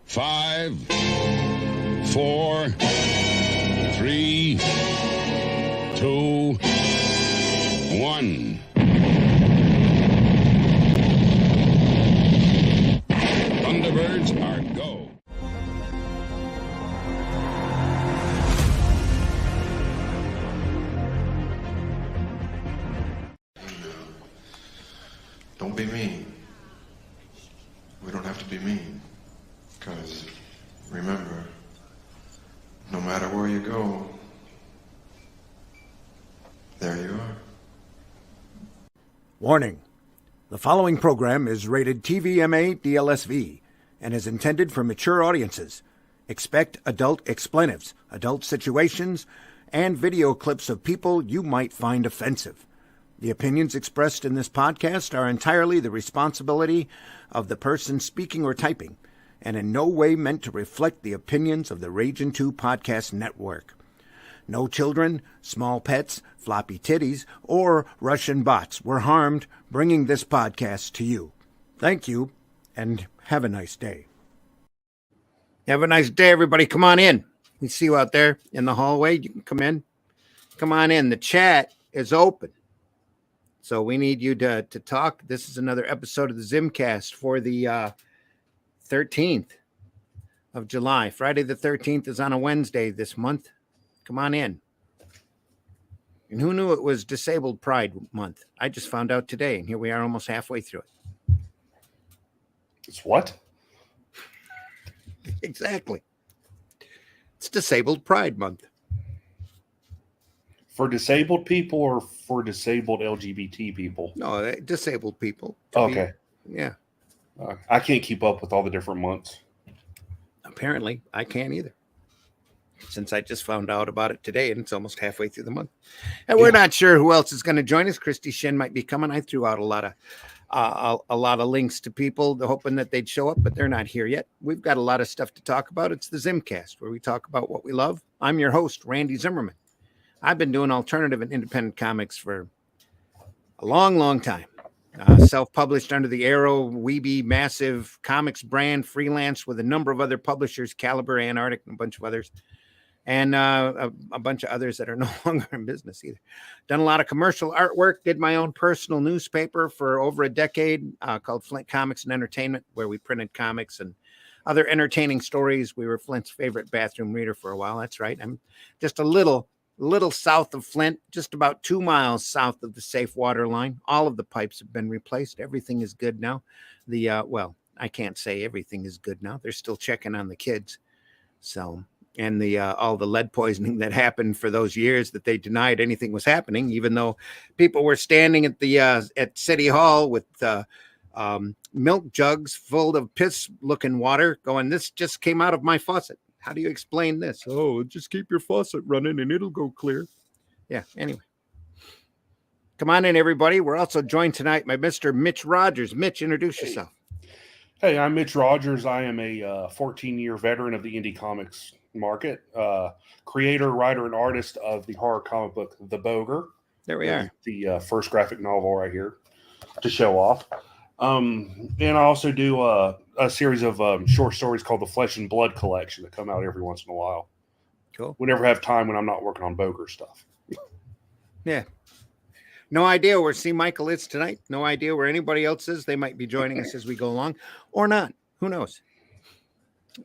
5, 4, 3, 2, 1. Thunderbirds are go. Don't be mean. We don't have to be mean. Because, remember, no matter where you go, there you are. Warning. The following program is rated TVMA DLSV and is intended for mature audiences. Expect adult expletives, adult situations, and video clips of people you might find offensive. The opinions expressed in this podcast are entirely the responsibility of the person speaking or typing, and in no way meant to reflect the opinions of the Ragin 2 Podcast Network. No children, small pets, floppy titties, or Russian bots were harmed bringing this podcast to you. Thank you, and have a nice day. Have a nice day, everybody. Come on in. We see you out there in the hallway. You can come in. Come on in. The chat is open. So we need you to talk. This is another episode of the ZimmCast for the 13th of July. Friday the 13th is on a Wednesday this month. Come on in. And who knew it was Disabled Pride Month? I just found out today, and here we are almost halfway through it. It's what? Exactly. It's Disabled Pride Month. For disabled people or for disabled LGBT people? No, disabled people. Okay. Yeah. I can't keep up with all the different months. Apparently, I can't either. Since I just found out about it today, and it's almost halfway through the month. And we're not sure who else is going to join us. Christy Shin might be coming. I threw out a lot of links to people, hoping that they'd show up, but they're not here yet. We've got a lot of stuff to talk about. It's the ZimmCast, where we talk about what we love. I'm your host, Randy Zimmerman. I've been doing alternative and independent comics for a long, long time. Self-published under the Arrow, Weeby, Massive Comics brand, freelance with a number of other publishers, Caliber, Antarctic, and a bunch of others. And a bunch of others that are no longer in business either. Done a lot of commercial artwork, did my own personal newspaper for over a decade called Flint Comics and Entertainment, where we printed comics and other entertaining stories. We were Flint's favorite bathroom reader for a while. That's right. I'm just a little south of Flint, just about 2 miles south of the safe water line. All of the pipes have been replaced. Everything is good now. Well, I can't say everything is good now. They're still checking on the kids. So, and all the lead poisoning that happened for those years that they denied anything was happening, even though people were standing at the at City Hall with milk jugs full of piss-looking water, going, "This just came out of my faucet. How do you explain this?" "Oh, just keep your faucet running and it'll go clear." Yeah, anyway. Come on in, everybody. We're also joined tonight by Mr. Mitch Rogers. Mitch, introduce yourself. Hey, I'm Mitch Rogers. I am a 14-year veteran of the indie comics market, creator, writer, and artist of the horror comic book The Boger. There we are. The first graphic novel right here to show off. And I also do a series of short stories called the Flesh and Blood Collection that come out every once in a while. Cool. We never have time when I'm not working on Boger stuff. Yeah. No idea where C. Michael is tonight. No idea where anybody else is. They might be joining us as we go along or not. Who knows?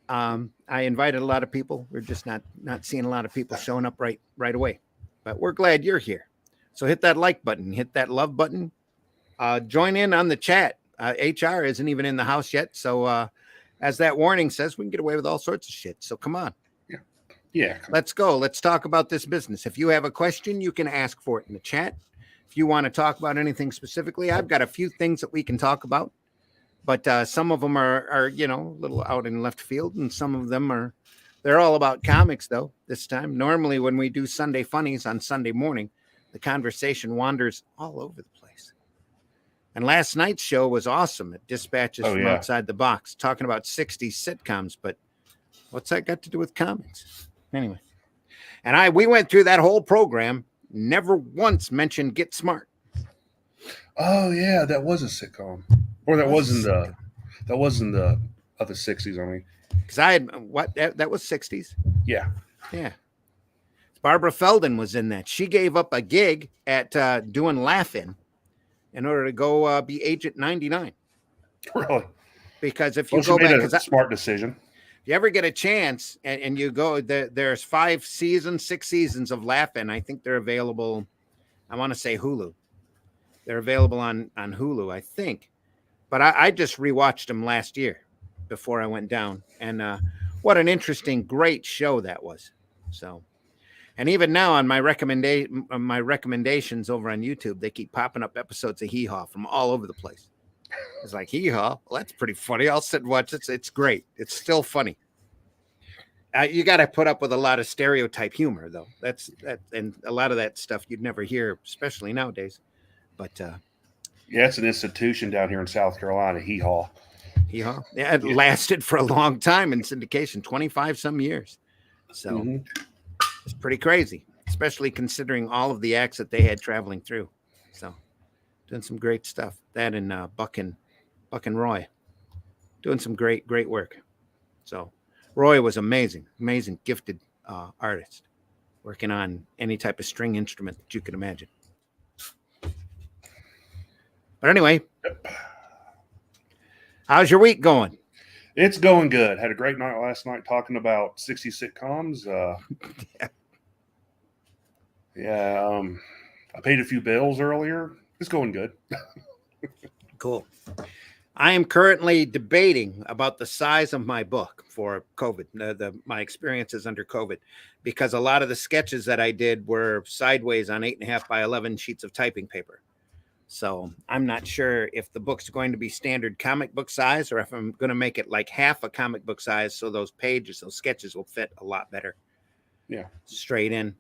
I invited a lot of people. We're just not seeing a lot of people showing up right away. But we're glad you're here. So hit that like button. Hit that love button. Join in on the chat. HR isn't even in the house yet. So as that warning says, we can get away with all sorts of shit. So come on. Yeah. Let's go. Let's talk about this business. If you have a question, you can ask for it in the chat. If you want to talk about anything specifically, I've got a few things that we can talk about. But some of them are a little out in left field, and some of them they're all about comics, though, this time. Normally, when we do Sunday Funnies on Sunday morning, the conversation wanders all over the place. And last night's show was awesome. It dispatches from outside the box, talking about 60s sitcoms. But what's that got to do with comics? Anyway. And we went through that whole program, never once mentioned Get Smart. Oh, yeah, that was a sitcom. Or that wasn't the of the 60s. I mean, because I had that was 60s. yeah. Yeah. Barbara Feldon was in that. She gave up a gig at doing Laugh-In in order to go be Agent 99. Really? Because if you Well, she go made back, a smart decision. if you ever get a chance and you go, there's 6 seasons of Laugh-In. I think they're available. I want to say Hulu. They're available on Hulu, I think. But I just rewatched them last year before I went down. And what an interesting, great show that was. So, and even now on my recommendations over on YouTube, they keep popping up episodes of Hee Haw from all over the place. It's like, Hee Haw? Well, that's pretty funny. I'll sit and watch it. It's great. It's still funny. You got to put up with a lot of stereotype humor, though. That's and a lot of that stuff you'd never hear, especially nowadays. But yeah, it's an institution down here in South Carolina. Hee Haw. Hee Haw. Yeah, it lasted for a long time in syndication, 25 some years. So it's pretty crazy, especially considering all of the acts that they had traveling through. So doing some great stuff. That and Buck and Roy doing some great work. So Roy was amazing, gifted artist, working on any type of string instrument that you could imagine. But anyway, how's your week going? It's going good. Had a great night last night talking about 60 sitcoms. I paid a few bills earlier. It's going good. Cool. I am currently debating about the size of my book for COVID, my experiences under COVID, because a lot of the sketches that I did were sideways on 8.5 by 11 sheets of typing paper. So I'm not sure if the book's going to be standard comic book size or if I'm going to make it like half a comic book size. So those sketches will fit a lot better. Yeah. Straight in.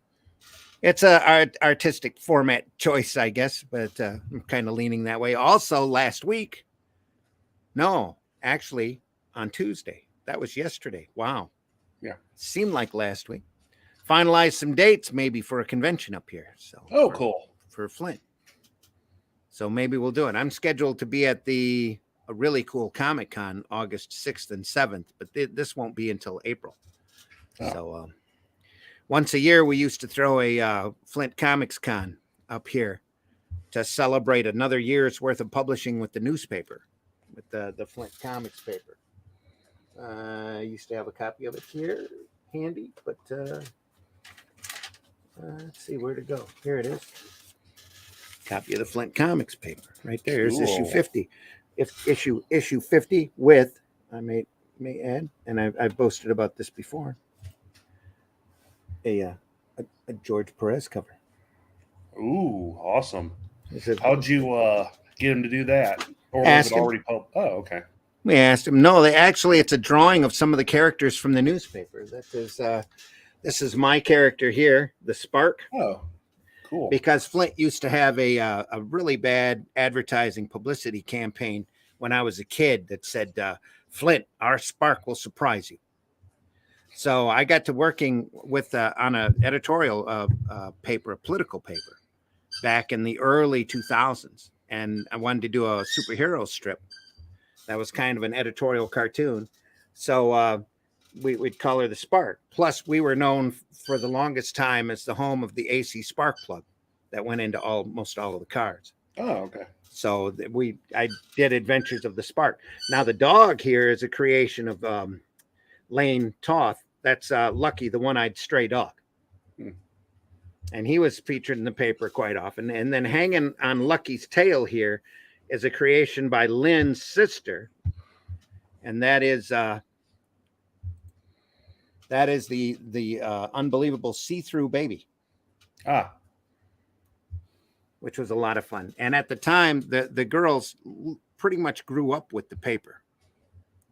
It's a artistic format choice, I guess, but I'm kind of leaning that way. Also, actually on Tuesday. That was yesterday. Wow. Yeah. Seemed like last week. Finalized some dates maybe for a convention up here. So cool. For Flint. So maybe we'll do it. I'm scheduled to be at a really cool Comic-Con August 6th and 7th, but this won't be until April. Oh. So once a year, we used to throw a Flint Comics Con up here to celebrate another year's worth of publishing with the newspaper, with the Flint Comics paper. I used to have a copy of it here, handy, but let's see where to go. Here it is. Copy of the Flint Comics paper right there. Here's issue 50. If issue 50 with, I may add, and I've boasted about this before, a George Perez cover. Ooh, awesome. How'd you get him to do that? Or was it already published? Oh, okay. We asked him. No, it's a drawing of some of the characters from the newspaper. This is my character here, the Spark. Oh, cool. Because Flint used to have a really bad advertising publicity campaign when I was a kid that said, Flint, our Spark will surprise you. So I got to working with on an editorial paper, a political paper, back in the early 2000s. And I wanted to do a superhero strip that was kind of an editorial cartoon. So we'd call her the Spark. Plus, we were known for the longest time as the home of the AC spark plug that went into almost all of the cars. Oh, okay. So I did Adventures of the Spark. Now, the dog here is a creation of Lane Toth. That's Lucky, the one-eyed stray dog. And he was featured in the paper quite often. And then hanging on Lucky's tail here is a creation by Lynn's sister. And that is the unbelievable see-through baby. Which was a lot of fun. And at the time, the girls pretty much grew up with the paper,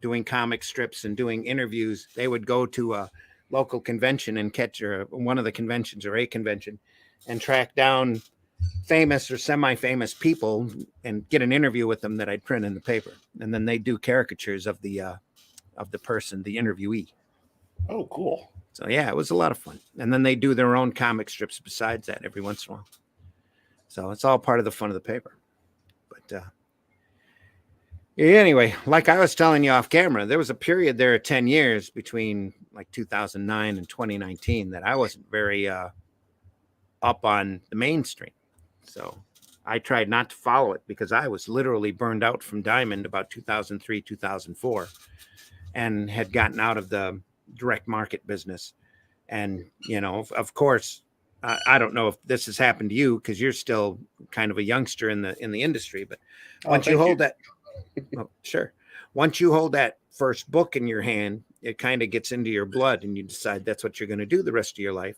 doing comic strips and doing interviews. They would go to a local convention and catch one of the conventions or a convention and track down famous or semi-famous people and get an interview with them that I'd print in the paper. And then they do caricatures of the person, the interviewee. Oh, cool. So yeah, it was a lot of fun. And then they do their own comic strips besides that every once in a while. So it's all part of the fun of the paper. But Anyway, like I was telling you off camera, there was a period there of 10 years between like 2009 and 2019 that I wasn't very up on the mainstream. So I tried not to follow it because I was literally burned out from Diamond about 2003, 2004, and had gotten out of the direct market business. And, you know, of course, I don't know if this has happened to you because you're still kind of a youngster in the industry, but once you hold that, oh, sure. Once you hold that first book in your hand, it kind of gets into your blood and you decide that's what you're going to do the rest of your life.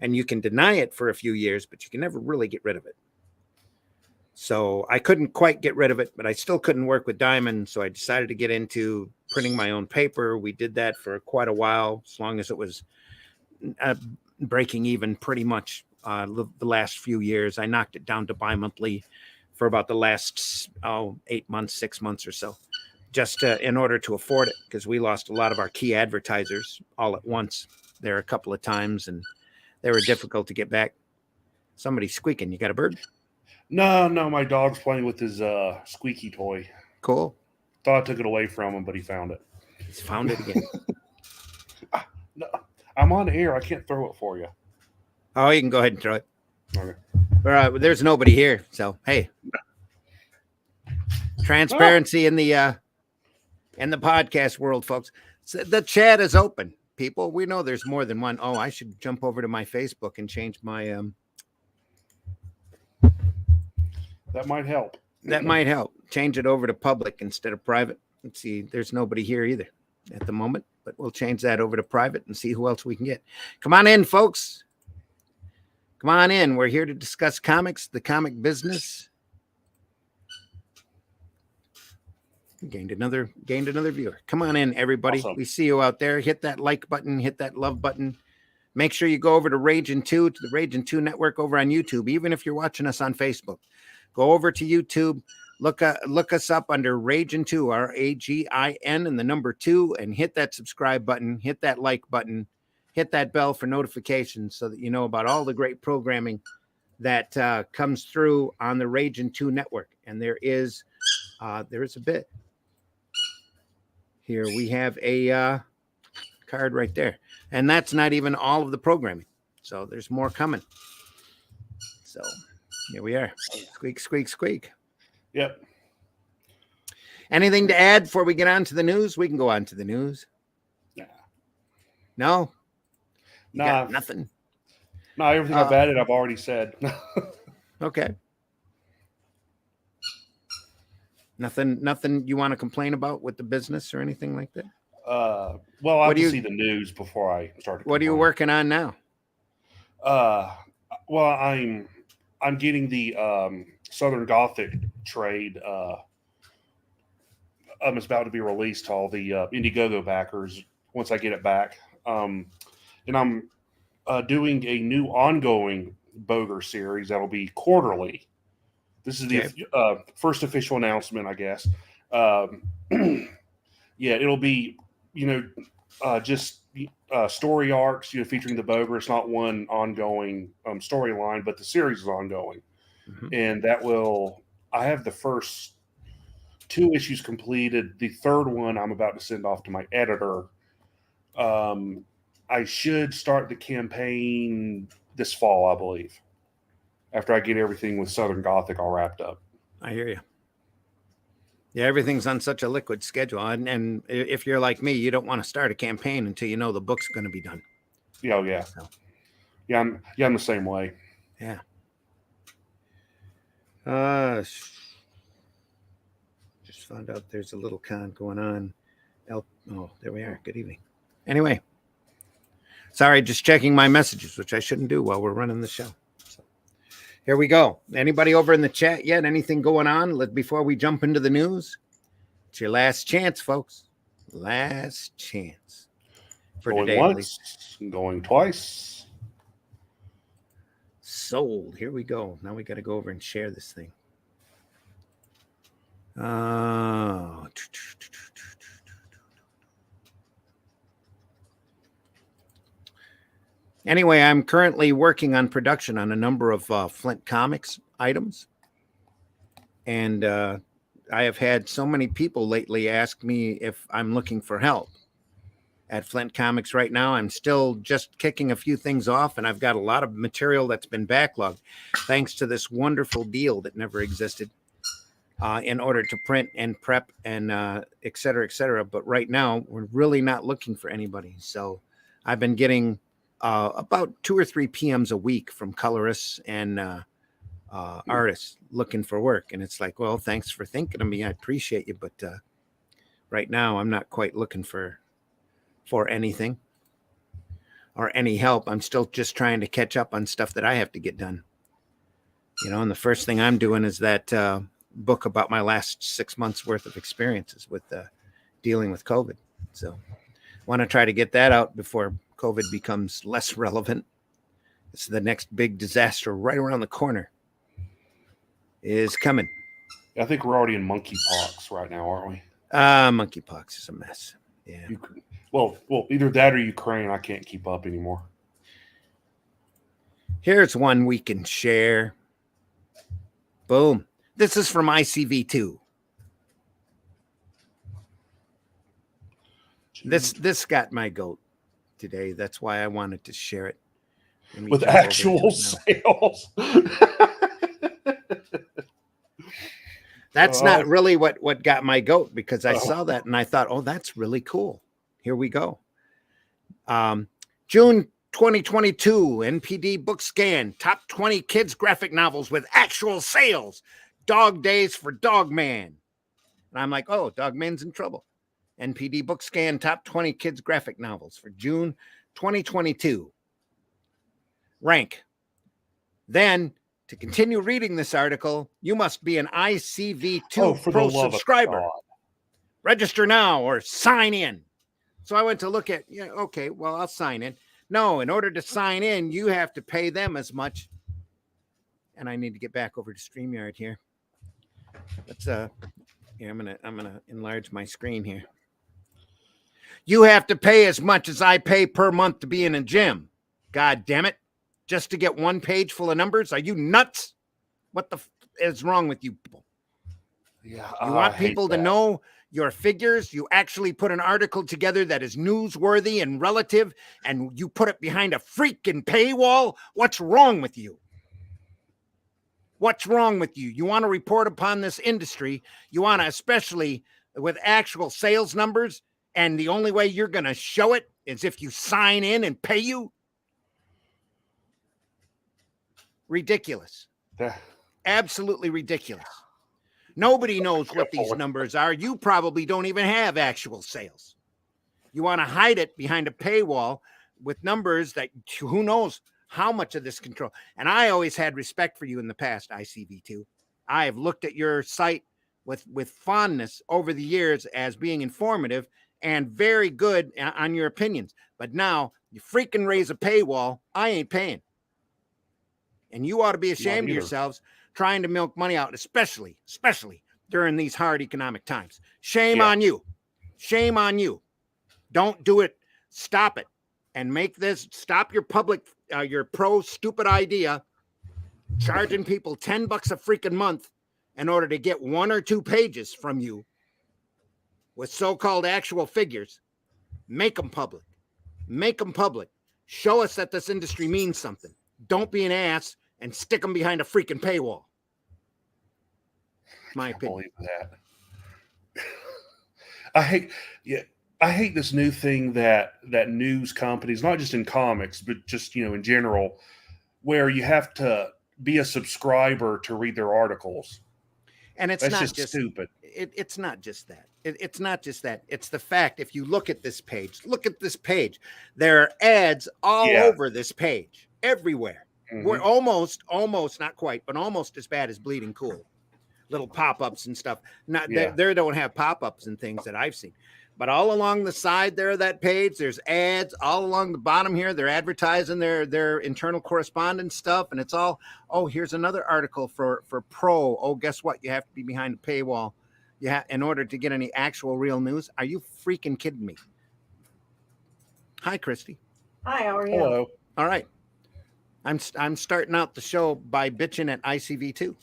And you can deny it for a few years, but you can never really get rid of it. So I couldn't quite get rid of it, but I still couldn't work with Diamond. So I decided to get into printing my own paper. We did that for quite a while, as long as it was breaking even pretty much the last few years. I knocked it down to bi-monthly for about the last 8 months, 6 months or so, just in order to afford it, because we lost a lot of our key advertisers all at once there a couple of times, and they were difficult to get back. Somebody's squeaking. You got a bird? No, my dog's playing with his squeaky toy. Cool. Thought I took it away from him, but he found it. He's found it again. No, I'm on air. I can't throw it for you. Oh, you can go ahead and throw it. Okay. There's nobody here, so hey, transparency in the podcast world, folks. So the chat is open, people. We know there's more than one. Oh, I should jump over to my Facebook and change my That might help. That might help. Change it over to public instead of private. Let's see. There's nobody here either at the moment, but we'll change that over to private and see who else we can get. Come on in, folks. Come on in. We're here to discuss comics, the comic business. Gained another viewer. Come on in, everybody. Awesome. We see you out there. Hit that like button. Hit that love button. Make sure you go over to Ragin 2, to the Ragin 2 network over on YouTube, even if you're watching us on Facebook. Go over to YouTube. Look us up under Ragin 2, Ragin, and the number 2, and hit that subscribe button. Hit that like button. Hit that bell for notifications so that you know about all the great programming that comes through on the Ragin 2 network. And there is a bit. Here we have a card right there. And that's not even all of the programming. So there's more coming. So here we are. Squeak, squeak, squeak. Yep. Anything to add before we get on to the news? We can go on to the news. Yeah. No? Nah. Nothing? No, everything I've added, I've already said. Okay. Nothing you want to complain about with the business or anything like that? Well, I have to see the news before I start. What are you working on now? Well, I'm getting the Southern Gothic trade. It's about to be released to all the Indiegogo backers once I get it back. And I'm doing a new ongoing Boger series that'll be quarterly. This is the first official announcement, I guess. Yeah, it'll be, just story arcs, featuring the Boger. It's not one ongoing storyline, but the series is ongoing. Mm-hmm. And I have the first 2 issues completed. The third one I'm about to send off to my editor. I should start the campaign this fall, I believe, after I get everything with Southern Gothic all wrapped up. I hear you. Yeah, everything's on such a liquid schedule. And if you're like me, you don't want to start a campaign until you know the book's going to be done. Oh, yeah. So. Yeah, I'm the same way. Yeah. Just found out there's a little con going on. Oh, there we are. Good evening. Anyway. Sorry, just checking my messages, which I shouldn't do while we're running the show. So, here we go. Anybody over in the chat yet? Anything going on before we jump into the news? It's your last chance, folks. Last chance. For going today, once, going twice. Sold. Here we go. Now we got to go over and share this thing. Anyway, I'm currently working on production on a number of Flint Comics items. And I have had so many people lately ask me if I'm looking for help. At Flint Comics right now, I'm still just kicking a few things off, and I've got a lot of material that's been backlogged thanks to this wonderful deal that never existed in order to print and prep and et cetera, et cetera. But right now, we're really not looking for anybody. So I've been getting about 2 or 3 PMs a week from colorists and artists looking for work. And it's like, well, thanks for thinking of me. I appreciate you. But right now, I'm not quite looking for anything or any help. I'm still just trying to catch up on stuff that I have to get done. And the first thing I'm doing is that book about my last 6 months worth of experiences with dealing with COVID. So I want to try to get that out before COVID becomes less relevant. It's the next big disaster right around the corner is coming. I think we're already in monkeypox right now, aren't we? Monkeypox is a mess. Yeah. Well, either that or Ukraine. I can't keep up anymore. Here's one we can share. Boom. This is from ICV2. This got my goat today. That's why I wanted to share it. With actual sales. That's not really what got my goat, because I saw that and I thought, oh, that's really cool. Here we go. June 2022, NPD book scan, top 20 kids graphic novels with actual sales. Dog Days for Dog Man. And I'm like, oh, Dog Man's in trouble. NPD book scan, top 20 kids graphic novels for June 2022. Rank. Then, to continue reading this article, you must be an ICV2 Pro subscriber. Register now or sign in. So I went to look at, okay, well, I'll sign in. No, in order to sign in, you have to pay them as much. And I need to get back over to StreamYard here. Let's I'm gonna enlarge my screen here. You have to pay as much as I pay per month to be in a gym. God damn it. Just to get one page full of numbers? Are you nuts? What the is wrong with you people? Yeah, you want people to know your figures? You actually put an article together that is newsworthy and relative, and you put it behind a freaking paywall? What's wrong with you? What's wrong with you? You want to report upon this industry. You want to, especially with actual sales numbers, and the only way you're going to show it is if you sign in and pay you? Ridiculous. Absolutely ridiculous. Nobody knows what these numbers are. You probably don't even have actual sales. You want to hide it behind a paywall with numbers that who knows how much of this control. And I always had respect for you in the past, ICV2. I have looked at your site with fondness over the years as being informative and very good on your opinions. But now you freaking raise a paywall. I ain't paying. And you ought to be ashamed of yourselves trying to milk money out, especially during these hard economic times. Shame on you. Shame on you. Don't do it. Stop it. And make this, stop your your pro stupid idea, charging people $10 a freaking month in order to get 1 or 2 pages from you with so-called actual figures. Make them public. Make them public. Show us that this industry means something. Don't be an ass and stick them behind a freaking paywall. My opinion. Believe that. I hate this new thing that news companies, not just in comics, but just, in general, where you have to be a subscriber to read their articles. And it's That's not just stupid. It's not just that. It's not just that. It's the fact, if you look at this page, there are ads all over this page, everywhere. Mm-hmm. We're almost, not quite, but almost as bad as Bleeding Cool. Little pop-ups and stuff. They don't have pop-ups and things that I've seen. But all along the side there of that page, there's ads. All along the bottom here, they're advertising their internal correspondence stuff. And it's all, here's another article for pro. Oh, guess what? You have to be behind a paywall in order to get any actual real news. Are you freaking kidding me? Hi, Christy. Hi, how are you? Hello. All right. I'm starting out the show by bitching at ICV2.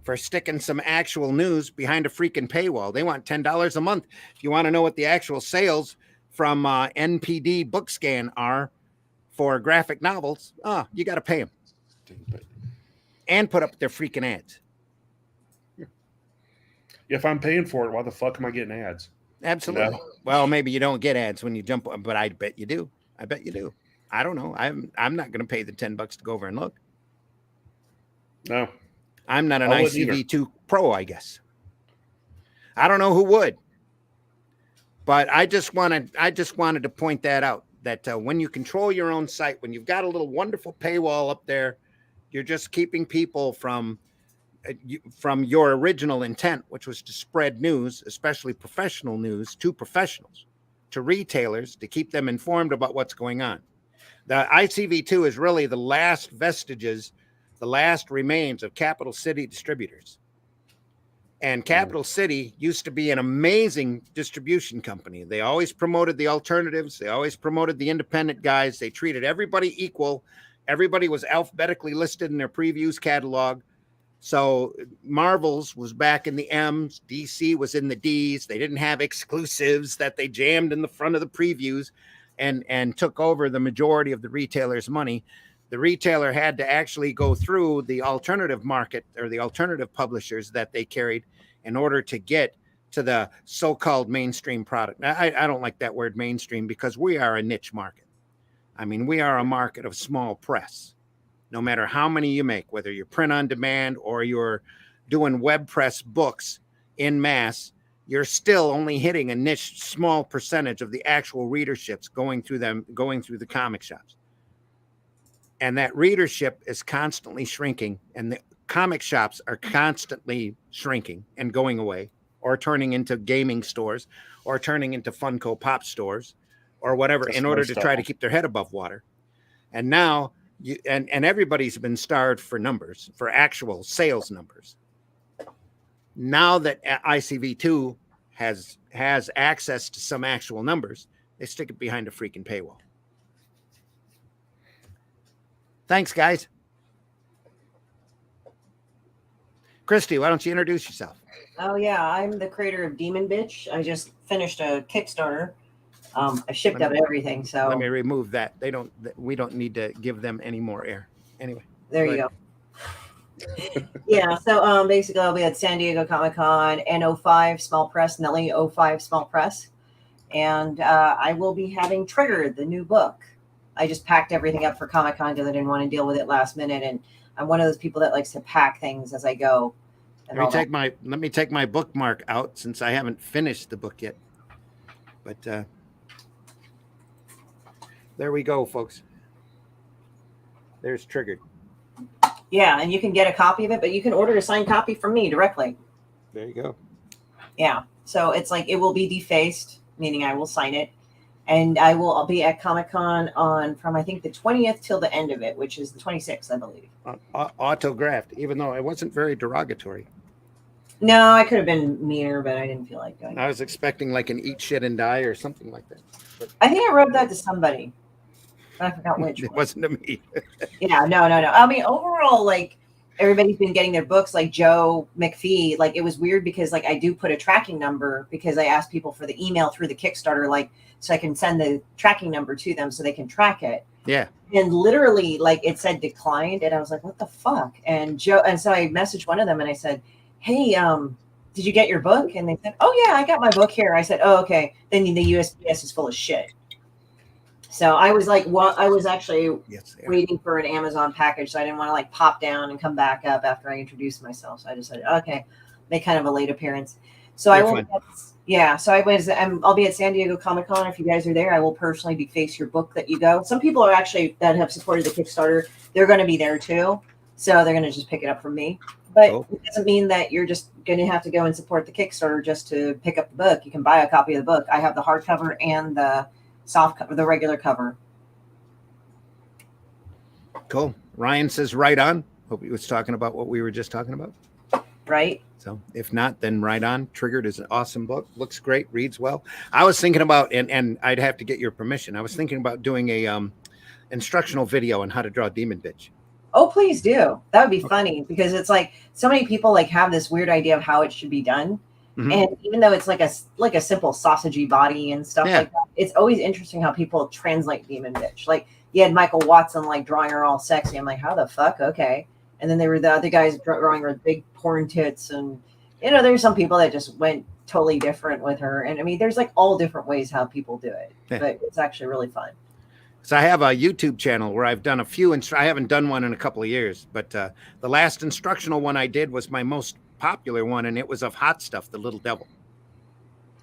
for sticking some actual news behind a freaking paywall. They want $10 a month. If you want to know what the actual sales from NPD Bookscan are for graphic novels, you got to pay them and put up their freaking ads. If I'm paying for it, why the fuck am I getting ads? Absolutely. No. Well, maybe you don't get ads when you jump, but I bet you do. I bet you do. I don't know. I'm not going to pay the $10 to go over and look. No. I'm not an ICV2 pro, I guess. I don't know who would. But I just wanted to point that out, that when you control your own site, when you've got a little wonderful paywall up there, you're just keeping people from your original intent, which was to spread news, especially professional news, to professionals, to retailers, to keep them informed about what's going on. The ICV2 is really the last vestiges, the last remains of Capital City Distributors. And Capital City used to be an amazing distribution company. They always promoted the alternatives. They always promoted the independent guys. They treated everybody equal. Everybody was alphabetically listed in their previews catalog. So Marvel's was back in the M's. DC was in the D's. They didn't have exclusives that they jammed in the front of the previews and took over the majority of the retailer's money. The retailer had to actually go through the alternative market or the alternative publishers that they carried in order to get to the so-called mainstream product. I don't like that word mainstream because we are a niche market. I mean, we are a market of small press. No matter how many you make, whether you're print on demand or you're doing web press books in mass, you're still only hitting a niche small percentage of the actual readerships going through the comic shops. And that readership is constantly shrinking, and the comic shops are constantly shrinking and going away, or turning into gaming stores, or turning into Funko Pop stores, or whatever, in order to try to keep their head above water. And now, and everybody's been starved for numbers, for actual sales numbers. Now that ICV2 has access to some actual numbers, they stick it behind a freaking paywall. Thanks, guys. Christy, why don't you introduce yourself? Oh, yeah. I'm the creator of Demon Bitch. I just finished a Kickstarter. I shipped out everything. So let me remove that. We don't need to give them any more air. Anyway. There you go. Yeah. So basically I'll be at San Diego Comic-Con, N05 Small Press, Nelly 05 Small Press. And I will be having Trigger, the new book. I just packed everything up for Comic-Con because I didn't want to deal with it last minute. And I'm one of those people that likes to pack things as I go. Let me take my bookmark out since I haven't finished the book yet. But there we go, folks. There's Triggered. Yeah, and you can get a copy of it, but you can order a signed copy from me directly. There you go. Yeah. So it's like it will be defaced, meaning I will sign it. And I'll be at Comic-Con from I think the 20th till the end of it, which is the 26th, I believe. Autographed, even though it wasn't very derogatory. No, I could have been meaner, but I didn't feel like going. I was expecting like an eat shit and die or something like that. But I think I wrote that to somebody. I forgot which. It wasn't to me. Yeah, no. I mean, overall, like everybody's been getting their books. Like Joe McPhee, like it was weird because like I do put a tracking number because I asked people for the email through the Kickstarter, like so I can send the tracking number to them so they can track it. Yeah. And literally, like it said declined, and I was like, "What the fuck?" And so I messaged one of them and I said, "Hey, did you get your book?" And they said, "Oh yeah, I got my book here." I said, "Oh okay." Then the USPS is full of shit. So I was like, well, I was actually waiting for an Amazon package, so I didn't want to like pop down and come back up after I introduced myself. So I just said, okay, make kind of a late appearance. So I will. Yeah. So I'll be at San Diego Comic-Con. If you guys are there, I will personally be face your book that you go. Some people are actually that have supported the Kickstarter. They're going to be there too. So they're going to just pick it up from me. But It doesn't mean that you're just going to have to go and support the Kickstarter just to pick up the book. You can buy a copy of the book. I have the hardcover and the soft cover, the regular cover. Cool. Ryan says right on. Hope he was talking about what we were just talking about. Right. So if not, then right on. Triggered is an awesome book. Looks great. Reads well. I was thinking about, and I'd have to get your permission. I was thinking about doing a instructional video on how to draw Demon Bitch. Oh, please do. That would be funny because it's like so many people like have this weird idea of how it should be done. Mhm. And even though it's like a simple sausagey body and stuff Yeah. like that, it's always interesting how people translate Demon Bitch. Like you had Michael Watson like drawing her all sexy. I'm like, how the fuck? Okay. And then there were the other guys drawing her big porn tits, and there's some people that just went totally different with her. And I mean, there's like all different ways how people do it, Yeah. but it's actually really fun. So I have a YouTube channel where I've done a few, I haven't done one in a couple of years, but the last instructional one I did was my most popular one, and it was of Hot Stuff, the Little Devil.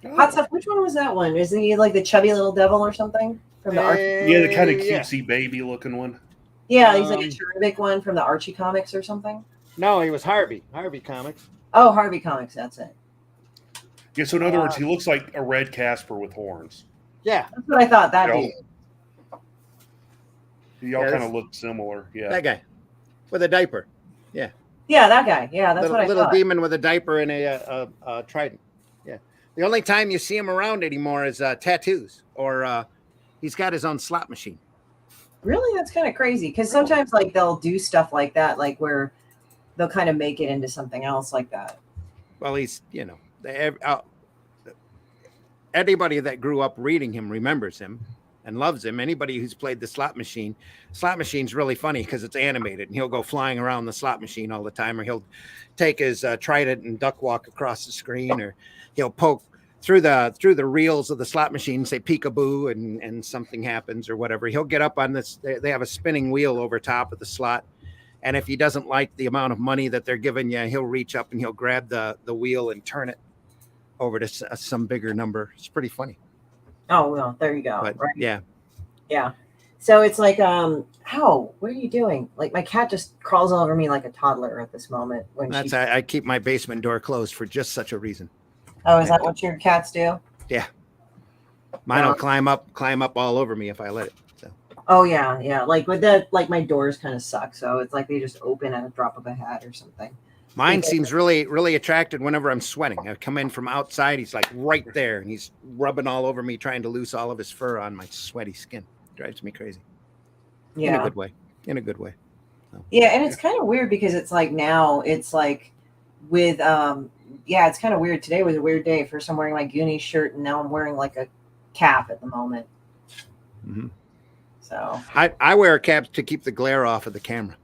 Hot Stuff. Which one was that one? Isn't he like the chubby little devil or something from the Archie? Yeah, the kind of Yeah. cutesy baby looking one. Yeah, he's like a cherubic one from the Archie comics or something. No, he was Harvey Comics. Oh, Harvey Comics. That's it. Yeah, so in other words, he looks like a red Casper with horns. Yeah, That's what I thought that'd be. Y'all Yeah, kind of look similar. Yeah. that guy with a diaper. Yeah, that guy. Yeah, that's little, what I little thought. demon with a diaper and a trident. Yeah, the only time you see him around anymore is tattoos, or he's got his own slot machine. Really, that's kind of crazy because sometimes like they'll do stuff like that, like where they'll kind of make it into something else like that. Well, he's anybody that grew up reading him remembers him and loves him. Anybody who's played the slot machine's really funny because it's animated, and he'll go flying around the slot machine all the time, or he'll take his trident and duck walk across the screen, or he'll poke through the reels of the slot machine and say peekaboo, and something happens or whatever. He'll get up on this. They have a spinning wheel over top of the slot, and if he doesn't like the amount of money that they're giving you, he'll reach up and he'll grab the wheel and turn it over to some bigger number. It's pretty funny. Oh well, there you go. But right? yeah. So it's like, what are you doing? Like my cat just crawls all over me like a toddler at this moment. I keep my basement door closed for just such a reason. Oh, is that what your cats do? Yeah. Mine will climb up all over me if I let it. So. Oh yeah. Like with that, like my doors kind of suck, so it's like they just open at a drop of a hat or something. Mine seems really, really attracted whenever I'm sweating. I come in from outside, he's like right there, and he's rubbing all over me, trying to loose all of his fur on my sweaty skin. Drives me crazy. Yeah. In a good way. So. Yeah, and it's kind of weird because it's like now it's like with it's kind of weird. Today was a weird day. First I'm wearing my Goonies shirt, and now I'm wearing like a cap at the moment. Mm-hmm. So I wear a cap to keep the glare off of the camera.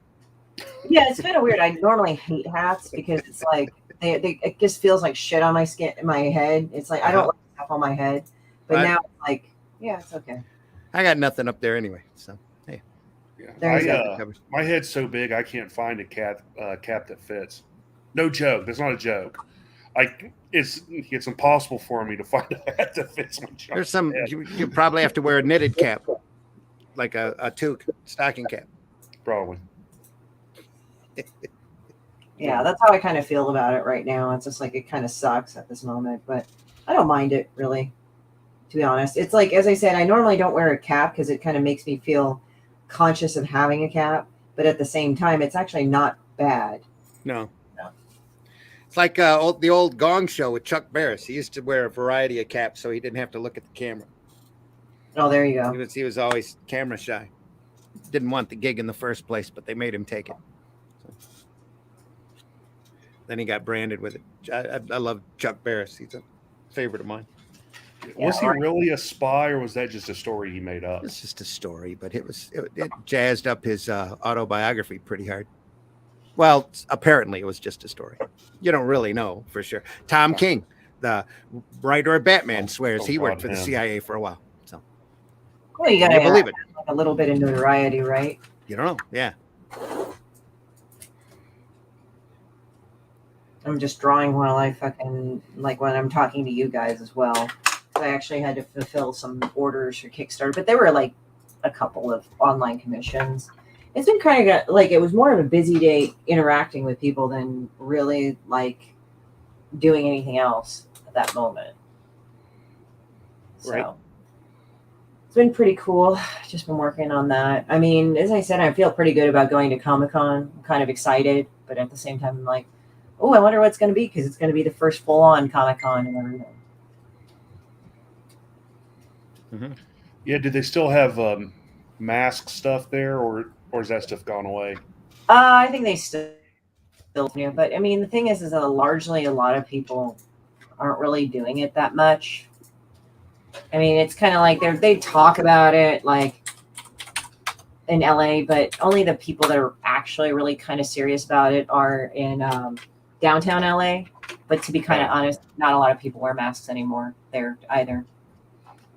Yeah, it's kind of weird. I normally hate hats because it's like it just feels like shit on my skin, my head. It's like I don't like stuff on my head, but now it's like, yeah, it's okay. I got nothing up there anyway, so hey. Yeah, my head's so big I can't find a cap that fits. No joke. That's not a joke. It's impossible for me to find a hat that fits my giant There's some. head. You probably have to wear a knitted cap, like a toque stocking cap. Probably. Yeah, that's how I kind of feel about it right now. It's just like it kind of sucks at this moment, but I don't mind it really, to be honest. It's like, as I said, I normally don't wear a cap because it kind of makes me feel conscious of having a cap, but at the same time, it's actually not bad. No. It's like the old Gong Show with Chuck Barris. He used to wear a variety of caps so he didn't have to look at the camera. Oh, there you go. He was always camera shy. Didn't want the gig in the first place, but they made him take it. So. Then he got branded with it. I love Chuck Barris. He's a favorite of mine. Was he really a spy, or was that just a story he made up? It's just a story, but it jazzed up his autobiography pretty hard. Well, apparently it was just a story. You don't really know for sure. Tom King, the writer of Batman, swears he worked for the CIA for a while. So, well, you gotta believe it. Like a little bit of notoriety, right? You don't know, yeah. I'm just drawing while I fucking when I'm talking to you guys as well. I actually had to fulfill some orders for Kickstarter, but they were like a couple of online commissions. It's been kind of it was more of a busy day interacting with people than really like doing anything else at that moment. So right. It's been pretty cool. Just been working on that. I mean, as I said, I feel pretty good about going to Comic-Con. I'm kind of excited, but at the same time, I'm like, oh, I wonder what it's going to be because it's going to be the first full-on Comic-Con and everything. Mm-hmm. Yeah, do they still have mask stuff there, or is that stuff gone away? I think they still do, but I mean, the thing is that largely a lot of people aren't really doing it that much. I mean, it's kind of like they talk about it like in LA, but only the people that are actually really kind of serious about it are in downtown LA. But to be kind of honest, not a lot of people wear masks anymore there either.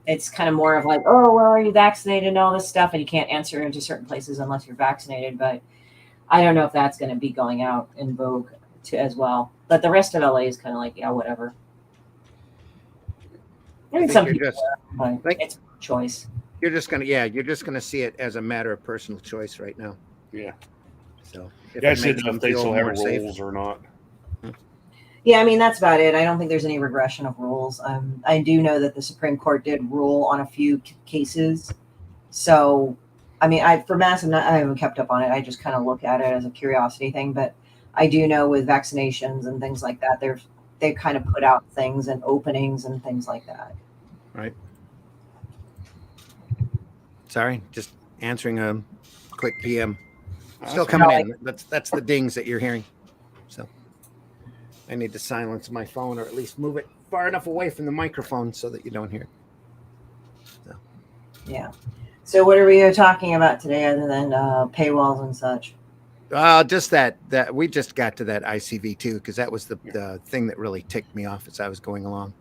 It's kind of more of like, oh, well, are you vaccinated and all this stuff, and you can't answer into certain places unless you're vaccinated. But I don't know if that's going to be going out in vogue as well. But the rest of LA is kind of like, yeah, whatever. I mean, some people, but it's a choice. You're just gonna see it as a matter of personal choice right now. Yeah. So I just didn't know if they still have rules or not. Yeah, I mean, that's about it. I don't think there's any regression of rules. I do know that the Supreme Court did rule on a few cases. So, I mean, for masks, I haven't kept up on it. I just kind of look at it as a curiosity thing. But I do know with vaccinations and things like that, they kind of put out things and openings and things like that. Right. Sorry, just answering a quick PM. Still coming in. That's the dings that you're hearing. So I need to silence my phone, or at least move it far enough away from the microphone so that you don't hear it. So. Yeah. So what are we talking about today other than paywalls and such? Just that we just got to that ICV2 because that was the thing that really ticked me off as I was going along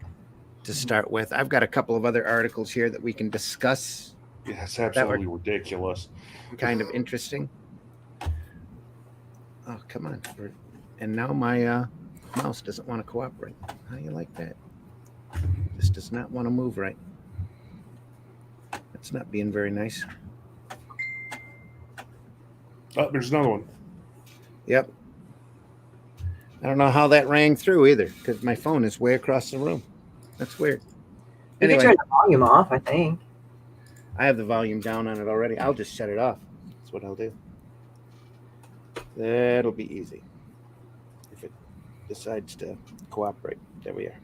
to start with. I've got a couple of other articles here that we can discuss. Yeah, it's absolutely ridiculous. Kind of interesting. Oh, come on. And now my mouse doesn't want to cooperate. How do you like that? This does not want to move right. It's not being very nice. Oh, there's another one. Yep. I don't know how that rang through either because my phone is way across the room. That's weird. Anyway, you can turn the volume off, I think. I have the volume down on it already. I'll just shut it off. That's what I'll do. That'll be easy. If it decides to cooperate. There we are.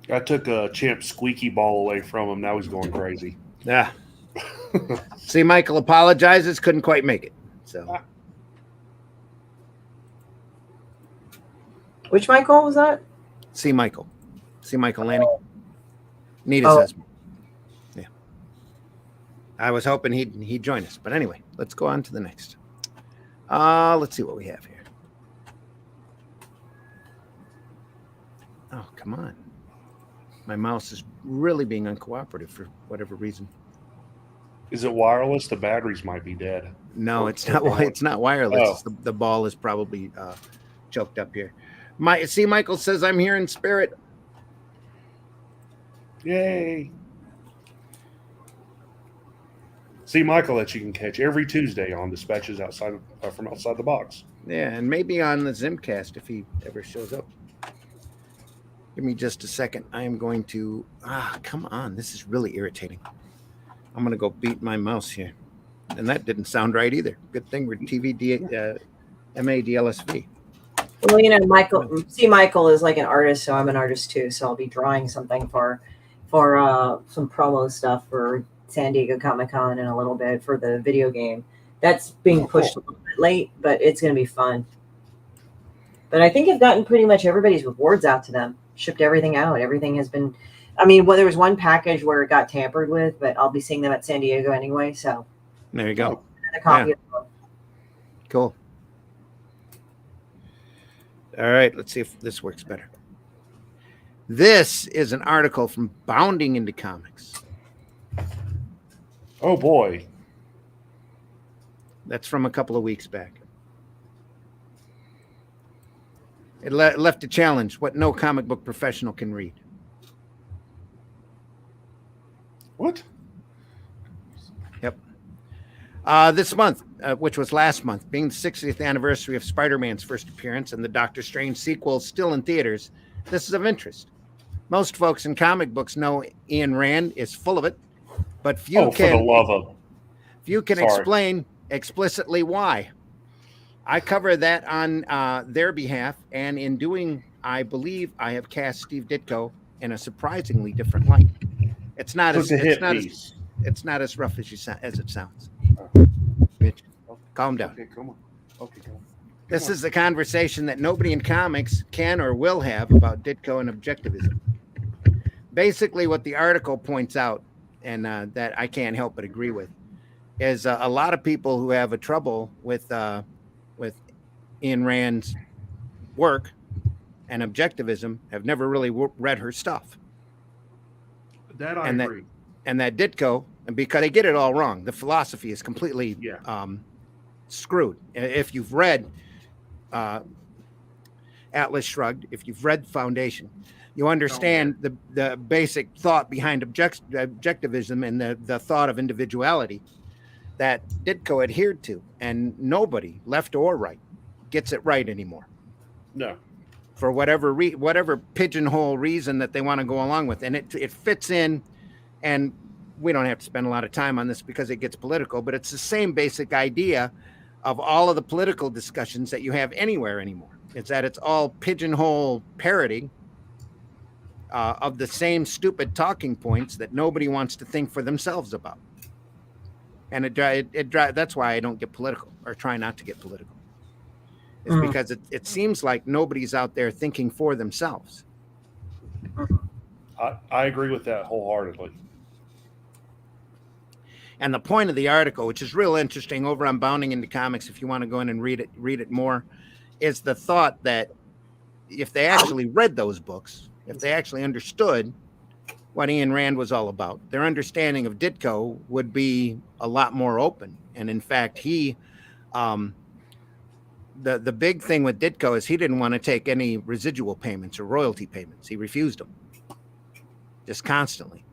I took a champ squeaky ball away from him. Now he's going crazy. Yeah. See, Michael apologizes. Couldn't quite make it. So. Which Michael was that? See, Michael Lanning. Nita's husband. Yeah. I was hoping he'd join us, but anyway, let's go on to the next. Let's see what we have here. Oh, come on. My mouse is really being uncooperative for whatever reason. Is it wireless? The batteries might be dead. No, it's not. It's not wireless. Oh. The ball is probably choked up here. Michael says I'm here in spirit. Yay! See Michael that you can catch every Tuesday on Dispatches from outside the box. Yeah, and maybe on the ZimmCast if he ever shows up. Give me just a second. I am going to. Come on! This is really irritating. I'm going to go beat my mouse here, and that didn't sound right either. Good thing we're MADLSV. Well, you know, Michael is like an artist, so I'm an artist too. So I'll be drawing something for some promo stuff for San Diego Comic-Con in a little bit for the video game. That's being pushed a little bit late, but it's going to be fun. But I think I've gotten pretty much everybody's rewards out to them. Shipped everything out. Everything has been. I mean, there was one package where it got tampered with, but I'll be seeing them at San Diego anyway. So there you go. Copy of the book. Cool. All right, let's see if this works better. This is an article from Bounding Into Comics. Oh, boy. That's from a couple of weeks back. It left a challenge, what no comic book professional can read. What? Yep. This month, which was last month, being the 60th anniversary of Spider-Man's first appearance and the Doctor Strange sequel still in theaters, this is of interest. Most folks in comic books know Ian Rand is full of it, but few can explain explicitly why. I cover that on their behalf, and in doing, I believe I have cast Steve Ditko in a surprisingly different light. It's not as rough as it sounds. Bitch, calm down. Okay, come on. Okay, go. This is a conversation that nobody in comics can or will have about Ditko and objectivism. Basically, what the article points out, and that I can't help but agree with, is a lot of people who have a trouble with Ayn Rand's work and objectivism have never really read her stuff. That I agree. And that Ditko, and because they get it all wrong, the philosophy is completely screwed. If you've read Atlas Shrugged, if you've read Foundation, you understand the basic thought behind objectivism and the thought of individuality that Ditko adhered to, and nobody, left or right, gets it right anymore. No. For whatever pigeonhole reason that they want to go along with. And it fits in, and we don't have to spend a lot of time on this because it gets political, but it's the same basic idea of all of the political discussions that you have anywhere anymore. It's that it's all pigeonhole parroting of the same stupid talking points that nobody wants to think for themselves about. And that's why I don't get political, or try not to get political. Is because it seems like nobody's out there thinking for themselves. I agree with that wholeheartedly. And the point of the article, which is real interesting, over on Bounding into Comics, if you want to go in and read it more, is the thought that if they actually read those books, if they actually understood what Ayn Rand was all about, their understanding of Ditko would be a lot more open. And in fact, he the big thing with Ditko is he didn't want to take any residual payments or royalty payments. He refused them, just constantly.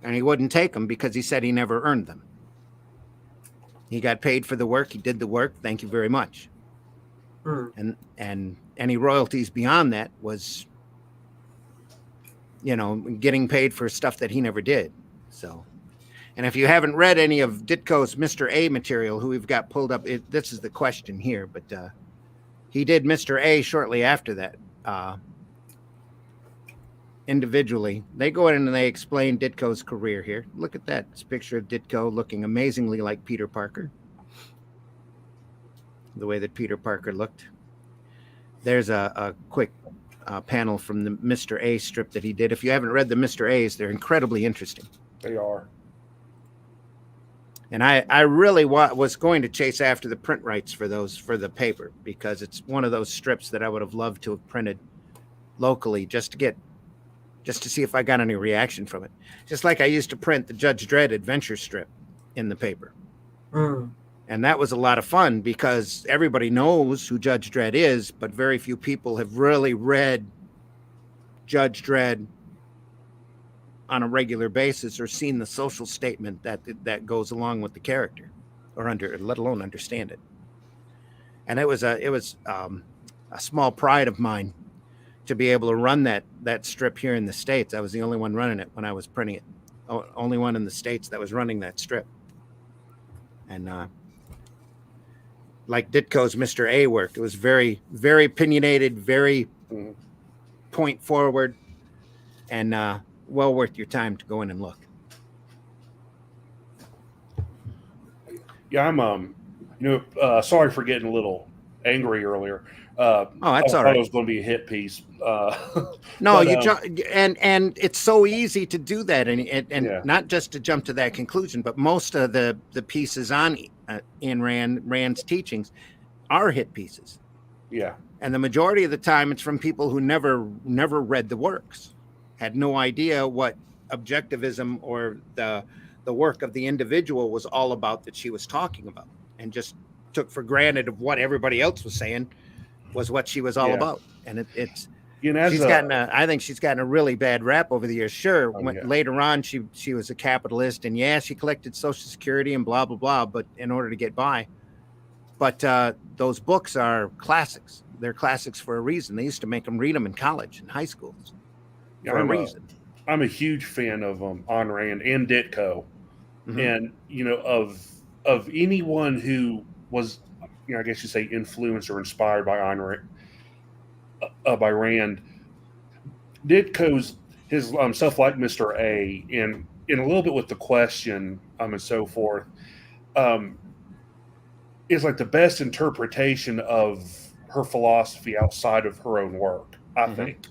And he wouldn't take them because he said he never earned them. He got paid for the work. He did the work. Thank you very much. And any royalties beyond that was, getting paid for stuff that he never did. So, and if you haven't read any of Ditko's Mr. A material, who we've got pulled up, this is the question here, but he did Mr. A shortly after that. Individually, they go in and they explain Ditko's career here. Look at that. It's a picture of Ditko looking amazingly like Peter Parker. The way that Peter Parker looked. There's a quick panel from the Mr. A strip that he did. If you haven't read the Mr. A's, they're incredibly interesting. They are. And I really was going to chase after the print rights for the paper, because it's one of those strips that I would have loved to have printed locally just to see if I got any reaction from it. Just like I used to print the Judge Dredd adventure strip in the paper. And that was a lot of fun because everybody knows who Judge Dredd is, but very few people have really read Judge Dredd on a regular basis or seen the social statement that goes along with the character, or let alone understand it. And it was a small pride of mine to be able to run that strip here in the States. I was the only one running it when I was printing it. Only one in the States that was running that strip. And like Ditko's Mr. A worked, it was very, very opinionated, very point forward, and well worth your time to go in and look. Yeah, I'm sorry for getting a little angry earlier. That's all right. I thought it was going to be a hit piece. No, and it's so easy to do that, and not just to jump to that conclusion, but most of the pieces on Ayn Rand's teachings are hit pieces. Yeah, and the majority of the time, it's from people who never read the works, had no idea what objectivism or the work of the individual was all about that she was talking about, and just took for granted of what everybody else was saying was what she was all about. And I think she's gotten a really bad rap over the years. Sure, later on she was a capitalist, and she collected Social Security and blah blah blah, but in order to get by. But those books are classics. They're classics for a reason. They used to make them read them in college and high schools for a reason. I'm a huge fan of Ayn Rand and Ditko, and of anyone who was, I guess you say, influenced or inspired by by Rand. Ditko's his stuff like Mr. A, and a little bit with the question and so forth. is like the best interpretation of her philosophy outside of her own work, I think.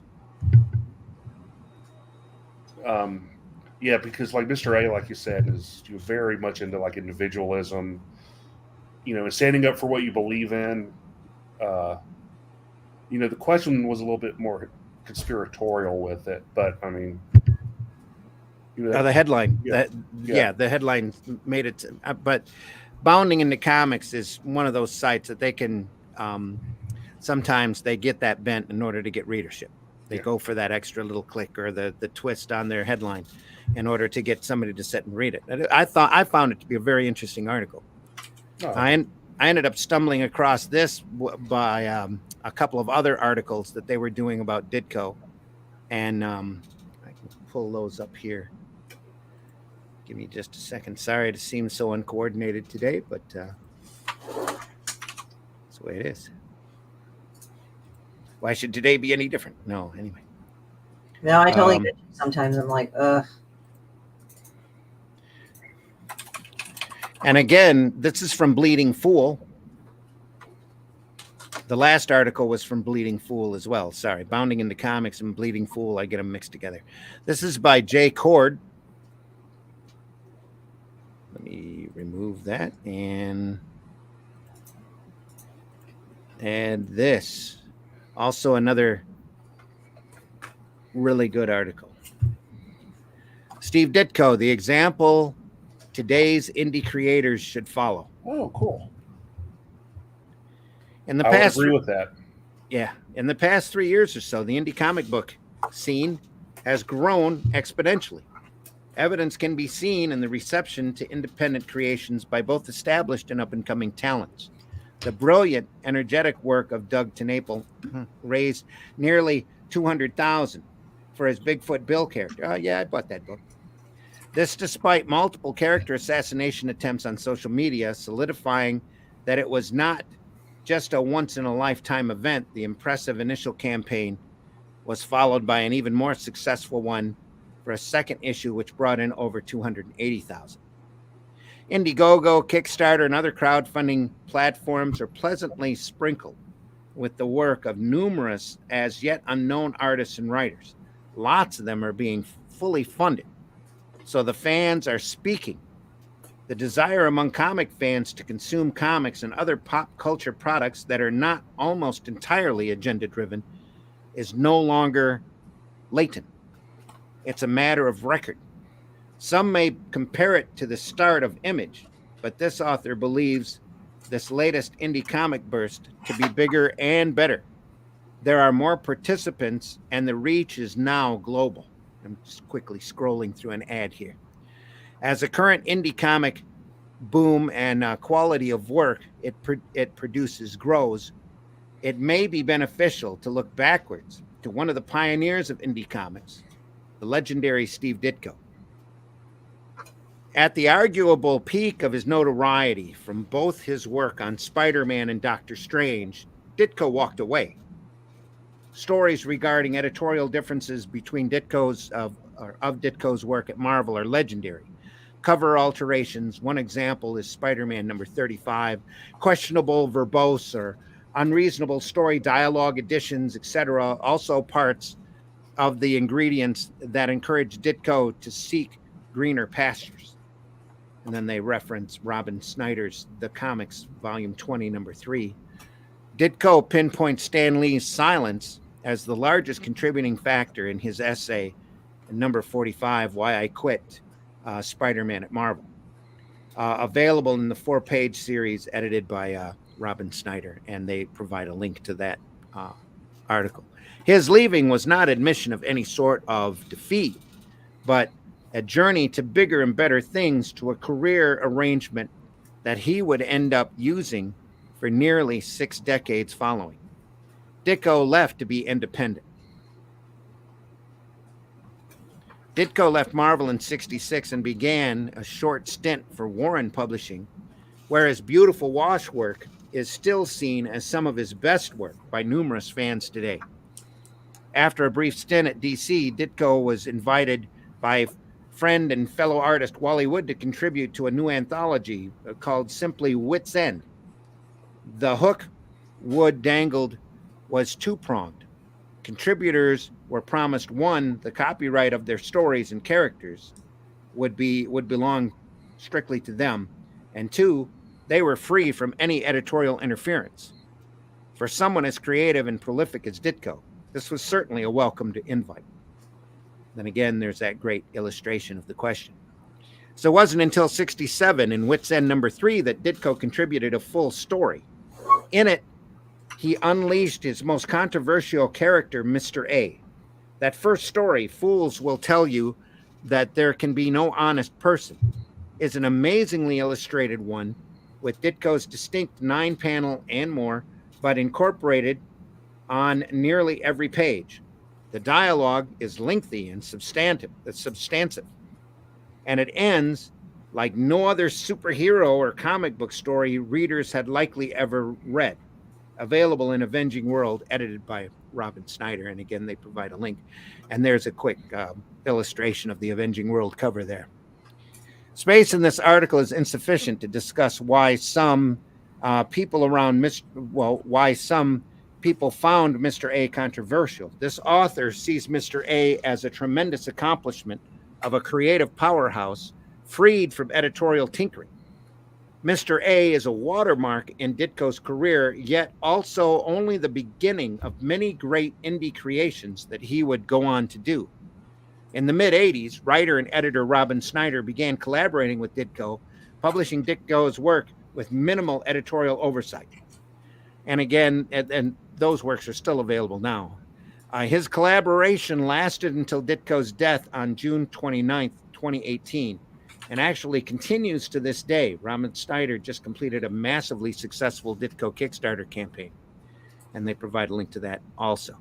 Yeah, because like Mr. A, like you said, is very much into like individualism, and standing up for what you believe in. The question was a little bit more conspiratorial with it, but I mean, the headline, the headline made it. But Bounding into Comics is one of those sites that they can. Sometimes they get that bent in order to get readership. They go for that extra little click or the twist on their headline in order to get somebody to sit and read it. I found it to be a very interesting article. Oh. I ended up stumbling across this by a couple of other articles that they were doing about Ditko, and I can pull those up here. Give me just a second. Sorry to seem so uncoordinated today, but that's the way it is. Why should today be any different? No, anyway. No, I totally get you. Sometimes I'm like, ugh. And again, this is from Bleeding Fool. The last article was from Bleeding Fool as well. Sorry, Bounding into Comics and Bleeding Fool, I get them mixed together. This is by Jay Cord. Let me remove that and this. Also another really good article. Steve Ditko, the example today's indie creators should follow. Oh, cool. I would agree with that. Yeah. In the past 3 years or so, the indie comic book scene has grown exponentially. Evidence can be seen in the reception to independent creations by both established and up-and-coming talents. The brilliant, energetic work of Doug TenNapel raised nearly $200,000 for his Bigfoot Bill character. Oh, yeah, I bought that book. This despite multiple character assassination attempts on social media, solidifying that it was not just a once-in-a-lifetime event. The impressive initial campaign was followed by an even more successful one for a second issue, which brought in over $280,000. Indiegogo, Kickstarter, and other crowdfunding platforms are pleasantly sprinkled with the work of numerous as yet unknown artists and writers. Lots of them are being fully funded. So the fans are speaking. The desire among comic fans to consume comics and other pop culture products that are not almost entirely agenda-driven is no longer latent. It's a matter of record. Some may compare it to the start of Image, but this author believes this latest indie comic burst to be bigger and better. There are more participants, and the reach is now global. I'm just quickly scrolling through an ad here. As the current indie comic boom and quality of work it produces grows, it may be beneficial to look backwards to one of the pioneers of indie comics, the legendary Steve Ditko. At the arguable peak of his notoriety from both his work on Spider-Man and Doctor Strange, Ditko walked away. Stories regarding editorial differences between Ditko's work at Marvel are legendary. Cover alterations, one example is Spider-Man number 35, questionable verbose or unreasonable story dialogue additions, etc., also parts of the ingredients that encourage Ditko to seek greener pastures. And then they reference Robin Snyder's The Comics, Volume 20, Number 3. Ditko pinpoints Stan Lee's silence as the largest contributing factor in his essay, number 45, Why I Quit Spider-Man at Marvel. Available in the 4-page series edited by Robin Snyder, and they provide a link to that article. His leaving was not admission of any sort of defeat, but a journey to bigger and better things, to a career arrangement that he would end up using for nearly 6 decades following. Ditko left to be independent. Ditko left Marvel in '66 and began a short stint for Warren Publishing, where his beautiful wash work is still seen as some of his best work by numerous fans today. After a brief stint at DC, Ditko was invited by friend and fellow artist Wally Wood to contribute to a new anthology called simply Wit's End, The hook Wood dangled was two-pronged. Contributors were promised, one, the copyright of their stories and characters would belong strictly to them, and two, they were free from any editorial interference. For someone as creative and prolific as Ditko, this was certainly a welcomed invite. Then again, there's that great illustration of the question. So it wasn't until 1967 in Wits End number 3 that Ditko contributed a full story. In it, he unleashed his most controversial character, Mr. A. That first story, Fools Will Tell You That There Can Be No Honest Person, is an amazingly illustrated one with Ditko's distinct 9-panel and more, but incorporated on nearly every page. The dialogue is lengthy and substantive, and it ends like no other superhero or comic book story readers had likely ever read. Available in Avenging World, edited by Robin Snyder, and again they provide a link. And there's a quick illustration of the Avenging World cover there. Space in this article is insufficient to discuss why some people found Mr. A controversial. This author sees Mr. A as a tremendous accomplishment of a creative powerhouse freed from editorial tinkering. Mr. A is a watermark in Ditko's career, yet also only the beginning of many great indie creations that he would go on to do. In the mid-'80s, writer and editor Robin Snyder began collaborating with Ditko, publishing Ditko's work with minimal editorial oversight. And again, and those works are still available now. His collaboration lasted until Ditko's death on June 29th, 2018, and actually continues to this day. Robin Snyder just completed a massively successful Ditko Kickstarter campaign, and they provide a link to that also.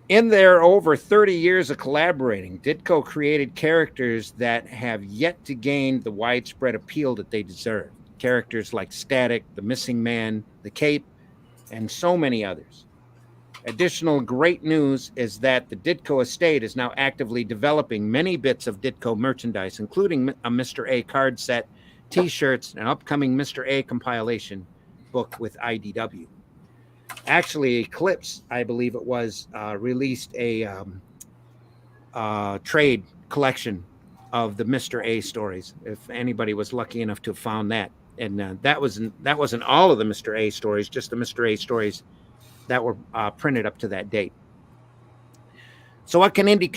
In their over 30 years of collaborating, Ditko created characters that have yet to gain the widespread appeal that they deserve. Characters like Static, the Missing Man, the Cape, and so many others. Additional great news is that the Ditko estate is now actively developing many bits of Ditko merchandise, including a Mr. A card set, T-shirts, an upcoming Mr. A compilation book with IDW. Actually, Eclipse, I believe it was, released a trade collection of the Mr. A stories, if anybody was lucky enough to have found that. And that wasn't all of the Mr. A stories, just the Mr. A stories that were printed up to that date. So what can indie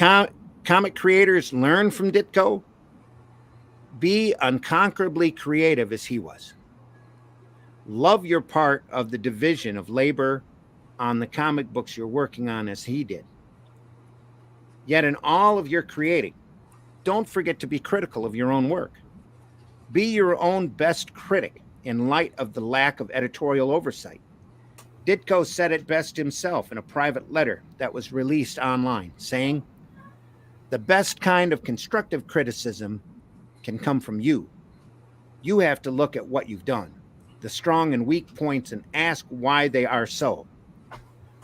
comic creators learn from Ditko? Be unconquerably creative as he was. Love your part of the division of labor on the comic books you're working on as he did. Yet in all of your creating, don't forget to be critical of your own work. Be your own best critic in light of the lack of editorial oversight. Ditko said it best himself in a private letter that was released online, saying, "The best kind of constructive criticism can come from you. You have to look at what you've done, the strong and weak points, and ask why they are so.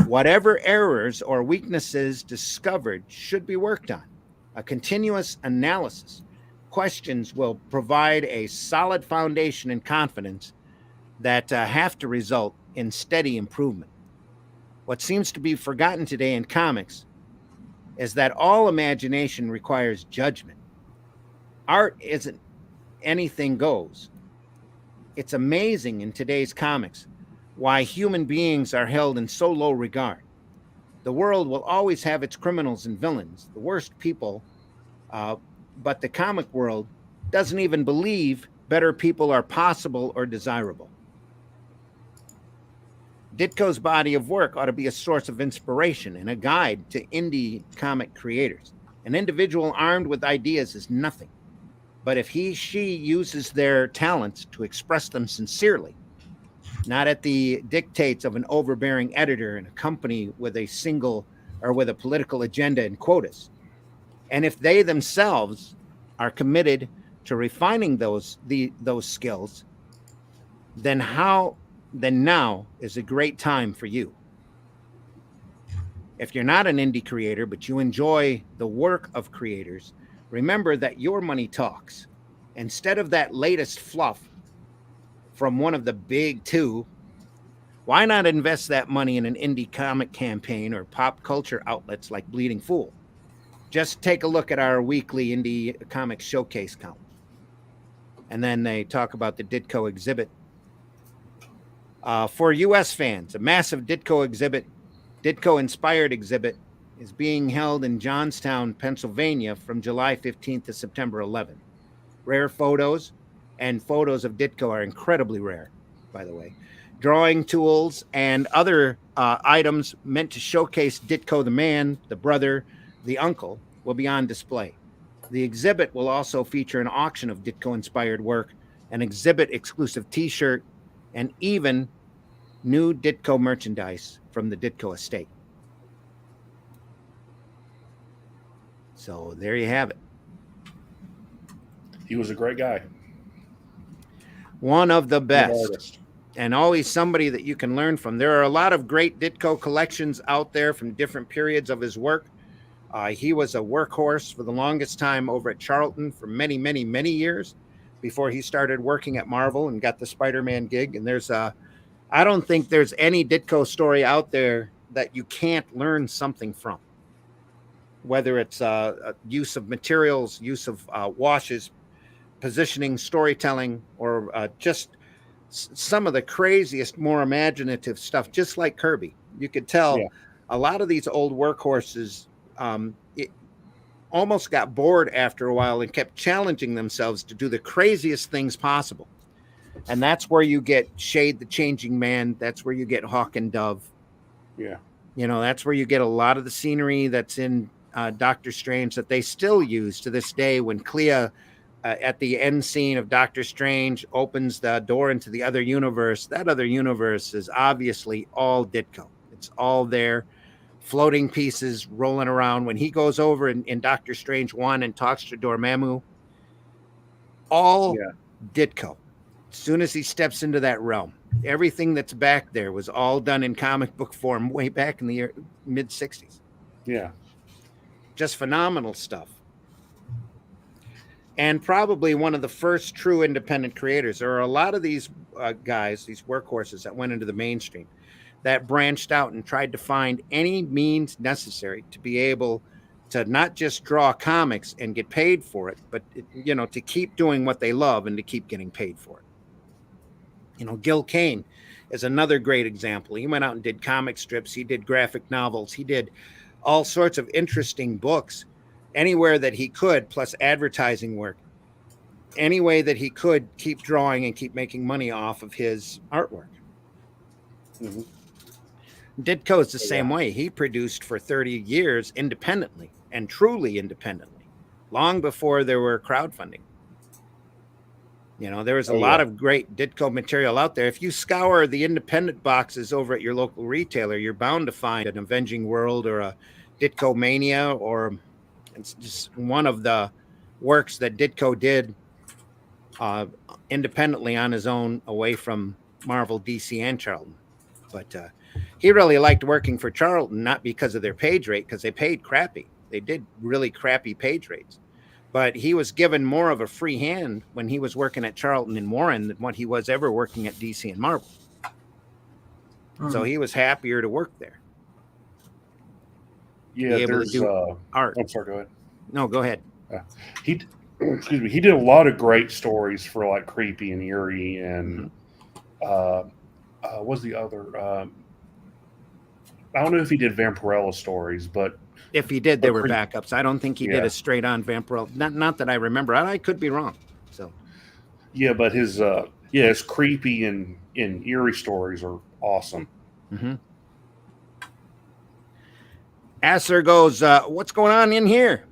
Whatever errors or weaknesses discovered should be worked on. A continuous analysis. Questions will provide a solid foundation and confidence that have to result in steady improvement. What seems to be forgotten today in comics is that all imagination requires judgment. Art isn't anything goes. It's amazing in today's comics why human beings are held in so low regard. The world will always have its criminals and villains, the worst people, but the comic world doesn't even believe better people are possible or desirable. Ditko's body of work ought to be a source of inspiration and a guide to indie comic creators. An individual armed with ideas is nothing. But if she uses their talents to express them sincerely, not at the dictates of an overbearing editor and a company with a single or with a political agenda and quotas, and if they themselves are committed to refining those skills, then now is a great time for you. If you're not an indie creator, but you enjoy the work of creators, remember that your money talks. Instead of that latest fluff, from one of the big two, why not invest that money in an indie comic campaign or pop culture outlets like Bleeding Fool? Just take a look at our weekly indie comic showcase column. And then they talk about the Ditko exhibit. For U.S. fans, a massive Ditko exhibit, Ditko-inspired exhibit, is being held in Johnstown, Pennsylvania from July 15th to September 11th. Rare photos and photos of Ditko are incredibly rare, by the way. Drawing tools and other items meant to showcase Ditko the man, the brother, the uncle will be on display. The exhibit will also feature an auction of Ditko-inspired work, an exhibit-exclusive T-shirt, and even new Ditko merchandise from the Ditko estate. So there you have it. He was a great guy. One of the Good best. artist. And always somebody that you can learn from. There are a lot of great Ditko collections out there from different periods of his work. He was a workhorse for the longest time over at Charlton for many, many, many years before he started working at Marvel and got the Spider-Man gig. And I don't think there's any Ditko story out there that you can't learn something from, whether it's use of materials, use of washes, positioning, storytelling, or just some of the craziest, more imaginative stuff, just like Kirby. You could tell a lot of these old workhorses it almost got bored after a while and kept challenging themselves to do the craziest things possible. And that's where you get Shade the Changing Man. That's where you get Hawk and Dove. Yeah. You know, that's where you get a lot of the scenery that's in Doctor Strange that they still use to this day when Clea at the end scene of Doctor Strange opens the door into the other universe. That other universe is obviously all Ditko. It's all there, floating pieces rolling around. When he goes over in Doctor Strange 1 and talks to Dormammu, all Ditko. As soon as he steps into that realm, everything that's back there was all done in comic book form way back in the mid-'60s. Yeah. Just phenomenal stuff. And probably one of the first true independent creators. There are a lot of these guys, these workhorses that went into the mainstream that branched out and tried to find any means necessary to be able to not just draw comics and get paid for it, but, you know, to keep doing what they love and to keep getting paid for it. You know, Gil Kane is another great example. He went out and did comic strips. He did graphic novels. He did all sorts of interesting books anywhere that he could, plus advertising work, any way that he could keep drawing and keep making money off of his artwork. Mm-hmm. Ditko is the same way. He produced for 30 years independently and truly independently, long before there were crowdfunding. You know, there was a lot of great Ditko material out there. If you scour the independent boxes over at your local retailer, you're bound to find an Avenging World or a Ditko Mania, or it's just one of the works that Ditko did independently on his own, away from Marvel, DC, and Charlton. But he really liked working for Charlton, not because of their page rate, because they paid crappy. They did really crappy page rates. But he was given more of a free hand when he was working at Charlton and Warren than what he was ever working at DC and Marvel. So he was happier to work there. Yeah, there's art. I'm sorry, go ahead. No, go ahead. He did a lot of great stories for like Creepy and Eerie and what's the other? I don't know if he did Vampirella stories, but if he did, there were backups. I don't think he did a straight on Vampirella. Not that I remember. I could be wrong. So yeah, but his Creepy and Eerie stories are awesome. Mm-hmm. Asser goes, what's going on in here?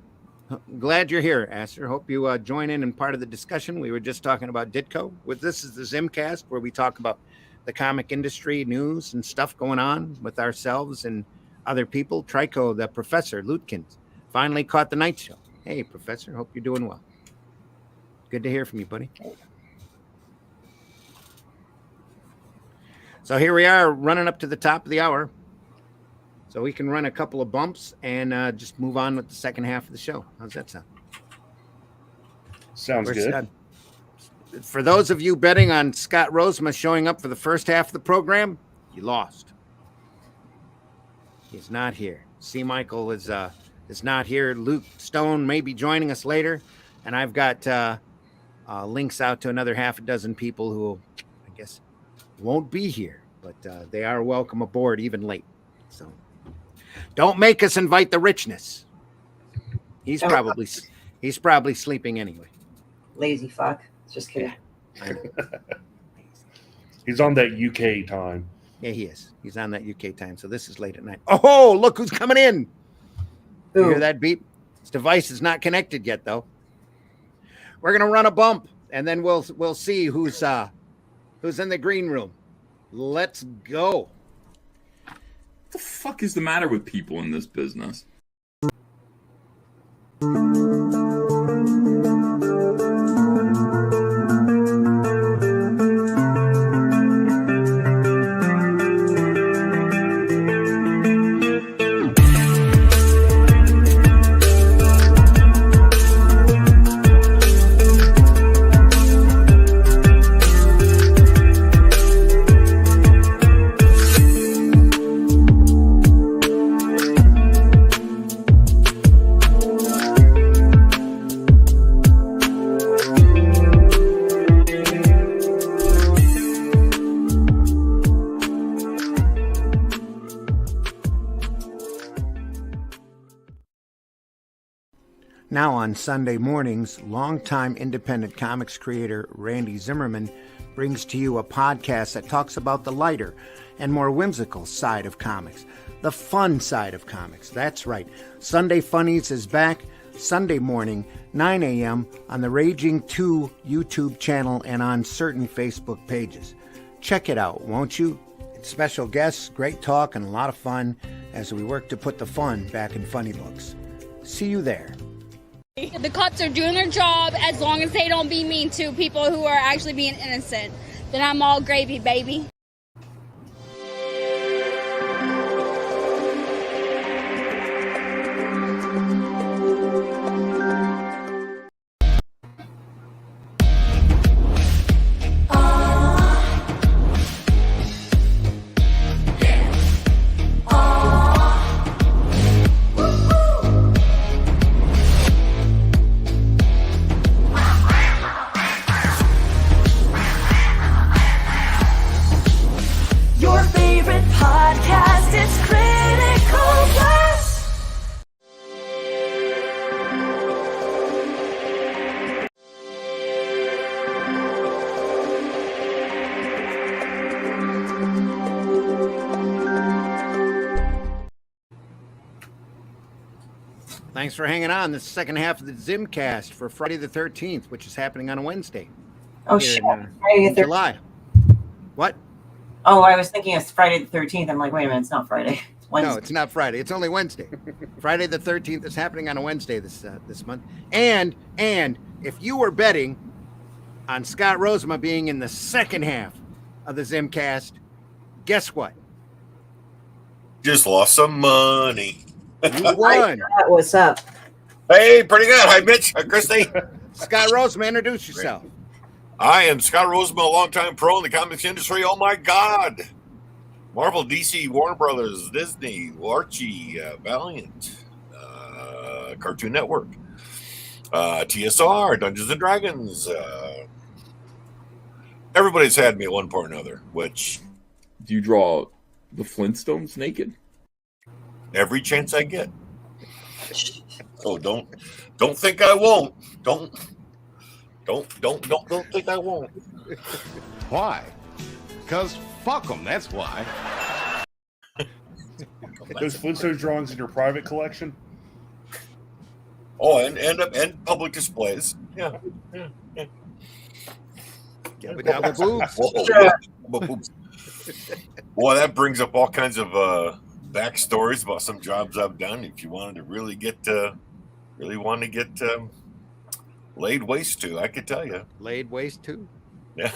Glad you're here, Asser. Hope you join in part of the discussion. We were just talking about Ditko. This is the ZimmCast, where we talk about the comic industry news and stuff going on with ourselves and other people. Trico, the professor, Lutkins, finally caught the night show. Hey, Professor, hope you're doing well. Good to hear from you, buddy. So here we are, running up to the top of the hour. So we can run a couple of bumps and just move on with the second half of the show. How's that sound? Sounds good. For those of you betting on Scott Rosema showing up for the first half of the program, you lost. He's not here. C. Michael is not here. Luke Stone may be joining us later, and I've got links out to another half a dozen people who, I guess, won't be here, but they are welcome aboard even late. So don't make us invite the richness. He's probably sleeping anyway. Lazy fuck. Just kidding. Yeah. He's on that UK time. Yeah, he is. He's on that UK time. So this is late at night. Oh, look who's coming in. You hear that beep? His device is not connected yet, though. We're gonna run a bump, and then we'll see who's in the green room. Let's go. What the fuck is the matter with people in this business? Now on Sunday mornings, longtime independent comics creator Randy Zimmerman brings to you a podcast that talks about the lighter and more whimsical side of comics, the fun side of comics. That's right. Sunday Funnies is back Sunday morning, 9 a.m. on the Raging 2 YouTube channel and on certain Facebook pages. Check it out, won't you? It's special guests, great talk, and a lot of fun as we work to put the fun back in funny books. See you there. The cops are doing their job as long as they don't be mean to people who are actually being innocent. Then I'm all gravy, baby. Thanks for hanging on the second half of the ZimmCast for Friday the 13th, which is happening on a Wednesday. Oh, shit. Friday the 13th. July. What? Oh, I was thinking it's Friday the 13th. I'm like, wait a minute, it's not Friday. It's Wednesday. No, it's not Friday. It's only Wednesday. Friday the 13th is happening on a Wednesday this month. And if you were betting on Scott Rosema being in the second half of the ZimmCast, guess what? Just lost some money. You won. What's up? Hey, pretty good. Hi, Mitch. Hi, Christy. Scott Rosema, introduce yourself. I am Scott Rosema, a longtime pro in the comics industry. Oh, my God. Marvel, DC, Warner Brothers, Disney, Archie, Valiant, Cartoon Network, TSR, Dungeons & Dragons. Everybody's had me at one point or another, which... Do you draw the Flintstones naked? Every chance I get. So don't think I won't. Don't think I won't. Why? Because fuck them, that's why. Those Flintstones drawings in your private collection? Oh, and public displays. Yeah. Boobs. Boy, that brings up all kinds of backstories about some jobs I've done. If you wanted to really want to get laid waste to, I could tell you. Laid waste to? Yeah.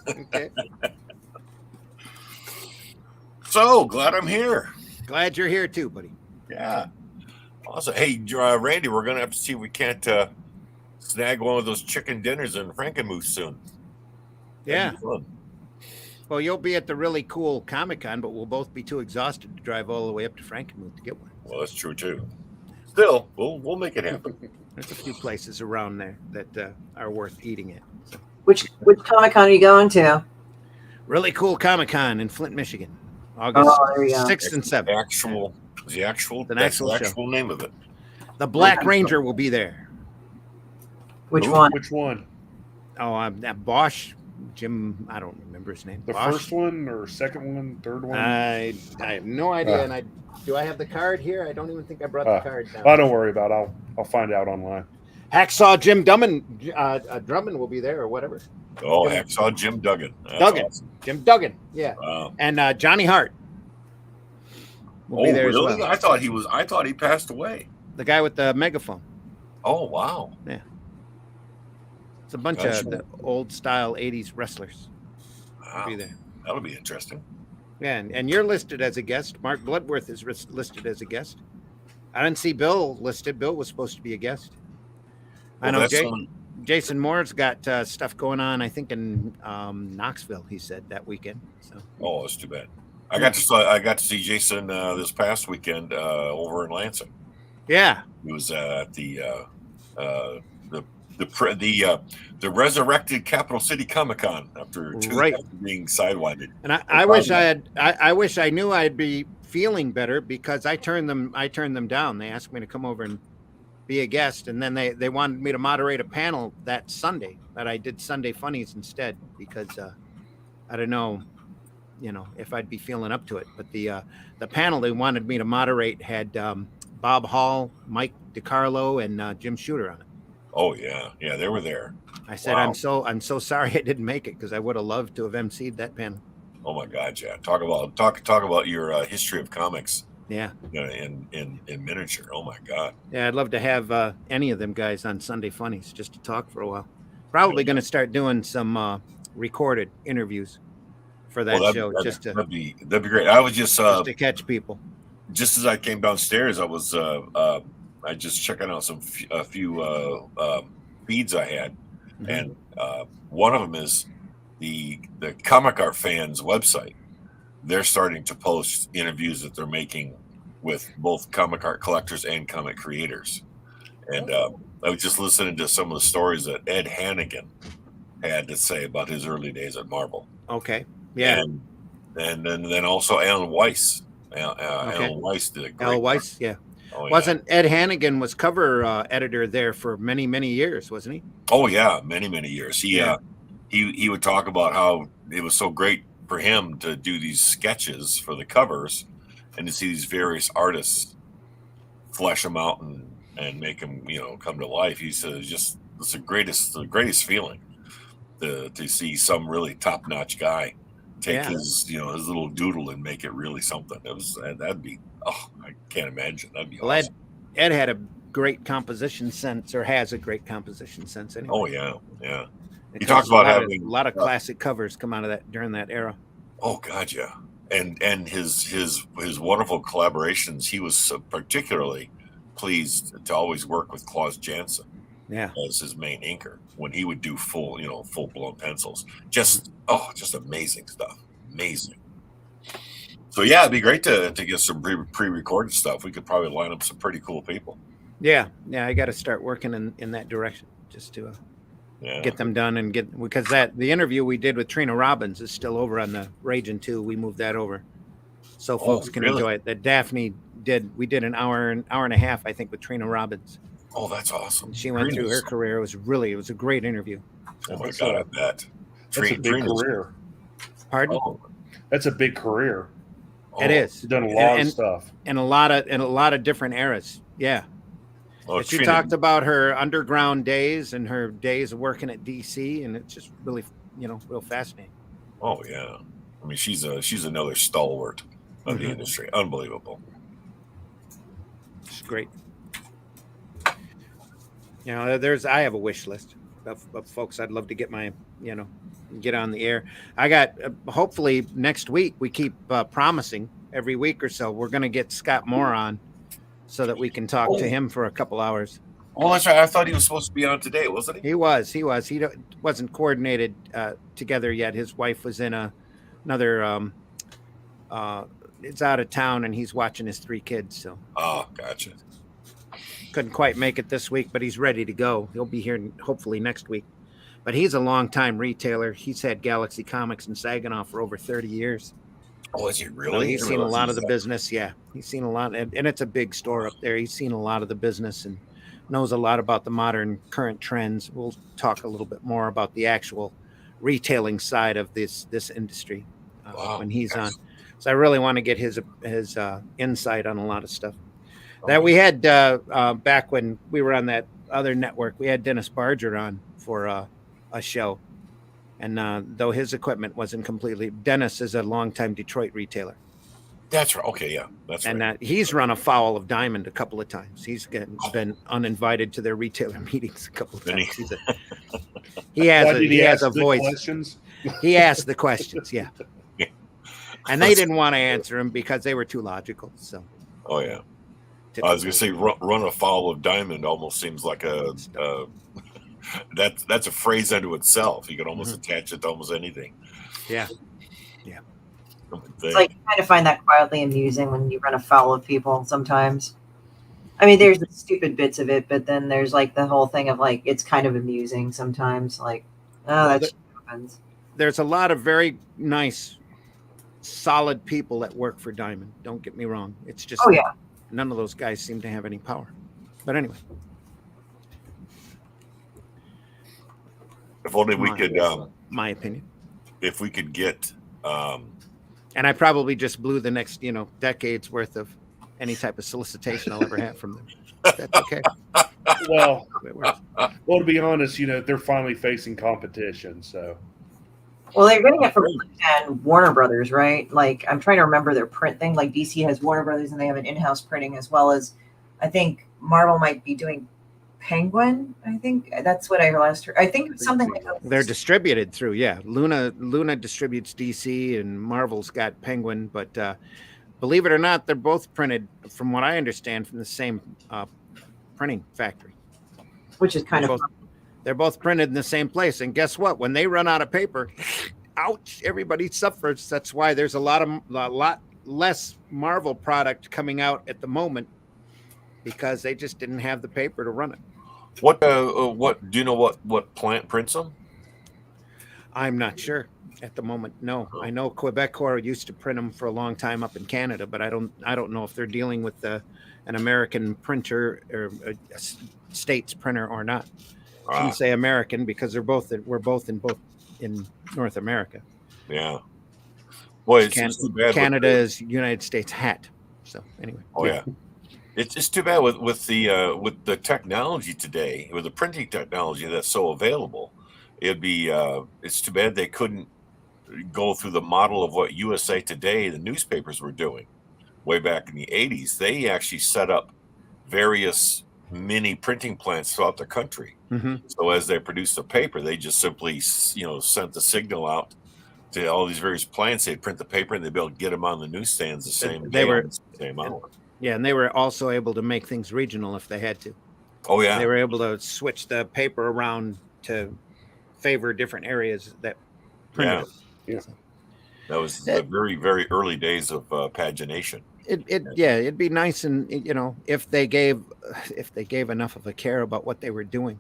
Okay. So glad I'm here. Glad you're here too, buddy. Yeah. Awesome. Hey, Randy, we're gonna have to see if we can't snag one of those chicken dinners in Frankenmuth soon. Yeah. That'd be fun. Well, you'll be at the really cool Comic-Con, but we'll both be too exhausted to drive all the way up to Frankenmuth to get one. Well, that's true too. Still, we'll make it happen. There's a few places around there that are worth eating at. So. Which Comic-Con are you going to? Really cool Comic-Con in Flint, Michigan, August 6th and 7th. The actual name of it. The Black Ranger will be there. Which one? Which one? Oh, that Bosch, Jim. I don't remember his name. The Bosch? first one or second one, third one? I have no idea. And do I have the card here? I don't even think I brought the card down. Oh, don't worry about it. I'll find out online. Hacksaw Jim Drummond will be there or whatever. Oh, Hacksaw Jim Duggan. That's awesome. Jim Duggan. Yeah. Wow. And Johnny Hart. Will be there really? as well. I thought he passed away. The guy with the megaphone. Oh, wow. Yeah. It's a bunch of the old style 80s wrestlers. Wow. Will be there. That'll be interesting. Yeah, and you're listed as a guest. Mark Bloodworth is listed as a guest. I didn't see Bill listed. Bill was supposed to be a guest. I know Jason Moore's got stuff going on, I think, in Knoxville, he said, that weekend. So. Oh, that's too bad. I got to see Jason this past weekend over in Lansing. Yeah. He was at the resurrected Capital City Comic-Con after being sidewinded. And I wish I knew I'd be feeling better because I turned them down. They asked me to come over and be a guest, and then they wanted me to moderate a panel that Sunday, but I did Sunday Funnies instead because I don't know, if I'd be feeling up to it. But the panel they wanted me to moderate had Bob Hall, Mike DiCarlo, and Jim Shooter on it. Oh yeah, they were there. I said, wow. I'm so sorry I didn't make it because I would have loved to have emceed that panel. Oh my God, yeah. Talk about your history of comics. Yeah. In miniature. Oh my God. Yeah, I'd love to have any of them guys on Sunday Funnies just to talk for a while. Probably going to start doing some recorded interviews for that show. That'd be great. I was just to catch people. Just as I came downstairs, I was I just checking out a few feeds I had, and one of them is the Comic Art Fans website. They're starting to post interviews that they're making with both comic art collectors and comic creators. And I was just listening to some of the stories that Ed Hannigan had to say about his early days at Marvel. Okay. Yeah. And then also Alan Weiss. Alan Weiss did a great Alan Weiss, yeah. Oh, yeah. Wasn't Ed Hannigan was cover editor there for many, many years, wasn't he? Oh yeah, many, many years. He would talk about how it was so great for him to do these sketches for the covers and to see these various artists flesh them out and make them, come to life. He said it's the greatest feeling to see some really top-notch guy take his his little doodle and make it really something. That'd be I can't imagine. That'd be awesome. Ed had a great composition sense, or has a great composition sense anyway. Oh yeah. He talks about having a lot of classic covers come out of that during that era. Oh God, yeah, and his wonderful collaborations. He was particularly pleased to always work with Klaus Janson, as his main inker when he would do full blown pencils. Just amazing stuff, amazing. So yeah, it'd be great to get some pre-recorded stuff. We could probably line up some pretty cool people. Yeah, I got to start working in that direction just to. Get them done and because the interview we did with Trina Robbins is still over on the Ragin 2. We moved that over so folks can enjoy it. That Daphne we did an hour and a half, I think, with Trina Robbins. Oh, that's awesome. She went through her career. It was a great interview. Oh my God, I bet. That's a big career. Pardon? Oh, that's a big career. It is. She's done a lot of stuff. In a lot of different eras. Yeah. Well, she talked about her underground days and her days of working at DC, and it's just really, real fascinating. Oh yeah, I mean she's another stalwart of the industry. Unbelievable. It's great. I have a wish list of folks I'd love to get get on the air. I got hopefully next week. We keep promising every week or so we're going to get Scott Moore on. So that we can talk to him for a couple hours. Oh, that's right. I thought he was supposed to be on today, wasn't he? He was. He wasn't coordinated together yet. His wife was in another. It's out of town, and he's watching his 3 kids. So. Oh, gotcha. Couldn't quite make it this week, but he's ready to go. He'll be here hopefully next week. But he's a long-time retailer. He's had Galaxy Comics in Saginaw for over 30 years. Oh, is he really? He's seen a lot of the business. Yeah, he's seen a lot, and it's a big store up there. He's seen a lot of the business and knows a lot about the modern current trends. We'll talk a little bit more about the actual retailing side of this industry when he's on. So I really want to get his insight on a lot of stuff that we had back when we were on that other network. We had Dennis Barger on for a show. And though his equipment wasn't completely, Dennis is a longtime Detroit retailer. That's right. Okay, yeah, that's and right. He's run afoul of Diamond a couple of times. He's been uninvited to their retailer meetings a couple of times. He has a voice. Questions? He asked the questions, yeah. And they didn't want to answer him because they were too logical. So. Oh yeah. I was going to say run afoul of Diamond almost seems like that's a phrase unto itself. You can almost attach it to almost anything. Yeah. It's like you kind of find that quietly amusing when you run afoul of people sometimes. I mean, there's the stupid bits of it, but then there's like the whole thing of like, it's kind of amusing sometimes. Like, oh, that shit happens. There's a lot of very nice, solid people that work for Diamond. Don't get me wrong. It's just none of those guys seem to have any power. But anyway. If only we could, my opinion. If we could get, and I probably just blew the next, decade's worth of any type of solicitation I'll ever have from them. That's okay. Well, to be honest, they're finally facing competition. So, well, they're getting it from Warner Brothers, right? Like, I'm trying to remember their print thing. Like, DC has Warner Brothers, and they have an in-house printing as well as, I think Marvel might be doing Penguin. I think that's what I last heard. I think it's something like that. They're distributed through, Luna distributes DC, and Marvel's got Penguin, but believe it or not, they're both printed, from what I understand, from the same printing factory. Which is kind of fun. They're both printed in the same place, and guess what? When they run out of paper, ouch! Everybody suffers. That's why there's a lot less Marvel product coming out at the moment, because they just didn't have the paper to run it. What do you know? What plant prints them? I'm not sure at the moment. No, I know Quebecor used to print them for a long time up in Canada, but I don't know if they're dealing with an American printer or a states printer or not. I shouldn't say American because we're both in North America. Yeah. Boy, it's too bad. Canada is United States hat. So anyway. Oh yeah. It's too bad with the technology today, with the printing technology that's so available. It's too bad they couldn't go through the model of what USA Today, the newspapers, were doing way back in the 80s. They actually set up various mini printing plants throughout the country. Mm-hmm. So as they produced the paper, they just simply sent the signal out to all these various plants. They'd print the paper and they'd be able to get them on the newsstands the same day, the same hour. Yeah, and they were also able to make things regional if they had to. Oh, yeah. They were able to switch the paper around to favor different areas that printed it. Yeah. That was the very, very early days of pagination. It'd be nice, and if they gave enough of a care about what they were doing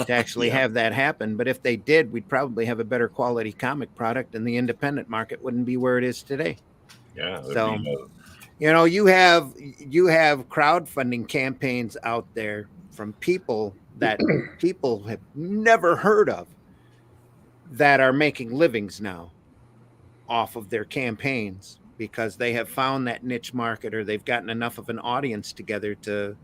to actually have that happen. But if they did, we'd probably have a better quality comic product, and the independent market wouldn't be where it is today. Yeah. So. You have crowdfunding campaigns out there from people that people have never heard of that are making livings now off of their campaigns because they have found that niche market, or they've gotten enough of an audience together to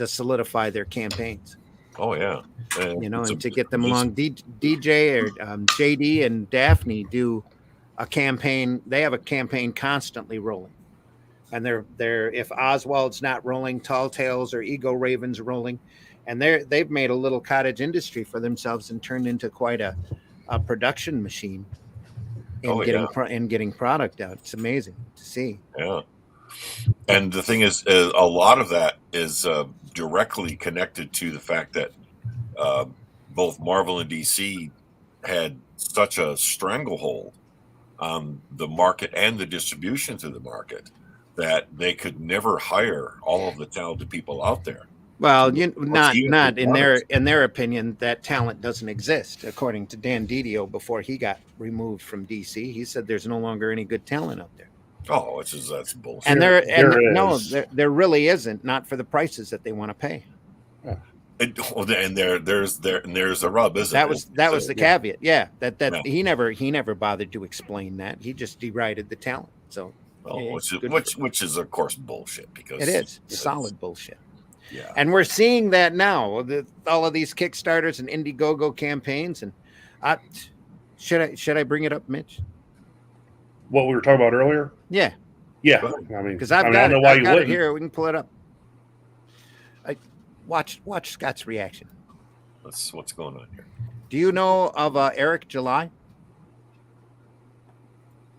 solidify their campaigns. Oh yeah, and to get them along. DJ or JD and Daphne do a campaign. They have a campaign constantly rolling. And they're if Oswald's not rolling, Tall Tales or Ego Raven's rolling, and they've made a little cottage industry for themselves and turned into quite a production machine in getting product out. It's amazing to see. Yeah, and the thing is, a lot of that is directly connected to the fact that both Marvel and DC had such a stranglehold on the market and the distribution to the market that they could never hire all of the talented people out there. Well, not in their opinion, that talent doesn't exist. According to Dan Didio, before he got removed from DC, he said there's no longer any good talent out there. Oh, that's bullshit. And there really isn't. Not for the prices that they want to pay. And there's the rub, isn't it? That was the caveat. Yeah, he never bothered to explain that. He just derided the talent. So, which is of course bullshit, because it is solid bullshit. Yeah, and we're seeing that now. All of these Kickstarters and Indiegogo campaigns, and should I bring it up, Mitch? What we were talking about earlier? Yeah. I mean, because I've got it here. We can pull it up. Watch Scott's reaction. What's going on here? Do you know of Eric July?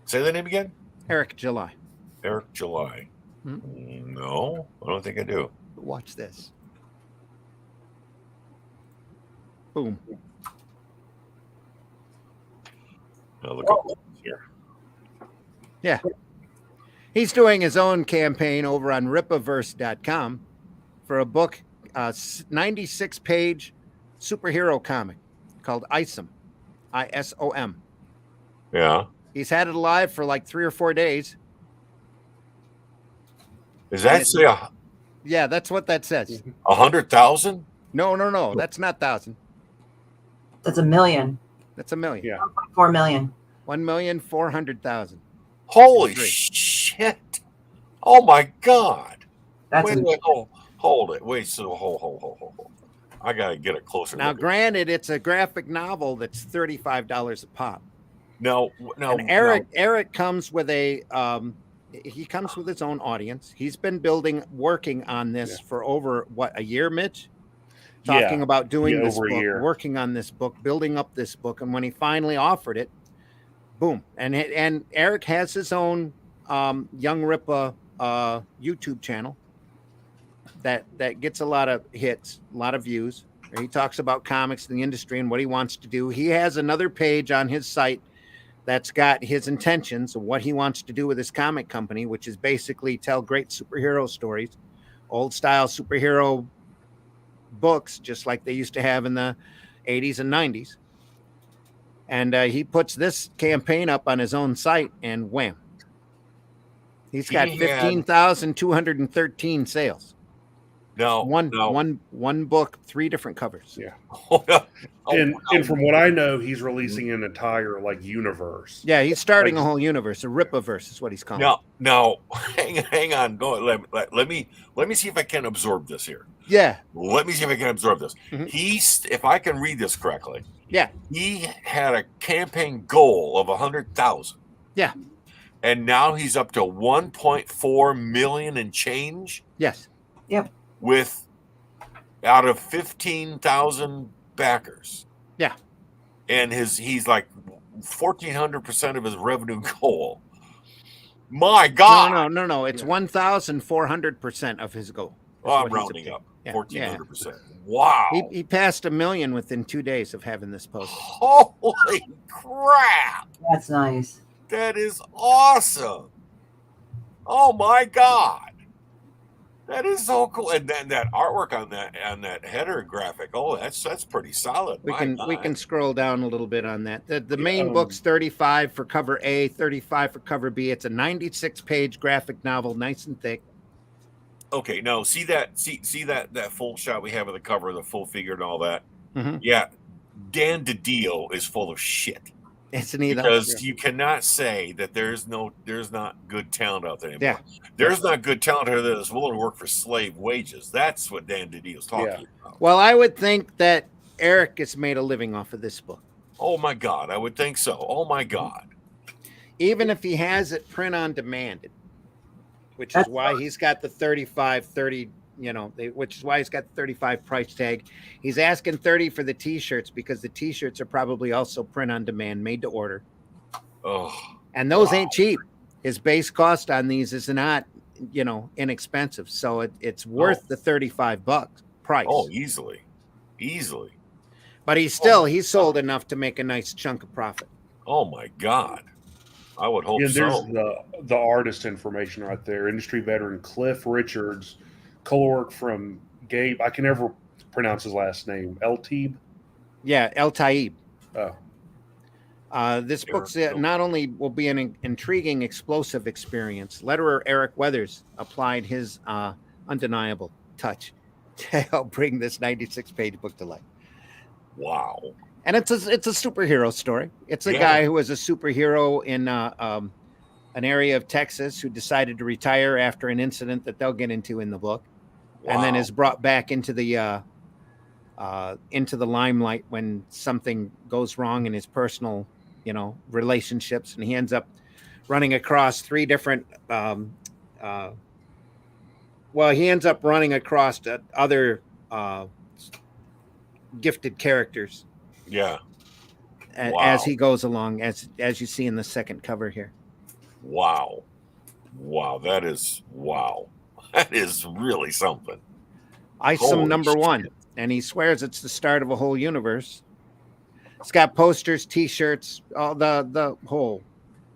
Say the name again. Eric July. Eric July. No, I don't think I do. Watch this. Boom. Now look at here. Yeah. He's doing his own campaign over on ripaverse.com for a book, 96-page superhero comic called Isom. ISOM. Yeah. He's had it alive for like 3 or 4 days. Is that yeah, that's what that says. 100,000? No. That's not 1,000. That's $1 million. That's $1 million. Yeah. 4 million. 1,400,000. Holy shit! Oh my god! That's hold it. Wait, so hold. I gotta get it closer. Now, granted, it's a graphic novel that's $35 a pop. No. And Eric comes with he comes with his own audience. He's been working on this for over a year, Mitch? Talking about doing this book, working on this book, building up this book. And when he finally offered it, boom. And Eric has his own Young Ripa YouTube channel that gets a lot of hits, a lot of views. He talks about comics and the industry and what he wants to do. He has another page on his site that's got his intentions of what he wants to do with his comic company, which is basically tell great superhero stories, old style superhero books, just like they used to have in the 80s and 90s. And he puts this campaign up on his own site, and wham. He's got 15,213 sales. No, one book, 3 different covers. Yeah. And from what I know, he's releasing an entire universe. Yeah, he's starting a whole universe. A Ripaverse is what he's calling it. No, hang on. Go. Let me see if I can absorb this here. Yeah. Let me see if I can absorb this. Mm-hmm. If I can read this correctly. Yeah. He had a campaign goal of 100,000. Yeah. And now he's up to 1.4 million and change. Yes. Yep. With out of 15,000 backers. Yeah. And he's like 1,400% of his revenue goal. My God. No. It's 1,400% of his goal. I'm rounding up. 1,400%. Yeah. Wow. He passed 1 million within 2 days of having this posted. Holy crap. That's nice. That is awesome. Oh my God. That is so cool. And then that artwork on that header graphic. Oh, that's pretty solid. We can scroll down a little bit on that. The main book's 35 for cover A, 35 for cover B. It's a 96-page graphic novel, nice and thick. Okay, now see that full shot we have of the cover, the full figure and all that. Mm-hmm. Yeah, Dan DiDio is full of shit. It's Nita. Because you cannot say that there's not good talent out there anymore. Yeah. There's not good talent out there that's willing to work for slave wages. That's what Dan DiDio's talking about. Well, I would think that Eric has made a living off of this book. Oh my God, I would think so. Oh my God. Even if he has it print on demand, which is why he's got the 30, which is why he's got the 35 price tag. He's asking 30 for the t-shirts because the t-shirts are probably also print on demand, made to order. Oh, and those ain't cheap. His base cost on these is not inexpensive. So it's worth the $35 price. Oh, easily. But he sold enough to make a nice chunk of profit. Oh my God. I would hope There's so. the artist information right there. Industry veteran Cliff Richards, color work from Gabe. I can never pronounce his last name. El-Teeb? Yeah, El-Taib. Oh. This book's not only will be an intriguing, explosive experience. Letterer Eric Weathers applied his undeniable touch to help bring this 96-page book to life. Wow. And it's a superhero story. It's a guy who was a superhero in an area of Texas who decided to retire after an incident that they'll get into in the book, and then is brought back into the limelight when something goes wrong in his personal, relationships, and he ends up running across three different. He ends up running across other gifted characters. Yeah. As he goes along, as you see in the second cover here. Wow. That is really something. Isom Holy #1, and he swears it's the start of a whole universe. It's got posters, T-shirts, all the whole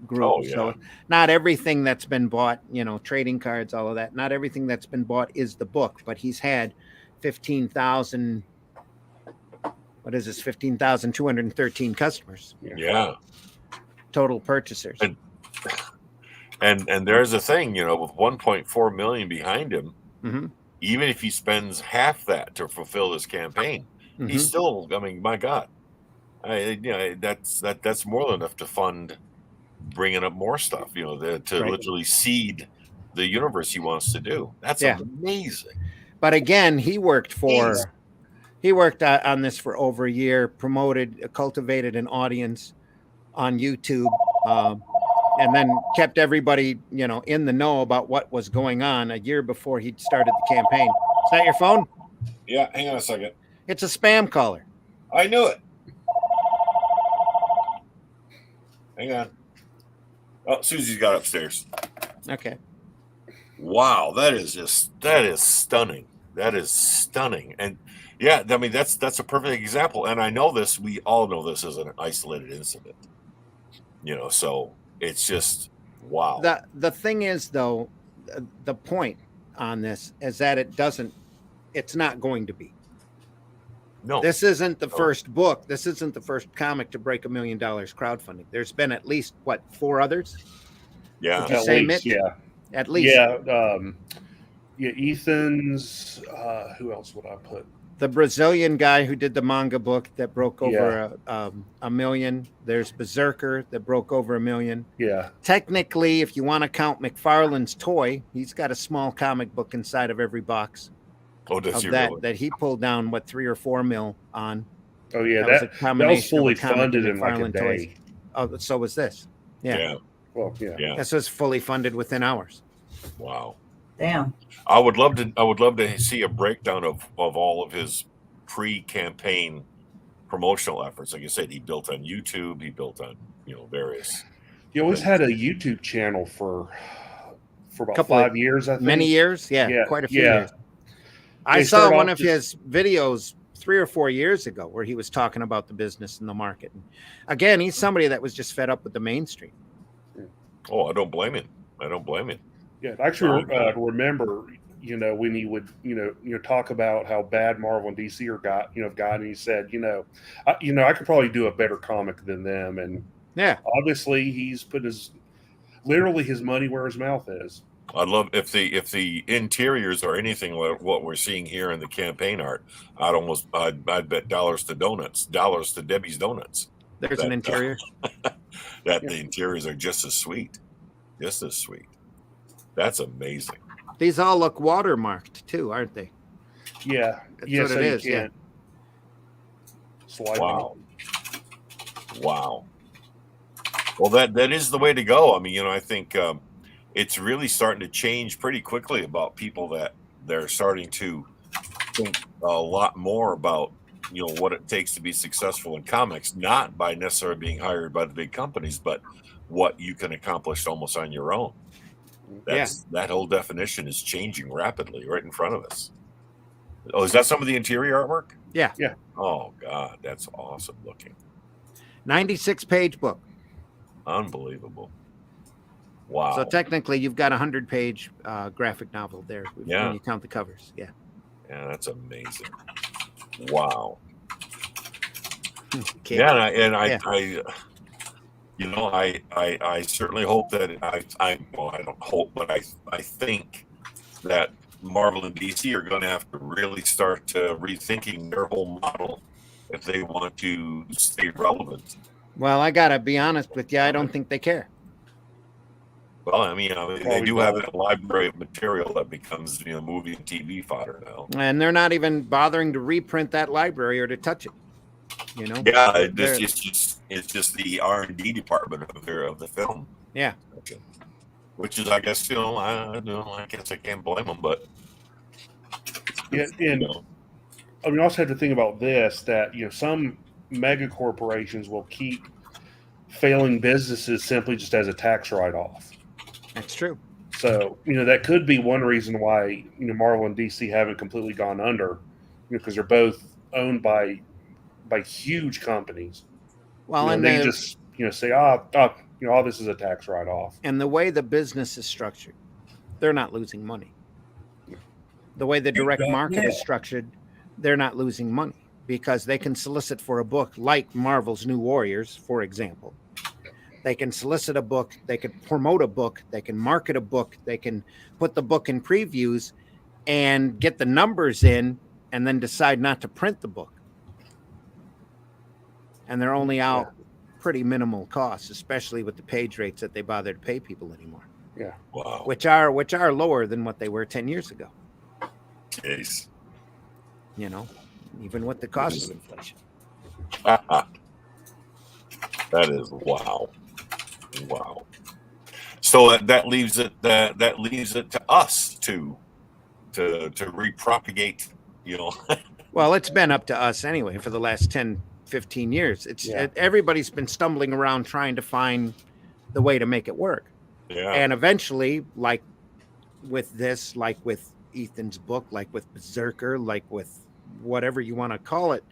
group. Oh, yeah. So not everything that's been bought, trading cards, all of that. Not everything that's been bought is the book, but he's had 15,000. What is this? 15,213 customers. Yeah. Total purchasers. And there's a thing, with 1.4 million behind him, even if he spends half that to fulfill this campaign, he's still. I mean, my God, that's more than enough to fund bringing up more stuff. Literally seed the universe he wants to do. That's amazing. But again, he worked on this for over a year, cultivated an audience on YouTube, and then kept everybody, in the know about what was going on a year before he started the campaign. Is that your phone? Yeah, hang on a second. It's a spam caller. I knew it. Hang on. Oh, Susie's got upstairs. Okay. Wow, that is stunning. That is stunning. And yeah, I mean, that's a perfect example. And I know this, we all know this is an isolated incident. So it's just wow. The thing is, though, the point on this is that it's not going to be. No. This isn't the first book. This isn't the first comic to break $1 million crowdfunding. There's been at least 4 others? Yeah. Would you say, Mitch? Yeah. At least. Yeah. Ethan's, who else would I put? The Brazilian guy who did the manga book that broke over a million. There's Berserker that broke over $1 million. Yeah. Technically, if you want to count McFarlane's toy, he's got a small comic book inside of every box. Oh, does he that really? That he pulled down 3 or 4 mil on. Oh yeah, that was fully funded in like a day. Toys. Oh, so was this. Yeah. Well, yeah. This was fully funded within hours. Wow. Damn. I would love to see a breakdown of all of his pre-campaign promotional efforts. Like I said, he built on YouTube. He built on various. He always had a YouTube channel for about 5 years. I think many years. Yeah, quite a few years. I saw one of his videos 3 or 4 years ago where he was talking about the business and the market. And again, he's somebody that was just fed up with the mainstream. Oh, I don't blame him. Yeah, I actually remember, when he would, talk about how bad Marvel and DC are and he said, I could probably do a better comic than them, and obviously he's put his money where his mouth is. I'd love if the interiors are anything like what we're seeing here in the campaign art. I'd bet dollars to Debbie's Donuts. There's an interior. The interiors are just as sweet. That's amazing. These all look watermarked too, aren't they? Yeah. That's what it is. Yeah. Wow. Well, that is the way to go. I mean, I think it's really starting to change pretty quickly about people that they're starting to think a lot more about, what it takes to be successful in comics, not by necessarily being hired by the big companies, but what you can accomplish almost on your own. That whole definition is changing rapidly right in front of us. Oh, is that some of the interior artwork? Yeah. Yeah. Oh God, that's awesome looking. 96-page book. Unbelievable. Wow. So technically, you've got a 100-page graphic novel there when you count the covers. Yeah. Yeah, that's amazing. Wow. Okay. Yeah, I you know, I certainly hope that I don't hope, but I think that Marvel and DC are going to have to really start rethinking their whole model if they want to stay relevant. Well, I gotta be honest with you. I don't think they care. Well, I mean, they do have a library of material that becomes, movie and TV fodder now. And they're not even bothering to reprint that library or to touch it. Yeah, it's just the R&D department of the film. Yeah. Which is, I guess, I guess I can't blame them, but yeah, and I mean, also have to think about this, that some mega corporations will keep failing businesses simply just as a tax write-off. That's true. So that could be one reason why Marvel and DC haven't completely gone under, because they're both owned by huge companies. Well, and they just say, all this is a tax write-off. And the way the business is structured, they're not losing money. The way the direct market is structured, they're not losing money because they can solicit for a book like Marvel's New Warriors, for example. They can solicit a book, they can promote a book, they can market a book, they can put the book in previews and get the numbers in and then decide not to print the book. And they're only out pretty minimal costs, especially with the page rates that they bother to pay people anymore. Yeah. Wow. Which are lower than what they were 10 years ago. Jeez. Even with the cost of inflation. That is wow. So that leaves it to us to repropagate, Well, it's been up to us anyway for the last 10, 15 years. Everybody's been stumbling around trying to find the way to make it work. Yeah. And eventually, like with this, like with Ethan's book, like with Berserker, like with whatever you want to call it,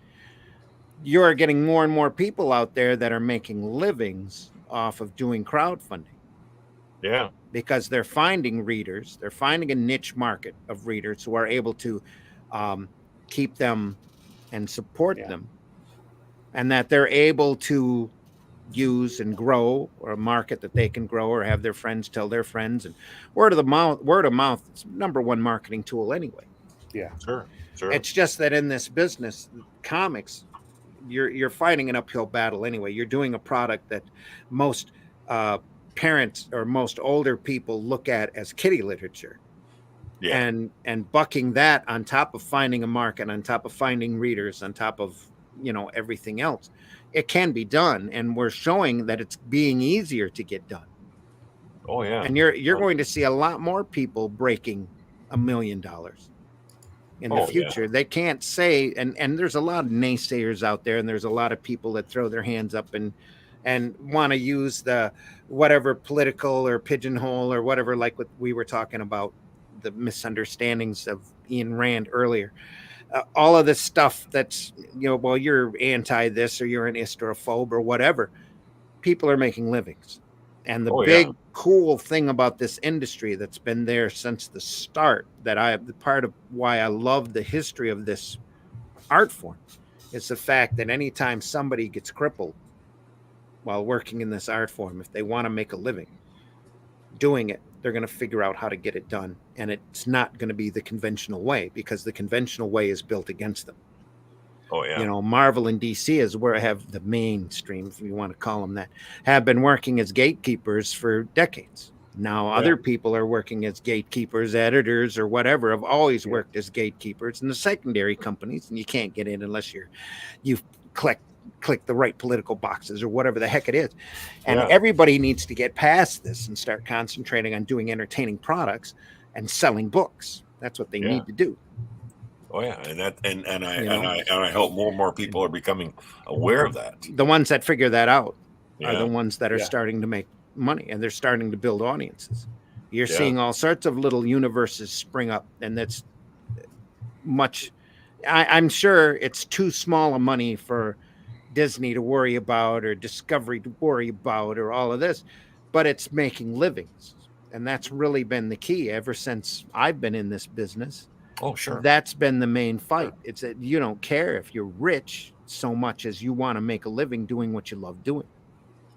you're getting more and more people out there that are making livings off of doing crowdfunding. Yeah. Because they're finding readers, they're finding a niche market of readers who are able to keep them and support them, and that they're able to use and grow, or a market that they can grow, or have their friends tell their friends. And word of mouth is number one marketing tool anyway. Yeah, sure. It's just that in this business, comics, you're fighting an uphill battle anyway. You're doing a product that most parents or most older people look at as kiddie literature. Yeah. And bucking that on top of finding a market, on top of finding readers, on top of everything else, it can be done, and we're showing that it's being easier to get done. Oh yeah. And you're going to see a lot more people breaking $1 million in the future. Yeah. They can't say, and there's a lot of naysayers out there, and there's a lot of people that throw their hands up and want to use the whatever political or pigeonhole or whatever, like what we were talking about, the misunderstandings of Ayn Rand earlier. All of this stuff that's, well, you're anti this, or you're an istrophobe or whatever. People are making livings. And the cool thing about this industry that's been there since the start, the part of why I love the history of this art form, is the fact that anytime somebody gets crippled while working in this art form, if they want to make a living doing it, they're going to figure out how to get it done. And it's not going to be the conventional way, because the conventional way is built against them. Oh, yeah. Marvel and DC is where I have the mainstream, if you want to call them that, have been working as gatekeepers for decades. Now other people are working as gatekeepers, editors, or whatever, have always worked as gatekeepers in the secondary companies, and you can't get in unless you've click the right political boxes or whatever the heck it is. And everybody needs to get past this and start concentrating on doing entertaining products and selling books. That's what they need to do. Oh yeah, and I hope more and more people are becoming aware of that. The ones that figure that out are the ones that are starting to make money, and they're starting to build audiences. You're seeing all sorts of little universes spring up, and that's much. I'm sure it's too small a money for Disney to worry about, or Discovery to worry about, or all of this, but it's making livings, and that's really been the key ever since I've been in this business. Oh, sure. That's been the main fight. It's that you don't care if you're rich so much as you want to make a living doing what you love doing.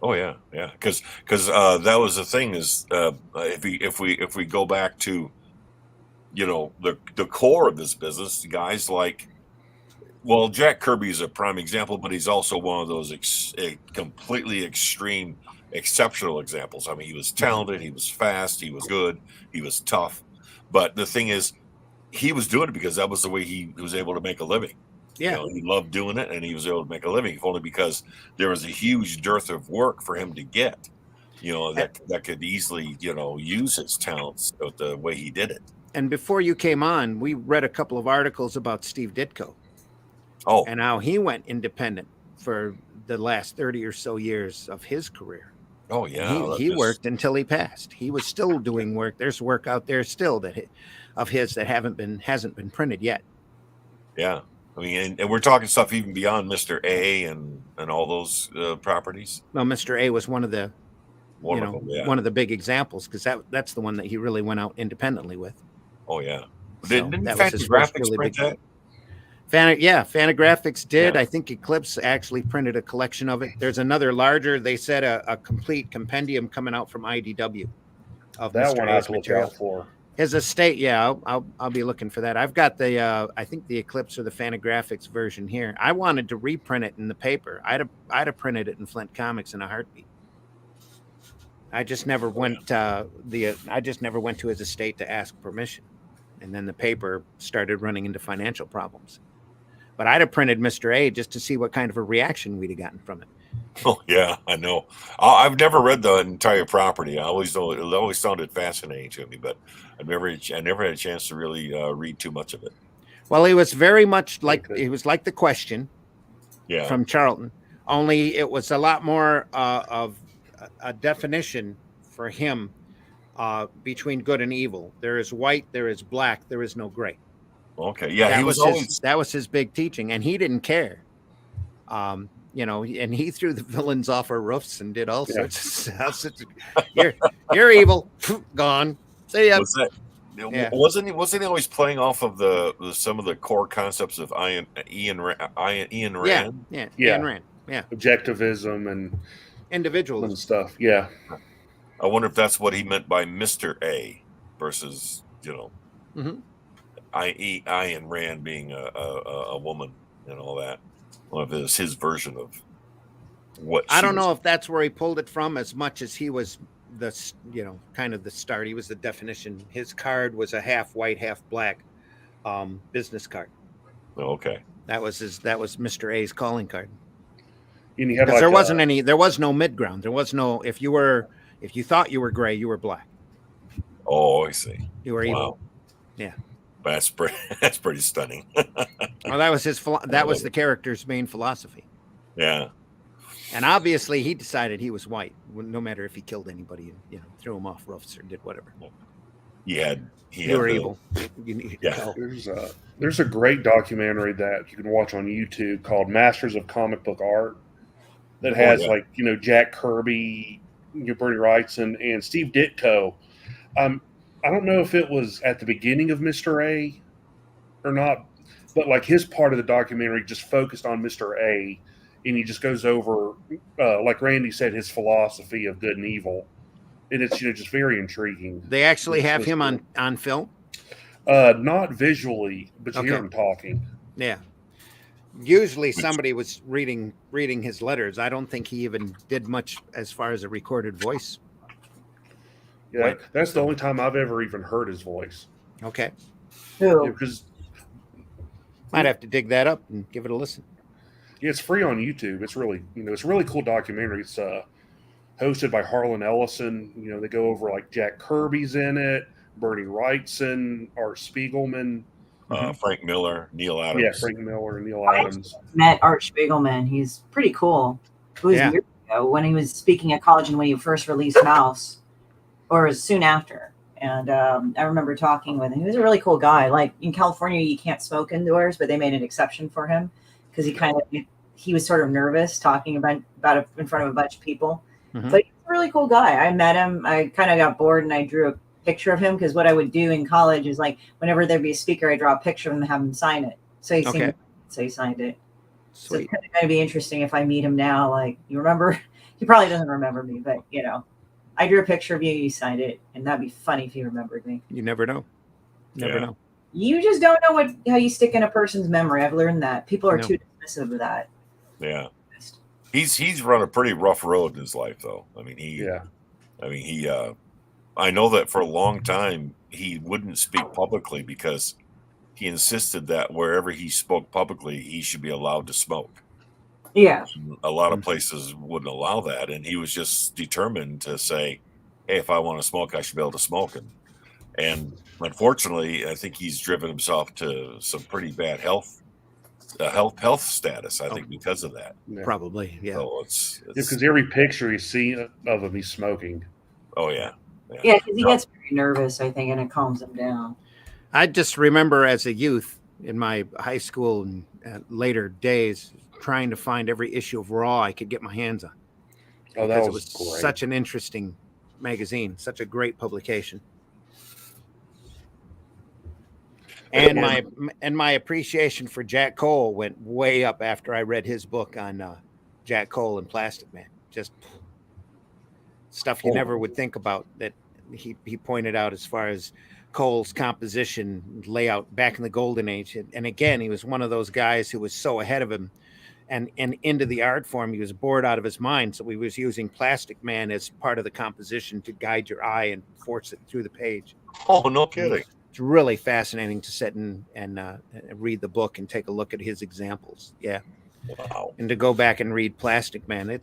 Oh yeah, because that was the thing is if we go back to the core of this business, guys like, well, Jack Kirby is a prime example, but he's also one of those completely extreme, exceptional examples. I mean, he was talented, he was fast, he was good, he was tough, but the thing is, he was doing it because that was the way he was able to make a living. Yeah, he loved doing it, and he was able to make a living, only because there was a huge dearth of work for him to get. That could easily use his talents the way he did it. And before you came on, we read a couple of articles about Steve Ditko. Oh, and how he went independent for the last 30 or so years of his career. Oh yeah, he worked until he passed. He was still doing work. There's work out there still of his that hasn't been printed yet. Yeah, I mean, and we're talking stuff even beyond Mr. A and all those properties. Well, Mr. A was one of the one of the big examples, because that's the one that he really went out independently with. Oh yeah, so didn't Fantagraphics print that? Fantagraphics did. Yeah. I think Eclipse actually printed a collection of it. There's another larger, they said a complete compendium coming out from IDW of that Mr. one. I have to look out for his estate. Yeah, I'll be looking for that. I've got the I think the Eclipse or the Fantagraphics version here. I wanted to reprint it in the paper. I'd have printed it in Flint Comics in a heartbeat. I just never went I just never went to his estate to ask permission, and then the paper started running into financial problems. But I'd have printed Mr. A just to see what kind of a reaction we'd have gotten from it. Oh yeah, I know. I've never read the entire property. I always know it always sounded fascinating to me, but I never had a chance to really read too much of it. Well, he was very much like The Question, yeah, from Charlton. Only it was a lot more of a definition for him between good and evil. There is white, there is black, there is no gray. Okay, yeah, that was his big teaching, and he didn't care. And he threw the villains off our roofs and did all sorts of stuff. You're evil, gone. See ya. Wasn't he always playing off of some of the core concepts of Ian Rand? Yeah, Ian Rand. Yeah, objectivism and individualism and stuff. Yeah, I wonder if that's what he meant by Mr. A versus Ian Rand being a woman and all that. Well, if it's his version of what I don't know if that's where he pulled it from, as much as he was kind of the start. He was the definition. His card was a half white, half black business card. Oh, okay. That was Mr. A's calling card. And he had there was no mid ground. There was no, if you thought you were gray, you were black. Oh, I see. You were evil. Yeah. That's pretty stunning. Well, that was the character's main philosophy. Yeah. And obviously he decided he was white, no matter if he killed anybody and threw him off roofs or did whatever. You were evil. You need to go. There's a great documentary that you can watch on YouTube called Masters of Comic Book Art that has Jack Kirby, Bernie Wrightson, and Steve Ditko. I don't know if it was at the beginning of Mr. A or not, but like his part of the documentary just focused on Mr. A, and he just goes over, like Randy said, his philosophy of good and evil, and it's just very intriguing. They actually have him on film, not visually, but you hear him talking. Yeah. Usually somebody was reading his letters. I don't think he even did much as far as a recorded voice. Yeah, that's the only time I've ever even heard his voice. Okay. Because might have to dig that up and give it a listen. Yeah, it's free on YouTube. It's really, it's a really cool documentary. It's hosted by Harlan Ellison. They go over like Jack Kirby's in it, Bernie Wrightson, Art Spiegelman, Frank Miller, Neil Adams. Yeah, Frank Miller and Neil Adams. I met Art Spiegelman. He's pretty cool. It was years ago when he was speaking at college and when he first released Mouse, or soon after. And I remember talking with him. He was a really cool guy. Like in California, you can't smoke indoors, but they made an exception for him because he was sort of nervous talking about it in front of a bunch of people. Mhm. But he's a really cool guy. I met him. I kind of got bored and I drew a picture of him because what I would do in college is like whenever there'd be a speaker, I draw a picture of him and have him sign it. So he signed it. So it's kind of be interesting if I meet him now. Like, you remember? He probably doesn't remember me, but I drew a picture of you, you signed it, and that'd be funny if he remembered me. You never know. Never know. You just don't know how you stick in a person's memory. I've learned that. People are too dismissive of that. Yeah. He's run a pretty rough road in his life, though. I mean, I know that for a long time he wouldn't speak publicly because he insisted that wherever he spoke publicly, he should be allowed to smoke. Yeah. A lot of places wouldn't allow that, and he was just determined to say, hey, if I want to smoke, I should be able to smoke. And unfortunately, I think he's driven himself to some pretty bad health status, I think, because of that. Yeah. Probably, yeah. So it's because every picture you see of him, he's smoking. Oh, yeah. Yeah, because he gets very nervous, I think, and it calms him down. I just remember as a youth in my high school and later days trying to find every issue of Raw I could get my hands on. Oh, that was great. Such an interesting magazine, such a great publication. And my appreciation for Jack Cole went way up after I read his book on Jack Cole and Plastic Man. Just stuff you never would think about that he pointed out as far as Cole's composition layout back in the golden age. And again, he was one of those guys who was so ahead of him and into the art form. He was bored out of his mind. So he was using Plastic Man as part of the composition to guide your eye and force it through the page. Oh, no kidding. It's really fascinating to sit and read the book and take a look at his examples. Yeah. Wow. And to go back and read Plastic Man,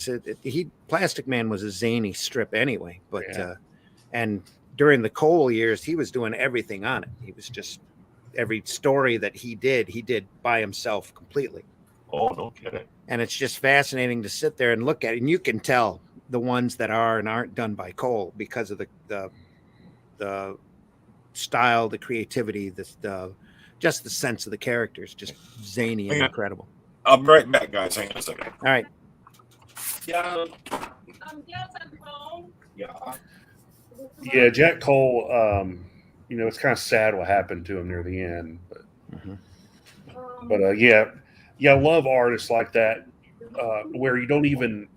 Plastic Man was a zany strip anyway, but and during the Cole years, he was doing everything on it. He was just every story that he did by himself completely. Oh, no kidding. And it's just fascinating to sit there and look at it. And you can tell the ones that are and aren't done by Cole because of the style, the creativity, just the sense of the characters, just zany and incredible. I'll be right back, guys. Hang on a second. All right. Yeah. Yeah, Jack Cole, it's kind of sad what happened to him near the end. But I love artists like that where you don't even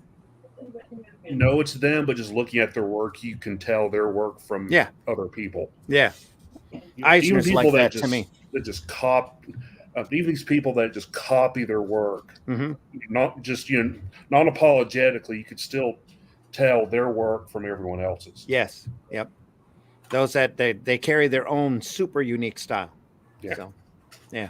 know it's them, but just looking at their work, you can tell their work from other people. Yeah. Even people like that to me. That just even these people that just copy their work, not just non-apologetically, you could still tell their work from everyone else's. Yes. Yep. Those that they carry their own super unique style. Yeah. So, yeah.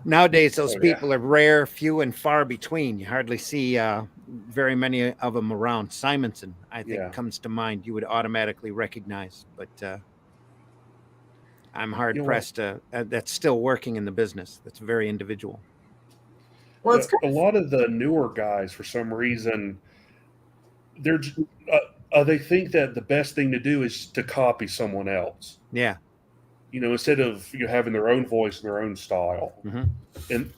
Nowadays, those people are rare, few and far between. You hardly see very many of them around. Simonson, I think, comes to mind. You would automatically recognize, but I'm hard pressed to. That's still working in the business. That's very individual. Well, it's a lot of the newer guys, for some reason, they're they think that the best thing to do is to copy someone else. Yeah. Instead of having their own voice and their own style, and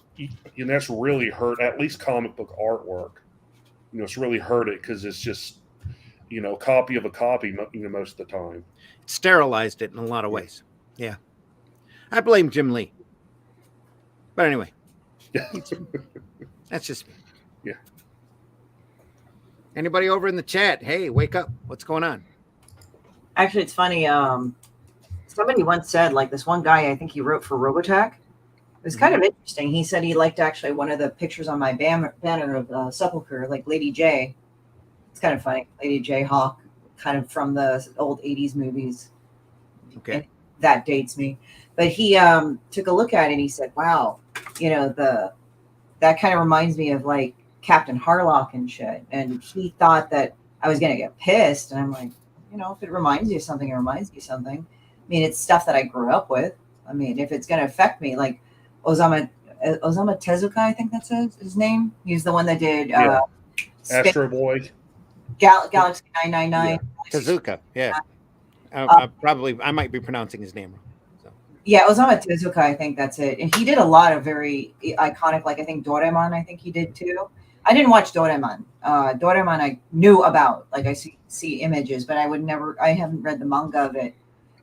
that's really hurt. At least comic book artwork, it's really hurt it because it's just copy of a copy. Most of the time, it sterilized it in a lot of ways. Yeah, I blame Jim Lee, but anyway, that's just me. Yeah. Anybody over in the chat? Hey, wake up! What's going on? Actually, it's funny. Somebody once said, like, this one guy, I think he wrote for Robotech. It was kind of interesting. He said he liked actually one of the pictures on my banner of Sepulchre, like Lady J. It's kind of funny. Lady J Hawk, kind of from the old 80s movies. Okay. And that dates me. But he took a look at it and he said, wow, that kind of reminds me of like Captain Harlock and shit. And he thought that I was going to get pissed. And I'm like, if it reminds you of something, it reminds you of something. I mean, it's stuff that I grew up with. I mean, if it's going to affect me, like Osamu Tezuka, I think that's his name. He's the one that did Astro Boy. Galaxy 999. Tezuka, yeah. I might be pronouncing his name wrong. So. Yeah, Osamu Tezuka, I think that's it. And he did a lot of very iconic, like I think Doraemon, I think he did too. I didn't watch Doraemon. Doraemon I knew about, like I see images, but I haven't read the manga of it.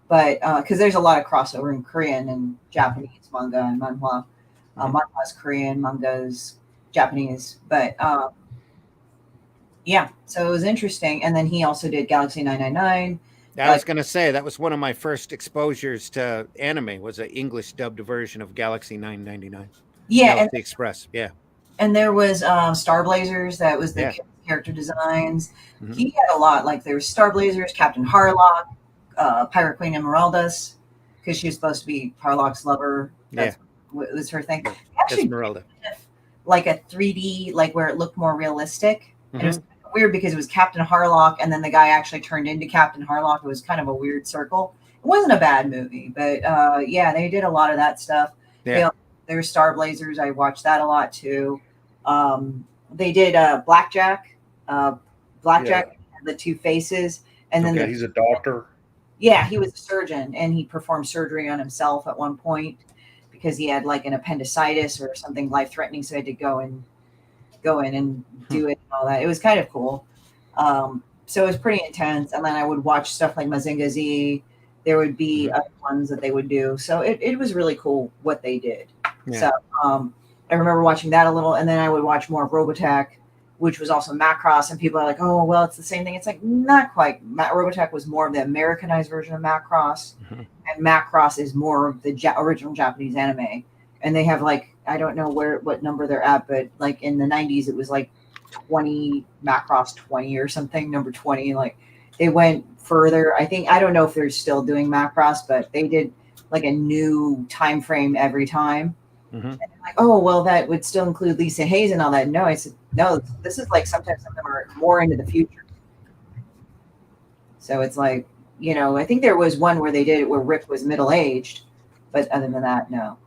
But because there's a lot of crossover in Korean and Japanese manga and manhwa. Manhwa's Korean, manga's Japanese. But yeah, so it was interesting. And then he also did Galaxy 999. I was going to say that was one of my first exposures to anime. Was an English dubbed version of Galaxy 999. Yeah, Galaxy Express. Yeah, and there was Star Blazers. That was the character designs. He had a lot. Like there was Star Blazers, Captain Harlock, Pirate Queen Emeraldas, because she was supposed to be Harlock's lover. That's what was her thing. Actually, Esmeralda. Like a 3D, like where it looked more realistic. And it was weird because it was Captain Harlock, and then the guy actually turned into Captain Harlock. It was kind of a weird circle. It wasn't a bad movie, but yeah, they did a lot of that stuff. Yeah. There's Star Blazers. I watched that a lot too. They did Blackjack. Blackjack had the two faces, and then he's a doctor. Yeah, he was a surgeon, and he performed surgery on himself at one point because he had like an appendicitis or something life-threatening, so he had to go in and do it and all that. It was kind of cool. So it was pretty intense. And then I would watch stuff like Mazinga Z. There would be other ones that they would do. So it was really cool what they did. Yeah. So I remember watching that a little, and then I would watch more of Robotech, which was also Macross. And people are like, oh, well, it's the same thing. It's like, not quite. Robotech was more of the Americanized version of Macross. And Macross is more of the original Japanese anime. And they have like, I don't know what number they're at, but like in the 90s, it was like 20, Macross 20 or something, number 20. Like they went further. I don't know if they're still doing Macross, but they did like a new time frame every time. And they're like, oh, well, that would still include Lisa Hayes and all that. No, I said, no, this is like sometimes some of them are more into the future. So it's like, I think there was one where they did it where Rick was middle-aged, but other than that, no.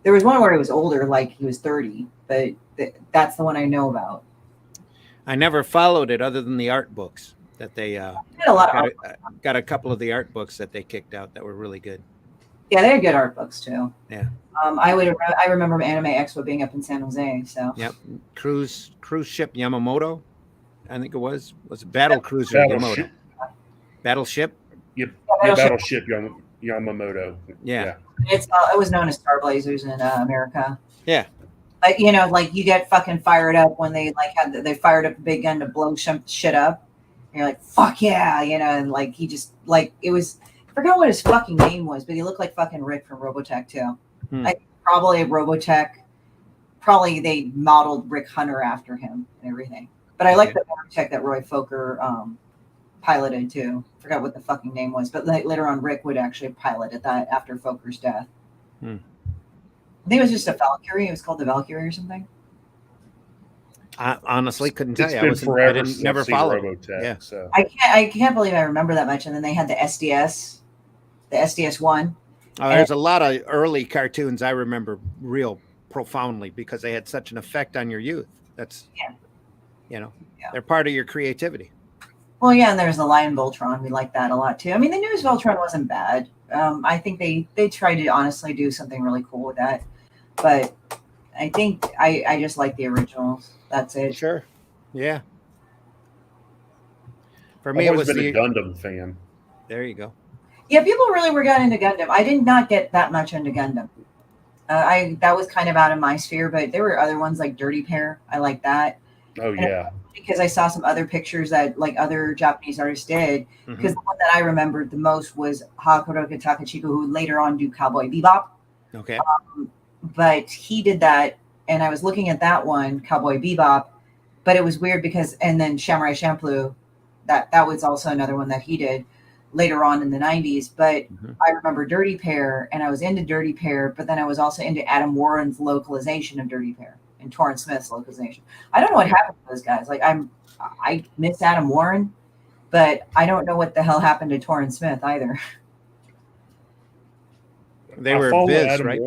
There was one where he was older, like he was 30, but that's the one I know about. I never followed it other than the art books that they got a couple of the art books that they kicked out that were really good. Yeah, they had good art books too. Yeah. I remember Anime Expo being up in San Jose. So. Yep. Cruise ship Yamamoto, I think it was Battle Cruiser Yamamoto. Battleship. Yep. Battleship Yamamoto. Yeah. It was known as Star Blazers in America. Yeah. Like, like you get fucking fired up when they like they fired up a big gun to blow shit up. And you're like, fuck yeah, and like he just like it was. I forgot what his fucking name was, but he looked like fucking Rick from Robotech too. Like probably Robotech. Probably they modeled Rick Hunter after him and everything. But I like the Robotech that Roy Fokker piloted too. Forgot what the fucking name was, but later on Rick would actually pilot at that after Fokker's death. I think it was just a Valkyrie. It was called the Valkyrie or something. I honestly couldn't tell you. Been forever I never followed Robotech. Yeah. So. I can't believe I remember that much. And then they had the SDS 1. There's a lot of early cartoons I remember real profoundly because they had such an effect on your youth. That's they're part of your creativity. Well, yeah, and there's the Lion Voltron. We like that a lot too. I mean, the newest Voltron wasn't bad. I think they tried to honestly do something really cool with that, but I think I just like the originals. That's it. Sure. Yeah. For me, I've it was been a Gundam fan. There you go. Yeah, people really were got into Gundam. I did not get that much into Gundam. That was kind of out of my sphere, but there were other ones like Dirty Pair. I like that. Oh, yeah. Because I saw some other pictures that like other Japanese artists did. Because the one that I remembered the most was Hakuroka Takachiko, who later on do Cowboy Bebop. Okay. But he did that, and I was looking at that one, Cowboy Bebop, but it was weird because, and then Samurai Champloo, that was also another one that he did later on in the 90s. But I remember Dirty Pair, and I was into Dirty Pair, but then I was also into Adam Warren's localization of Dirty Pair and Torrance Smith's localization. I don't know what happened to those guys. Like I miss Adam Warren, but I don't know what the hell happened to Torrance Smith either. They were Viz, right?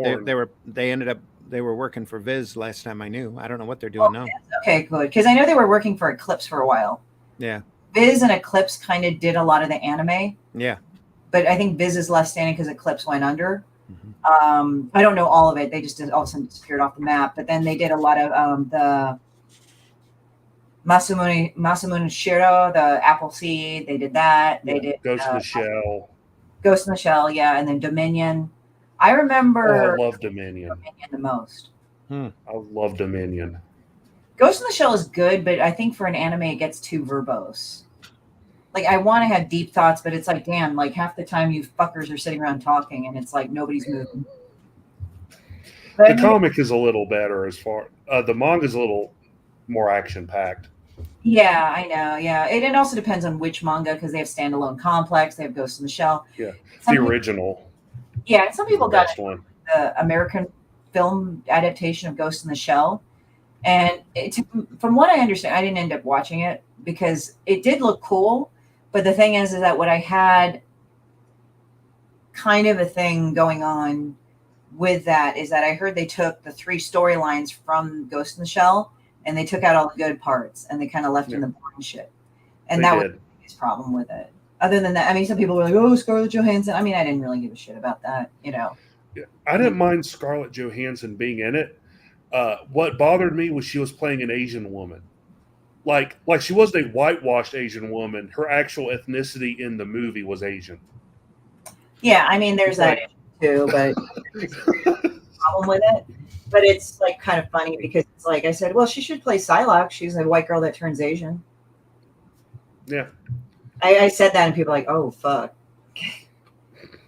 They were working for Viz last time I knew. I don't know what they're doing now. Okay, good. Because I know they were working for Eclipse for a while. Yeah. Viz and Eclipse kind of did a lot of the anime, Yeah. but I think Viz is left standing because Eclipse went under. Mm-hmm. I don't know all of it. They just all of a sudden disappeared off the map. But then they did a lot of the Masamune Shiro, the Appleseed. They did that. They did Ghost in the Shell. Ghost in the Shell, yeah, and then Dominion. I Oh, remember I love Dominion. the most. I love Dominion. Ghost in the Shell is good, but I think for an anime it gets too verbose. Like I want to have deep thoughts, but it's like, damn, like half the time you fuckers are sitting around talking, and it's like nobody's moving. But The comic is a little better as far. The manga is a little more action packed. Yeah, I know. Yeah, it also depends on which manga because they have standalone complex, they have Ghost in the Shell. Yeah, Some the people- original. Yeah, some people got Best one. the American film adaptation of Ghost in the Shell, and from what I understand, I didn't end up watching it because it did look cool. But the thing is that what I had kind of a thing going on with that is that I heard they took the 3 storylines from Ghost in the Shell and they took out all the good parts and they kind of left in the boring shit. And They that did. was the biggest problem with it. Other than that, I mean, some people were like, "Oh, Scarlett Johansson." I mean, I didn't really give a shit about that, you know. Yeah. I didn't mind Scarlett Johansson being in it. What bothered me was she was playing an Asian woman. Like she wasn't a whitewashed Asian woman. Her actual ethnicity in the movie was Asian. Yeah, I mean, there's that issue too, but problem with it. But it's like kind of funny because it's like I said, well, she should play Psylocke. She's a white girl that turns Asian. Yeah. I said that and people are like, oh fuck.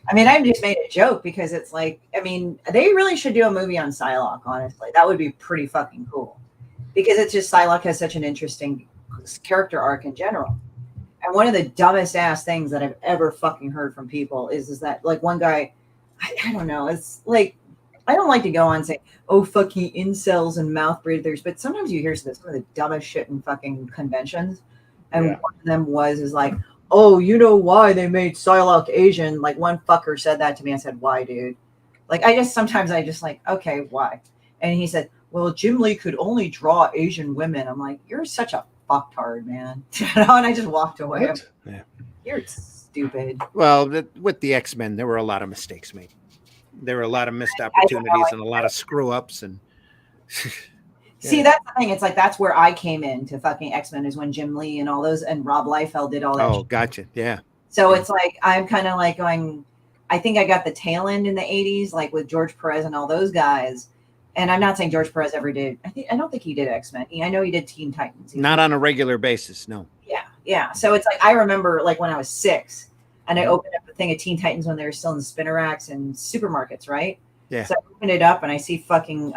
I mean, I just made a joke because it's like, I mean, they really should do a movie on Psylocke, honestly. That would be pretty fucking cool. Because it's just Psylocke has such an interesting character arc in general. And one of the dumbest ass things that I've ever fucking heard from people is that like one guy, I don't know, it's like I don't like to go on and say, oh fucking incels and mouth breathers, but sometimes you hear some of the dumbest shit in fucking conventions. And one of them is like, oh, you know why they made Psylocke Asian? Like one fucker said that to me. I said, why, dude? Like sometimes I just like, okay, why? And he said, well, Jim Lee could only draw Asian women. I'm like, you're such a fucktard, man. And I just walked away. Yeah. You're stupid. Well, with the X-Men, there were a lot of mistakes made. There were a lot of missed opportunities and a lot of screw ups. And see, that's the thing. It's like that's where I came into fucking X-Men is when Jim Lee and all those and Rob Liefeld did all that. Oh, shit. gotcha. Yeah. So it's like I'm kind of like going. I think I got the tail end in the '80s, like with George Perez and all those guys. And I'm not saying George Perez ever did. I don't think he did X-Men. I know he did Teen Titans. Not on a regular basis, no. Yeah. So it's like I remember like when I was 6 and I opened up a thing of Teen Titans when they were still in the spinner racks and supermarkets, right? Yeah. So I opened it up and I see fucking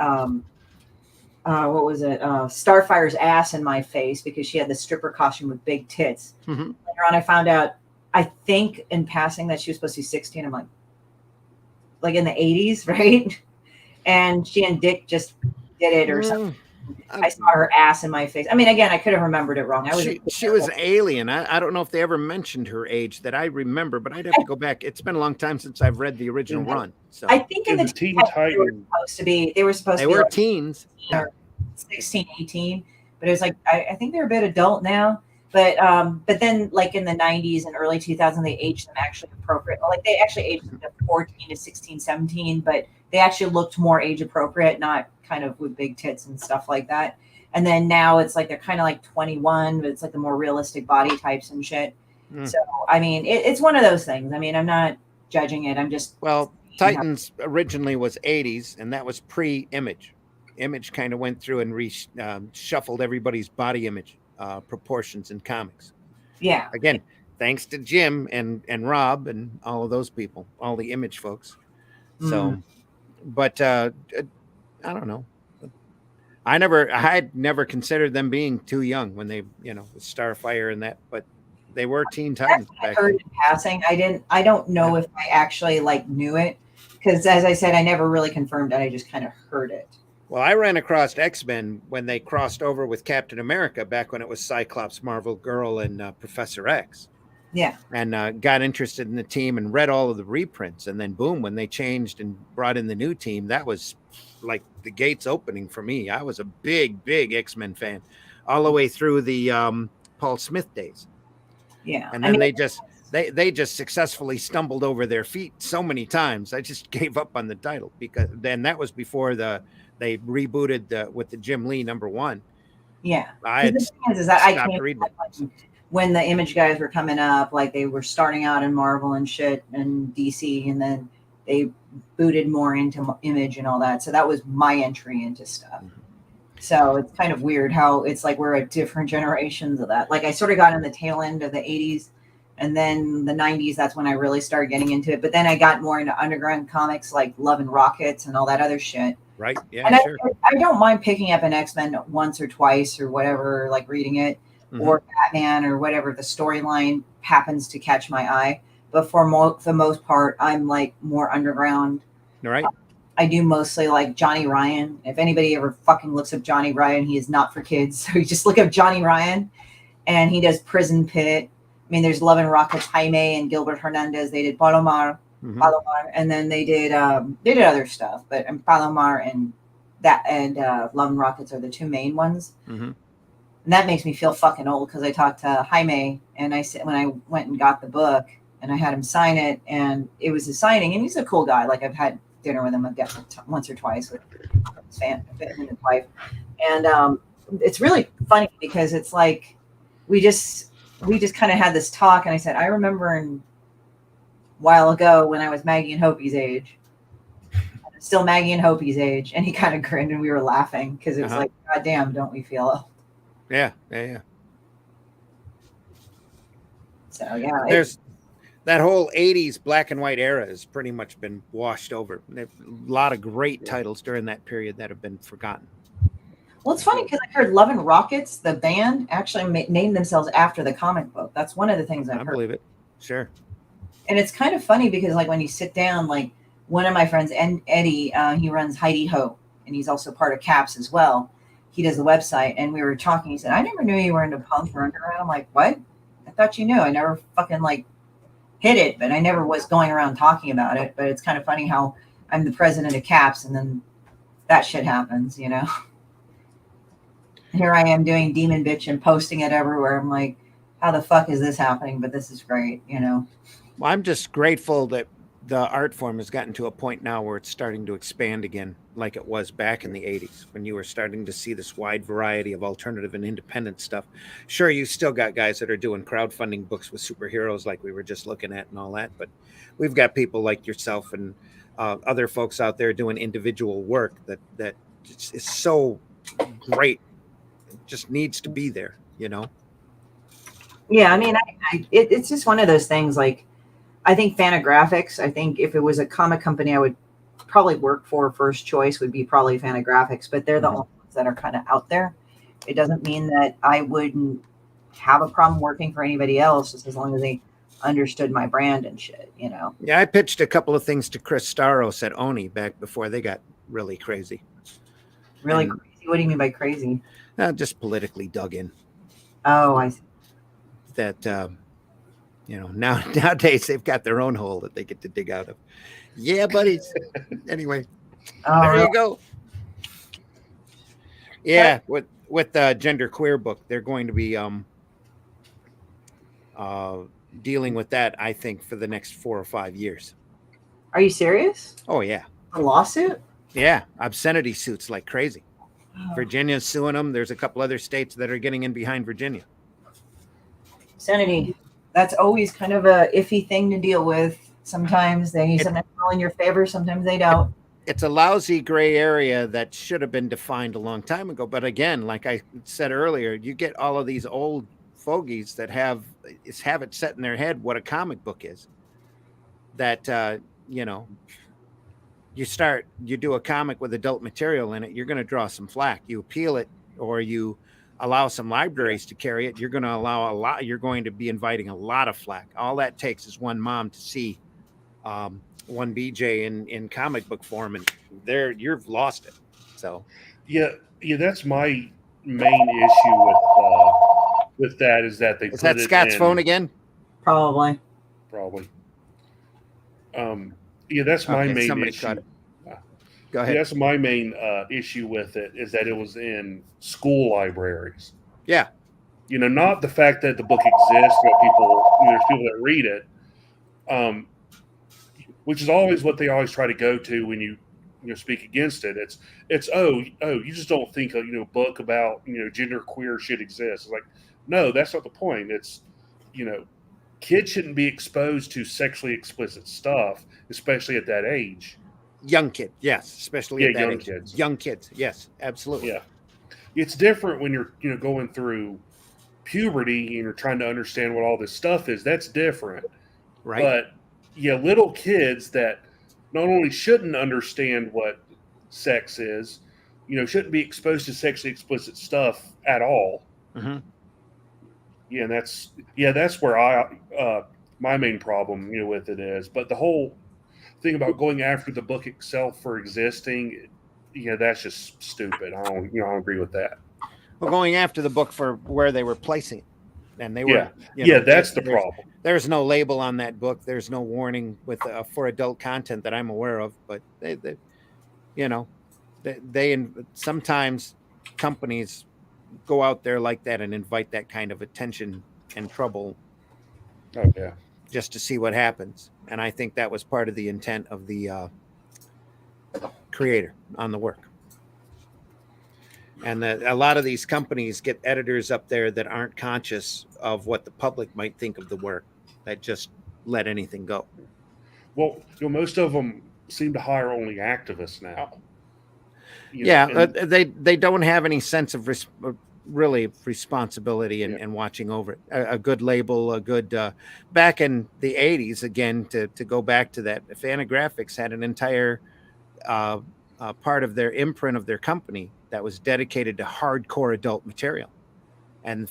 what was it? Starfire's ass in my face because she had the stripper costume with big tits. Mm-hmm. Later on, I found out, I think in passing that she was supposed to be 16. I'm like in the 80s, right? And she and Dick just did it or something. I saw her ass in my face. I mean, again, I could have remembered it wrong. She was alien. I don't know if they ever mentioned her age that I remember, but I'd have to go back. It's been a long time since I've read the original run. So I think in the Teen Titans they were supposed to be like teens. 16, 18, but it was like I think they're a bit adult now. But then like in the 90s and early 2000s, they aged them actually appropriate. Like they actually aged them to 14 to 16, 17, but they actually looked more age appropriate, not kind of with big tits and stuff like that. And then now it's like they're kind of like 21, but it's like the more realistic body types and shit. So I mean, it's one of those things. I mean, I'm not judging it. I'm just Titans originally was 80s, and that was pre-Image. Image kind of went through and shuffled everybody's body image proportions in comics. Yeah. Again, thanks to Jim and Rob and all of those people, all the Image folks. So, but I don't know. I had never considered them being too young when they, with Starfire and that, but they were Teen Titans. I heard in passing. I don't know if I actually knew it because, as I said, I never really confirmed it. I just kind of heard it. Well, I ran across X-Men when they crossed over with Captain America back when it was Cyclops, Marvel Girl, and Professor X. Yeah. And got interested in the team and read all of the reprints. And then, boom, when they changed and brought in the new team, that was like the gates opening for me. I was a big, big X-Men fan all the way through the Paul Smith days. Yeah. And then they just successfully stumbled over their feet so many times. I just gave up on the title, because then that was before they rebooted with the Jim Lee #1. Yeah. I had The thing is that I stopped came reading it. when the Image guys were coming up, like they were starting out in Marvel and shit and DC, and then they booted more into Image and all that. So that was my entry into stuff. So it's kind of weird how it's like we're at different generations of that. Like I sort of got in the tail end of the 80s, and then the 90s, that's when I really started getting into it. But then I got more into underground comics like Love and Rockets and all that other shit. Right. Yeah, and sure. I don't mind picking up an X-Men once or twice or whatever, like reading it, or Batman or whatever the storyline happens to catch my eye. But for the most part, I'm like more underground. Right. I do mostly like Johnny Ryan. If anybody ever fucking looks up Johnny Ryan, he is not for kids. So you just look up Johnny Ryan, and he does Prison Pit. I mean, there's Love and Rockets, Jaime and Gilbert Hernandez. They did Palomar, and then they did other stuff. But Palomar and Love and Rockets are the two main ones. And that makes me feel fucking old, because I talked to Jaime, and I said when I went and got the book, and I had him sign it, and it was a signing, and he's a cool guy. Like I've had dinner with him, I've got once or twice with his him and his wife, and it's really funny because it's like we just kind of had this talk, and I said I remember a while ago when I was Maggie and Hopi's age, still Maggie and Hopi's age, and he kind of grinned, and we were laughing because it was like, God damn, don't we feel old? Yeah. So yeah, there's that whole 80s black and white era has pretty much been washed over. There's a lot of great titles during that period that have been forgotten. Well, it's funny because I heard Love and Rockets, the band, actually named themselves after the comic book. That's one of the things I've heard. I believe it. Sure. And it's kind of funny because like when you sit down, like one of my friends, Eddie, he runs Heidi Ho, and he's also part of Caps as well. He does the website, and we were talking. He said, I never knew you were into punk or underground. I'm like, what? I thought you knew. I never fucking like hit it, but I never was going around talking about it. But it's kind of funny how I'm the president of Caps, and then that shit happens, you know? Here I am doing Demon Bitch and posting it everywhere. I'm like, how the fuck is this happening? But this is great, you know? Well, I'm just grateful that the art form has gotten to a point now where it's starting to expand again, like it was back in the 80s when you were starting to see this wide variety of alternative and independent stuff. Sure, you still got guys that are doing crowdfunding books with superheroes like we were just looking at and all that, but we've got people like yourself and other folks out there doing individual work that is so great. It just needs to be there, you know? Yeah, I mean, it's just one of those things. Like, I think Fantagraphics, I think if it was a comic company I would probably work for, first choice would be probably Fantagraphics, but they're the only ones that are kind of out there. It doesn't mean that I wouldn't have a problem working for anybody else, just as long as they understood my brand and shit, you know? Yeah, I pitched a couple of things to Chris Staros at Oni back before they got really crazy. Really crazy? What do you mean by crazy? Just politically dug in. Oh, I see. That, you know, nowadays they've got their own hole that they get to dig out of. Yeah, buddies. Anyway, there you go. Yeah, with the genderqueer book, they're going to be dealing with that, I think, for the next 4 or 5 years. Are you serious? Oh yeah. A lawsuit? Yeah, obscenity suits like crazy. Oh. Virginia's suing them. There's a couple other states that are getting in behind Virginia. Obscenity. That's always kind of a iffy thing to deal with. Sometimes they sometimes fall in your favor, sometimes they don't. It's a lousy gray area that should have been defined a long time ago. But again, like I said earlier, you get all of these old fogies that have it set in their head what a comic book is. That, you know, you do a comic with adult material in it, you're going to draw some flack. You appeal it, or you allow some libraries to carry it, you're going to be inviting a lot of flack. All that takes is one mom to see one BJ in comic book form, and you've lost it. So yeah, that's my main issue with that is that they is that Scott's phone again? Probably. Yeah, that's my main somebody issue. got it. Go ahead. Yeah, that's my main issue with it is that it was in school libraries. Yeah. Not the fact that the book exists, that there's people that read it, which is always what they always try to go to when you speak against it. It's you just don't think a book about gender queer shit exists. It's like, no, that's not the point. It's kids shouldn't be exposed to sexually explicit stuff, especially at that age. Young kid, yes, especially at that young age. kids. Young kids, yes, absolutely. Yeah, it's different when you're going through puberty and you're trying to understand what all this stuff is. That's different, Right. But little kids that not only shouldn't understand what sex is, shouldn't be exposed to sexually explicit stuff at all. Mm-hmm. Yeah, and that's where my main problem with it is. But the whole thing about going after the book itself for existing, that's just stupid. I don't agree with that. Well, going after the book for where they were placing it, and they were that's the problem. There's no label on that book. There's no warning with for adult content that I'm aware of. But they sometimes companies go out there like that and invite that kind of attention and trouble. Oh yeah. Just to see what happens. And I think that was part of the intent of the creator on the work. And a lot of these companies get editors up there that aren't conscious of what the public might think of the work, that just let anything go. Well, most of them seem to hire only activists now. They don't have any sense of responsibility and watching over it. A good label, a good back in the 80s, again, to go back to that, Fantagraphics had an entire part of their imprint of their company that was dedicated to hardcore adult material, and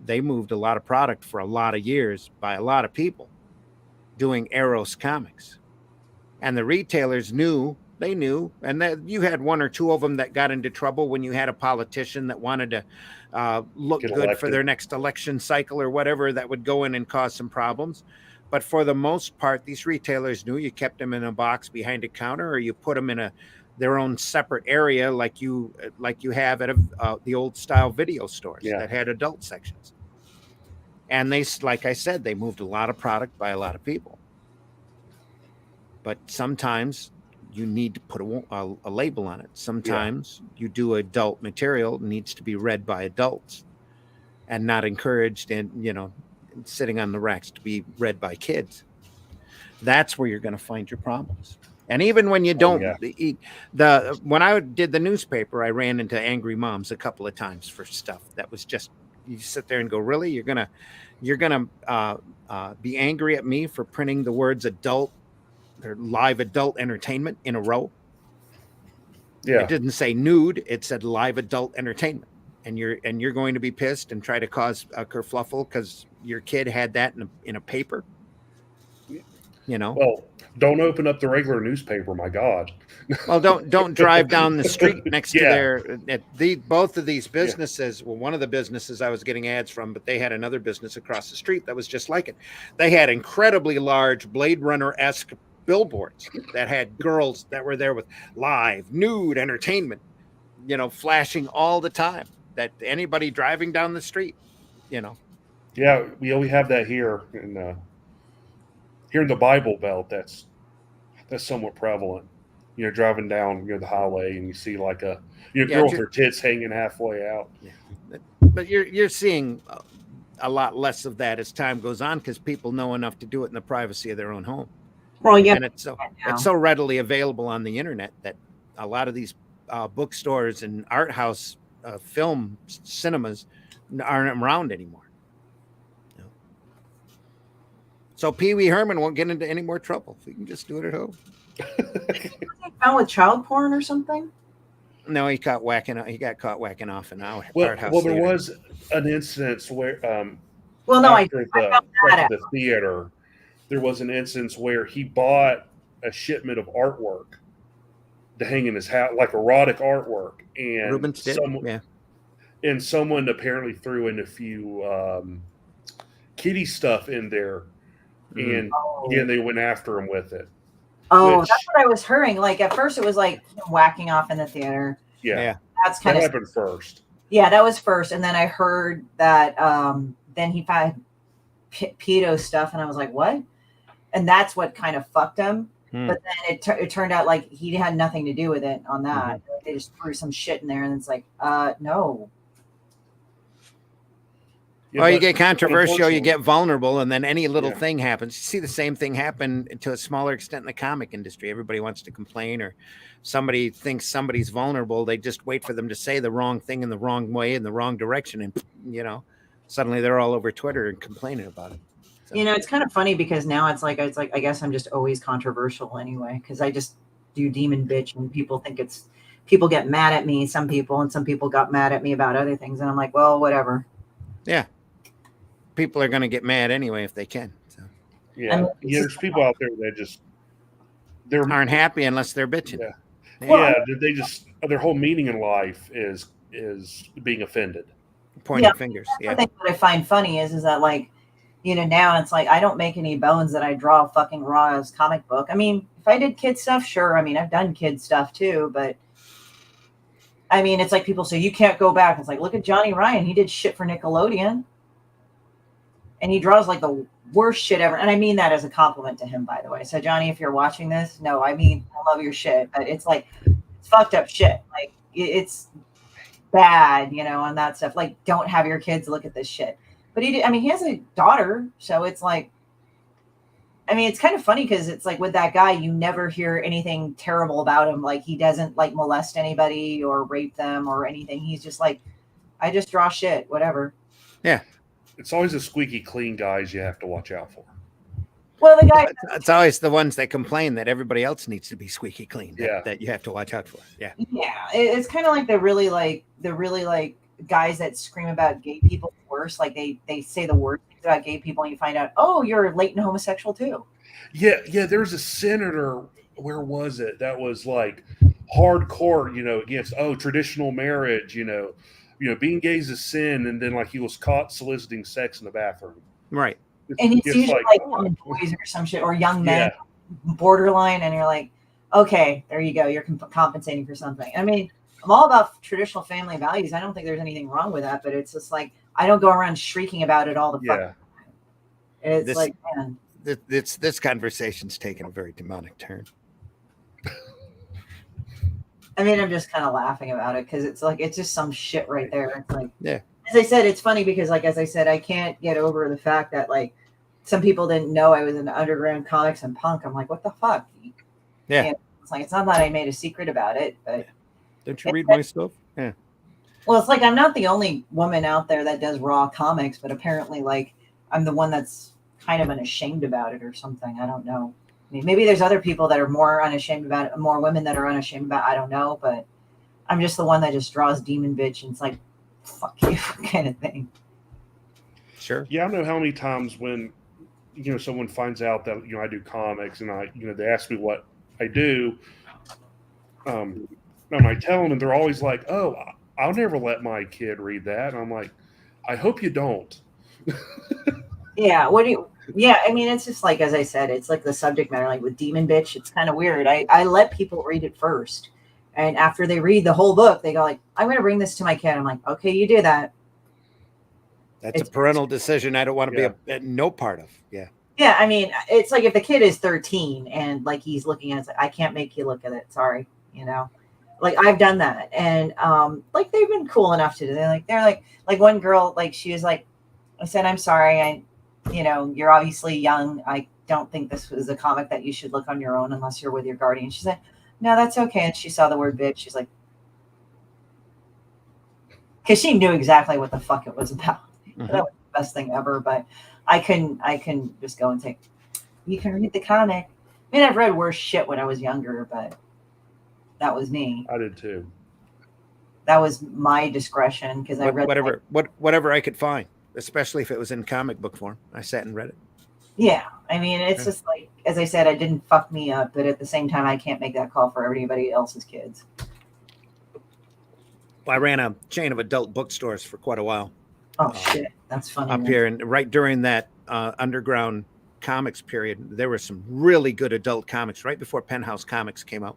they moved a lot of product for a lot of years by a lot of people doing Eros comics, and the retailers knew. They knew, and that you had one or two of them that got into trouble when you had a politician that wanted to look good for their next election cycle or whatever, that would go in and cause some problems. But for the most part, these retailers knew. You kept them in a box behind a counter, or you put them in their own separate area, like you have at the old style video stores that had adult sections. And they, like I said, they moved a lot of product by a lot of people. But sometimes you need to put a label on it. Sometimes you do adult material, it needs to be read by adults and not encouraged and, sitting on the racks to be read by kids. That's where you're going to find your problems. And even when you don't when I did the newspaper, I ran into angry moms a couple of times for stuff that was just, you sit there and go, really? You're going to be angry at me for printing the words adult or live adult entertainment in a row? Yeah. It didn't say nude, it said live adult entertainment. And you're going to be pissed and try to cause a kerfluffle because your kid had that in a paper. Well, don't open up the regular newspaper, my God. Well, don't drive down the street next to both of these businesses. Well, one of the businesses I was getting ads from, but they had another business across the street that was just like it. They had incredibly large Blade Runner-esque billboards that had girls that were there with live nude entertainment, flashing all the time, that anybody driving down the street, Yeah, we have that here in the Bible Belt. That's somewhat prevalent. Driving down the highway and you see like a girl with her tits hanging halfway out. Yeah. But you're seeing a lot less of that as time goes on because people know enough to do it in the privacy of their own home. Well, yeah, and it's so readily available on the internet that a lot of these bookstores and art house film cinemas aren't around anymore. So Pee Wee Herman won't get into any more trouble. He can just do it at home. Found with child porn or something? No, he got caught whacking off an art house. Well, there was an instance where after the theater, there was an instance where he bought a shipment of artwork to hang in his house, like erotic artwork, and Rubens did, and someone apparently threw in a few kitty stuff in there, and they went after him with it. Oh, that's what I was hearing. Like at first, it was like whacking off in the theater. Yeah. That's kind of happened first. Yeah, that was first, and then I heard that then he found pedo stuff, and I was like, what? And that's what kind of fucked him. But then it turned out like he had nothing to do with it on that. They just threw some shit in there, and it's like, no. Yeah, Well, you but get controversial, you unfortunately- get vulnerable, and then any little Yeah. thing happens. You see the same thing happen to a smaller extent in the comic industry. Everybody wants to complain, or somebody thinks somebody's vulnerable. They just wait for them to say the wrong thing in the wrong way, in the wrong direction, and suddenly they're all over Twitter and complaining about it. So, It's kind of funny because now it's like I guess I'm just always controversial anyway, because I just do demon bitch, and people think people get mad at me, some people, and some people got mad at me about other things, and I'm like, well, whatever. yeah, people are going to get mad anyway if they can. So. Yeah, I mean, there's people out there that they're Aren't happy unless they're bitching. Yeah. Yeah. They just their whole meaning in life is being offended. Pointing fingers. The thing that I find funny is that like, now it's like I don't make any bones that I draw a fucking raw as comic book. I mean, if I did kid stuff, sure. I mean, I've done kid stuff too, but I mean, it's like people say you can't go back. It's like, look at Johnny Ryan. He did shit for Nickelodeon, and he draws like the worst shit ever. And I mean that as a compliment to him, by the way. So Johnny, if you're watching this, no, I mean, I love your shit, but it's like, it's fucked up shit. Like it's bad, and that stuff. Like, don't have your kids look at this shit. But he has a daughter. So it's like, I mean, it's kind of funny because it's like with that guy, you never hear anything terrible about him. Like he doesn't like molest anybody or rape them or anything. He's just like, I just draw shit, whatever. Yeah. It's always the squeaky clean guys you have to watch out for. Well, the guy. It's always the ones that complain that everybody else needs to be squeaky clean. That you have to watch out for. Yeah. Yeah, it's kind of like the really guys that scream about gay people worse. Like they say the worst things about gay people, and you find out, oh, you're latent homosexual too. Yeah. There was a senator. Where was it? That was like hardcore, against traditional marriage. Being gay is a sin, and then like he was caught soliciting sex in the bathroom. Right. And it's usually like young boys or some shit, or young men, borderline, and you're like, okay, there you go. You're compensating for something. I mean, I'm all about traditional family values. I don't think there's anything wrong with that, but it's just like I don't go around shrieking about it all the fucking time. It's like, man, this conversation's taken a very demonic turn. I mean, I'm just kind of laughing about it because it's like it's just some shit right there. It's like, yeah. As I said, it's funny because, like, as I said, I can't get over the fact that, like, some people didn't know I was into underground comics and punk. I'm like, what the fuck? Yeah. And it's like, it's not that I made a secret about it, but. Don't you read my stuff? Yeah. Well, it's like I'm not the only woman out there that does raw comics, but apparently, like, I'm the one that's kind of unashamed about it or something. I don't know. I mean, maybe there's other people that are more unashamed about it, more women that are unashamed about it. I don't know, but I'm just the one that just draws demon bitch, and it's like, fuck you kind of thing. Sure. Yeah, I don't know how many times when someone finds out that I do comics and I they ask me what I do, and I tell them, and they're always like, "Oh, I'll never let my kid read that." And I'm like, "I hope you don't." Yeah. Yeah, I mean, it's just like, as I said, it's like the subject matter, like with Demon Bitch, it's kind of weird. I let people read it first. And after they read the whole book, they go like, I'm going to bring this to my kid. I'm like, okay, you do that. That's a parental decision I don't want to be no part of. Yeah. Yeah, I mean, it's like if the kid is 13 and like he's looking at it, it's like, I can't make you look at it. Sorry, Like I've done that, and like they've been cool enough to do. They're like one girl, like she was like, I said, I'm sorry, you're obviously young. I don't think this was a comic that you should look on your own unless you're with your guardian. She said, no, that's okay. And she saw the word bitch. She's like, because she knew exactly what the fuck it was about. Mm-hmm. That was the best thing ever. But I couldn't just go and say, you can read the comic. I mean, I've read worse shit when I was younger, but that was me. I did too. That was my discretion because I read whatever I could find, especially if it was in comic book form. I sat and read it. Yeah, I mean, it's just like, as I said, it didn't fuck me up, but at the same time, I can't make that call for everybody else's kids. Well, I ran a chain of adult bookstores for quite a while. Oh, shit. That's funny. Up here, and right during that underground comics period, there were some really good adult comics right before Penthouse Comics came out.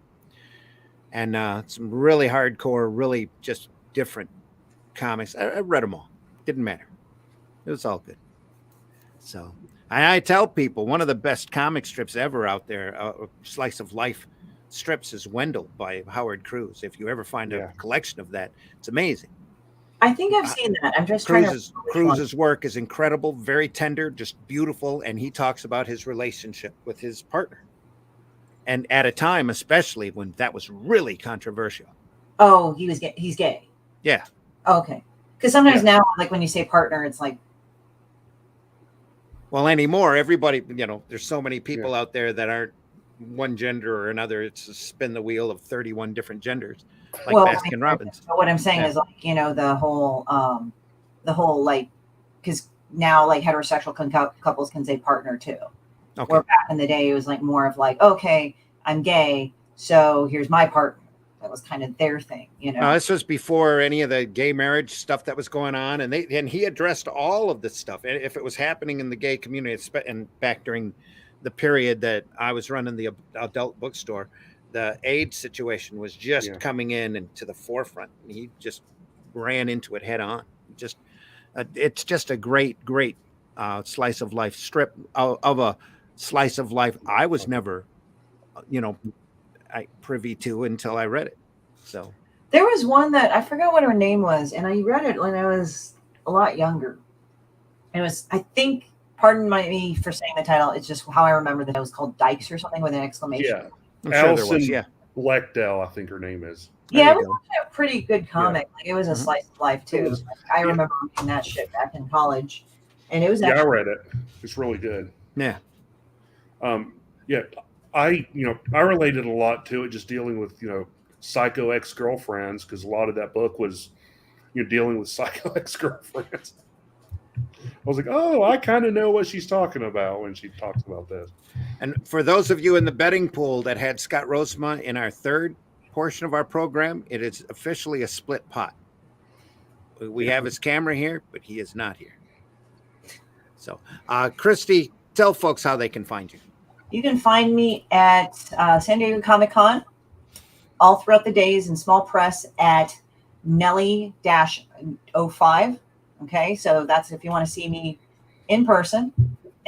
And some really hardcore, really just different comics. I read them all. Didn't matter. It was all good. So I tell people one of the best comic strips ever out there, slice of life strips, is Wendell by Howard Cruz. If you ever find a collection of that, it's amazing. I think I've seen that. I'm just trying to. Cruz's work is incredible, very tender, just beautiful, and he talks about his relationship with his partner, and at a time, especially when that was really controversial. Oh, he's gay. Yeah. Okay. Because sometimes now, like when you say partner, it's like. Well, anymore, everybody, there's so many people out there that aren't one gender or another. It's a spin the wheel of 31 different genders, like Baskin Robbins. But what I'm saying is, like, the whole like, because now like heterosexual couples can say partner too. Okay. Where back in the day, it was like more of like, okay, I'm gay, so here's my partner. That was kind of their thing, This was before any of the gay marriage stuff that was going on, and he addressed all of this stuff. If it was happening in the gay community, and back during the period that I was running the adult bookstore, the AIDS situation was just coming in and to the forefront. He just ran into it head on. It's just a great slice of life strip of a slice of life I was never, privy to until I read it. So there was one that I forgot what her name was, and I read it when I was a lot younger. It was, I think, pardon me for saying the title, it's just how I remember that it was called Dykes or something with an exclamation. Yeah, Alison Blackdell, I think her name is. Yeah, it was a pretty good comic. Like, it was a slice of life too. Like, I remember reading that shit back in college, and it was. I read it. It's really good. Yeah. I related a lot to it, just dealing with psycho ex-girlfriends, because a lot of that book was dealing with psycho ex-girlfriends. I was like, oh, I kind of know what she's talking about when she talks about this. And for those of you in the betting pool that had Scott Rosema in our third portion of our program, it is officially a split pot. We have his camera here, but he is not here. So, Christy, tell folks how they can find you. You can find me at San Diego Comic-Con all throughout the days in small press at Nelly-05. Okay, so that's if you want to see me in person,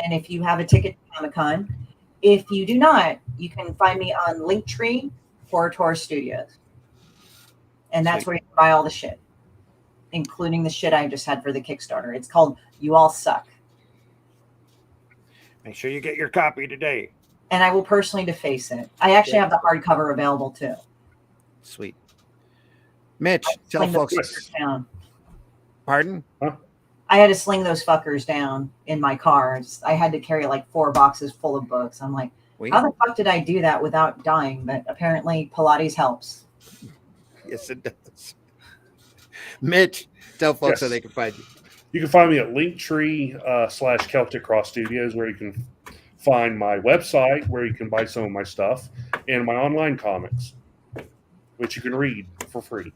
and if you have a ticket to Comic-Con. If you do not, you can find me on Linktree for Tor Studios. And that's where you can buy all the shit, including the shit I just had for the Kickstarter. It's called You All Suck. Make sure you get your copy today. And I will personally deface it. I actually have the hardcover available too. Sweet. Mitch, tell folks. Down. Pardon? Huh? I had to sling those fuckers down in my car. I had to carry like 4 boxes full of books. I'm like, how the fuck did I do that without dying? But apparently Pilates helps. Yes, it does. Mitch, tell folks how they can find you. You can find me at Linktree / Celtic Cross Studios, where you can find my website, where you can buy some of my stuff, and my online comics, which you can read for free.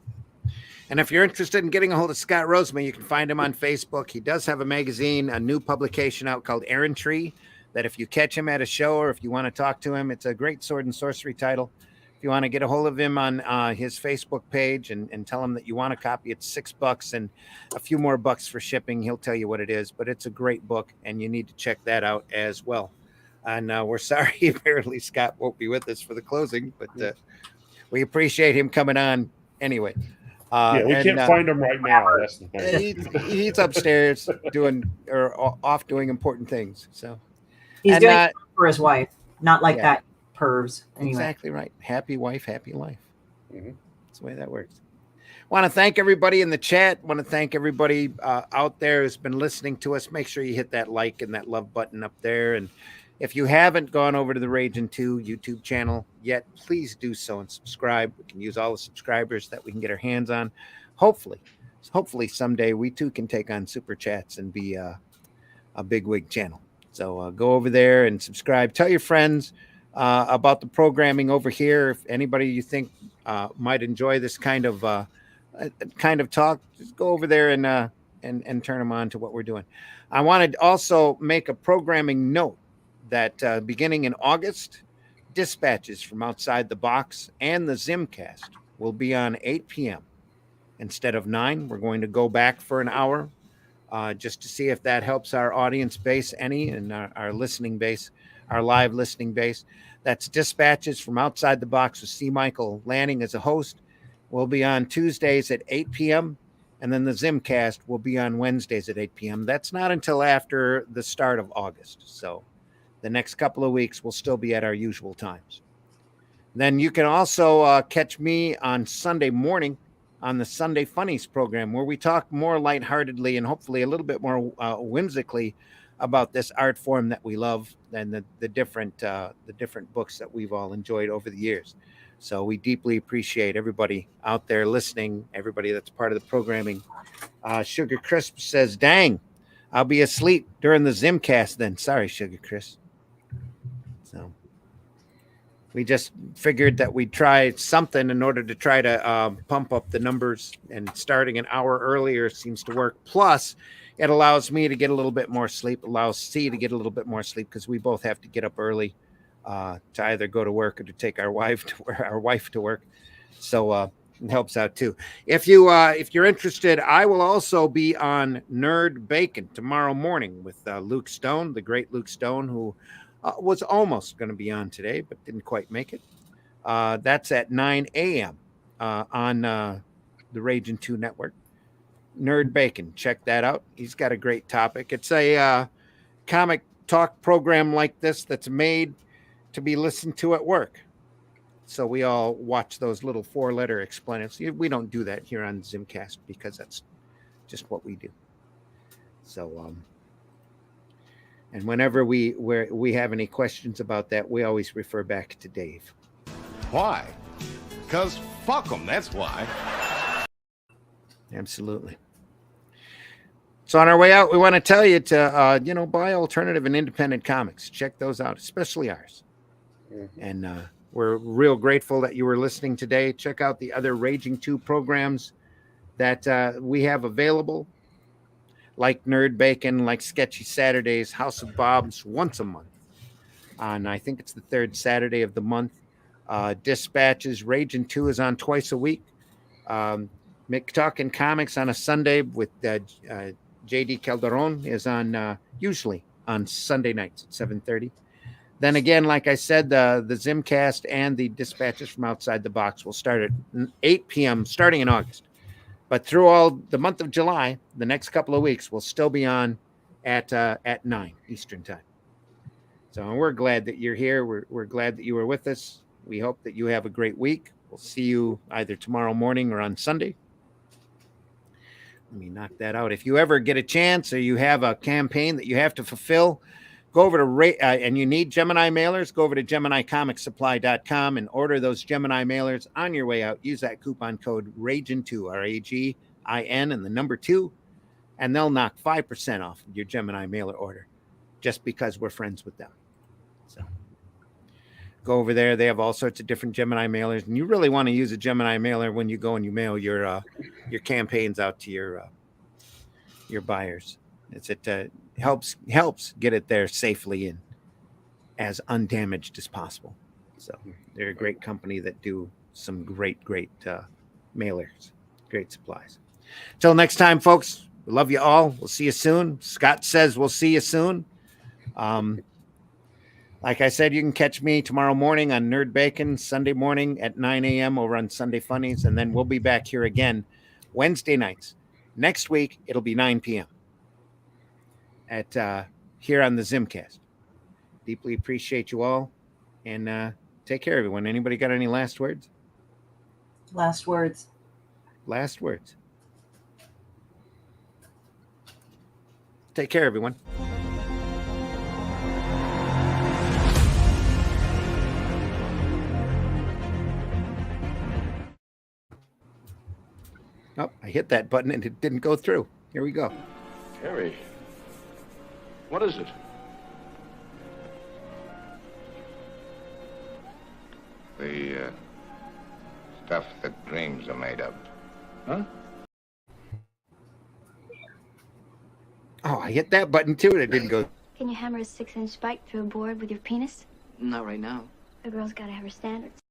And if you're interested in getting a hold of Scott Rosema, you can find him on Facebook. He does have a magazine, a new publication out called Errantry, that if you catch him at a show or if you want to talk to him, it's a great sword and sorcery title. If you want to get a hold of him on his Facebook page and tell him that you want a copy, it's $6 and a few more bucks for shipping. He'll tell you what it is, but it's a great book and you need to check that out as well. And we're sorry, apparently Scott won't be with us for the closing, but we appreciate him coming on anyway. We can't find him right now. That's the thing. He's upstairs doing important things. So he's doing it for his wife, not like that pervs. Anyway. Exactly right. Happy wife, happy life. Mm-hmm. That's the way that works. Want to thank everybody in the chat. Want to thank everybody out there who's been listening to us. Make sure you hit that like and that love button up there. And if you haven't gone over to the Ragin 2 YouTube channel yet, please do so and subscribe. We can use all the subscribers that we can get our hands on. Hopefully someday we too can take on super chats and be a bigwig channel. So go over there and subscribe. Tell your friends about the programming over here. If anybody you think might enjoy this kind of talk, just go over there and turn them on to what we're doing. I want to also make a programming note that beginning in August, Dispatches from Outside the Box and the ZimmCast will be on 8 p.m. instead of 9. We're going to go back for an hour just to see if that helps our audience base any and our listening base, our live listening base. That's Dispatches from Outside the Box with C. Michael Lanning as a host. We'll be on Tuesdays at 8 p.m. And then the ZimmCast will be on Wednesdays at 8 p.m. That's not until after the start of August. So the next couple of weeks will still be at our usual times. Then you can also catch me on Sunday morning on the Sunday Funnies program, where we talk more lightheartedly and hopefully a little bit more whimsically about this art form that we love and the different books that we've all enjoyed over the years. So we deeply appreciate everybody out there listening, everybody that's part of the programming. Sugar Crisp says, dang, I'll be asleep during the ZimmCast then. Sorry, Sugar Crisp. So we just figured that we'd try something in order to try to pump up the numbers, and starting an hour earlier seems to work. Plus, it allows me to get a little bit more sleep, allows C to get a little bit more sleep, because we both have to get up early to either go to work or to take our wife to work. So it helps out too. If you're interested, I will also be on Nerd Bacon tomorrow morning with Luke Stone, the great Luke Stone, who was almost going to be on today but didn't quite make it. That's at 9 a.m. On the Ragin 2 network. Nerd Bacon, check that out. He's got a great topic. It's a comic talk program like this that's made to be listened to at work. So we all watch those little 4-letter explanations. We don't do that here on ZimmCast because that's just what we do. So, and whenever we have any questions about that, we always refer back to Dave. Why? Because fuck them, that's why. Absolutely. So on our way out, we want to tell you to, buy alternative and independent comics. Check those out, especially ours. Mm-hmm. And we're real grateful that you were listening today. Check out the other Raging 2 programs that we have available, like Nerd Bacon, like Sketchy Saturdays, House of Bob's once a month. On, I think it's the third Saturday of the month. Dispatches, Raging 2 is on twice a week. McTalkin Comics on a Sunday with JD Calderon is on usually on Sunday nights at 7:30. Then again, like I said, the ZimmCast and the Dispatches from Outside the Box will start at 8 p.m. starting in August. But through all the month of July, the next couple of weeks, will still be on at 9 Eastern Time. So we're glad that you're here. We're glad that you were with us. We hope that you have a great week. We'll see you either tomorrow morning or on Sunday. Let me knock that out. If you ever get a chance or you have a campaign that you have to fulfill, go over to and you need Gemini mailers, go over to GeminiComicSupply.com and order those Gemini mailers on your way out. Use that coupon code RAGIN2, RAGIN, and the number 2, and they'll knock 5% off your Gemini mailer order just because we're friends with them. So go over there. They have all sorts of different Gemini mailers, and you really want to use a Gemini mailer when you go and you mail your campaigns out to your buyers. It helps get it there safely and as undamaged as possible. So they're a great company that do some great mailers, great supplies. Till next time, folks, we love you all. We'll see you soon. Scott says we'll see you soon. Like I said, you can catch me tomorrow morning on Nerd Bacon, Sunday morning at 9 a.m. over on Sunday Funnies, and then we'll be back here again Wednesday nights. Next week, it'll be 9 p.m. at here on the ZimmCast. Deeply appreciate you all, and take care, everyone. Anybody got any last words? Last words. Last words. Take care, everyone. Oh, I hit that button and it didn't go through. Here we go. Harry, what is it? The stuff that dreams are made of. Huh? Oh, I hit that button too and it didn't go. Can you hammer a 6-inch spike through a board with your penis? Not right now. A girl's gotta have her standards.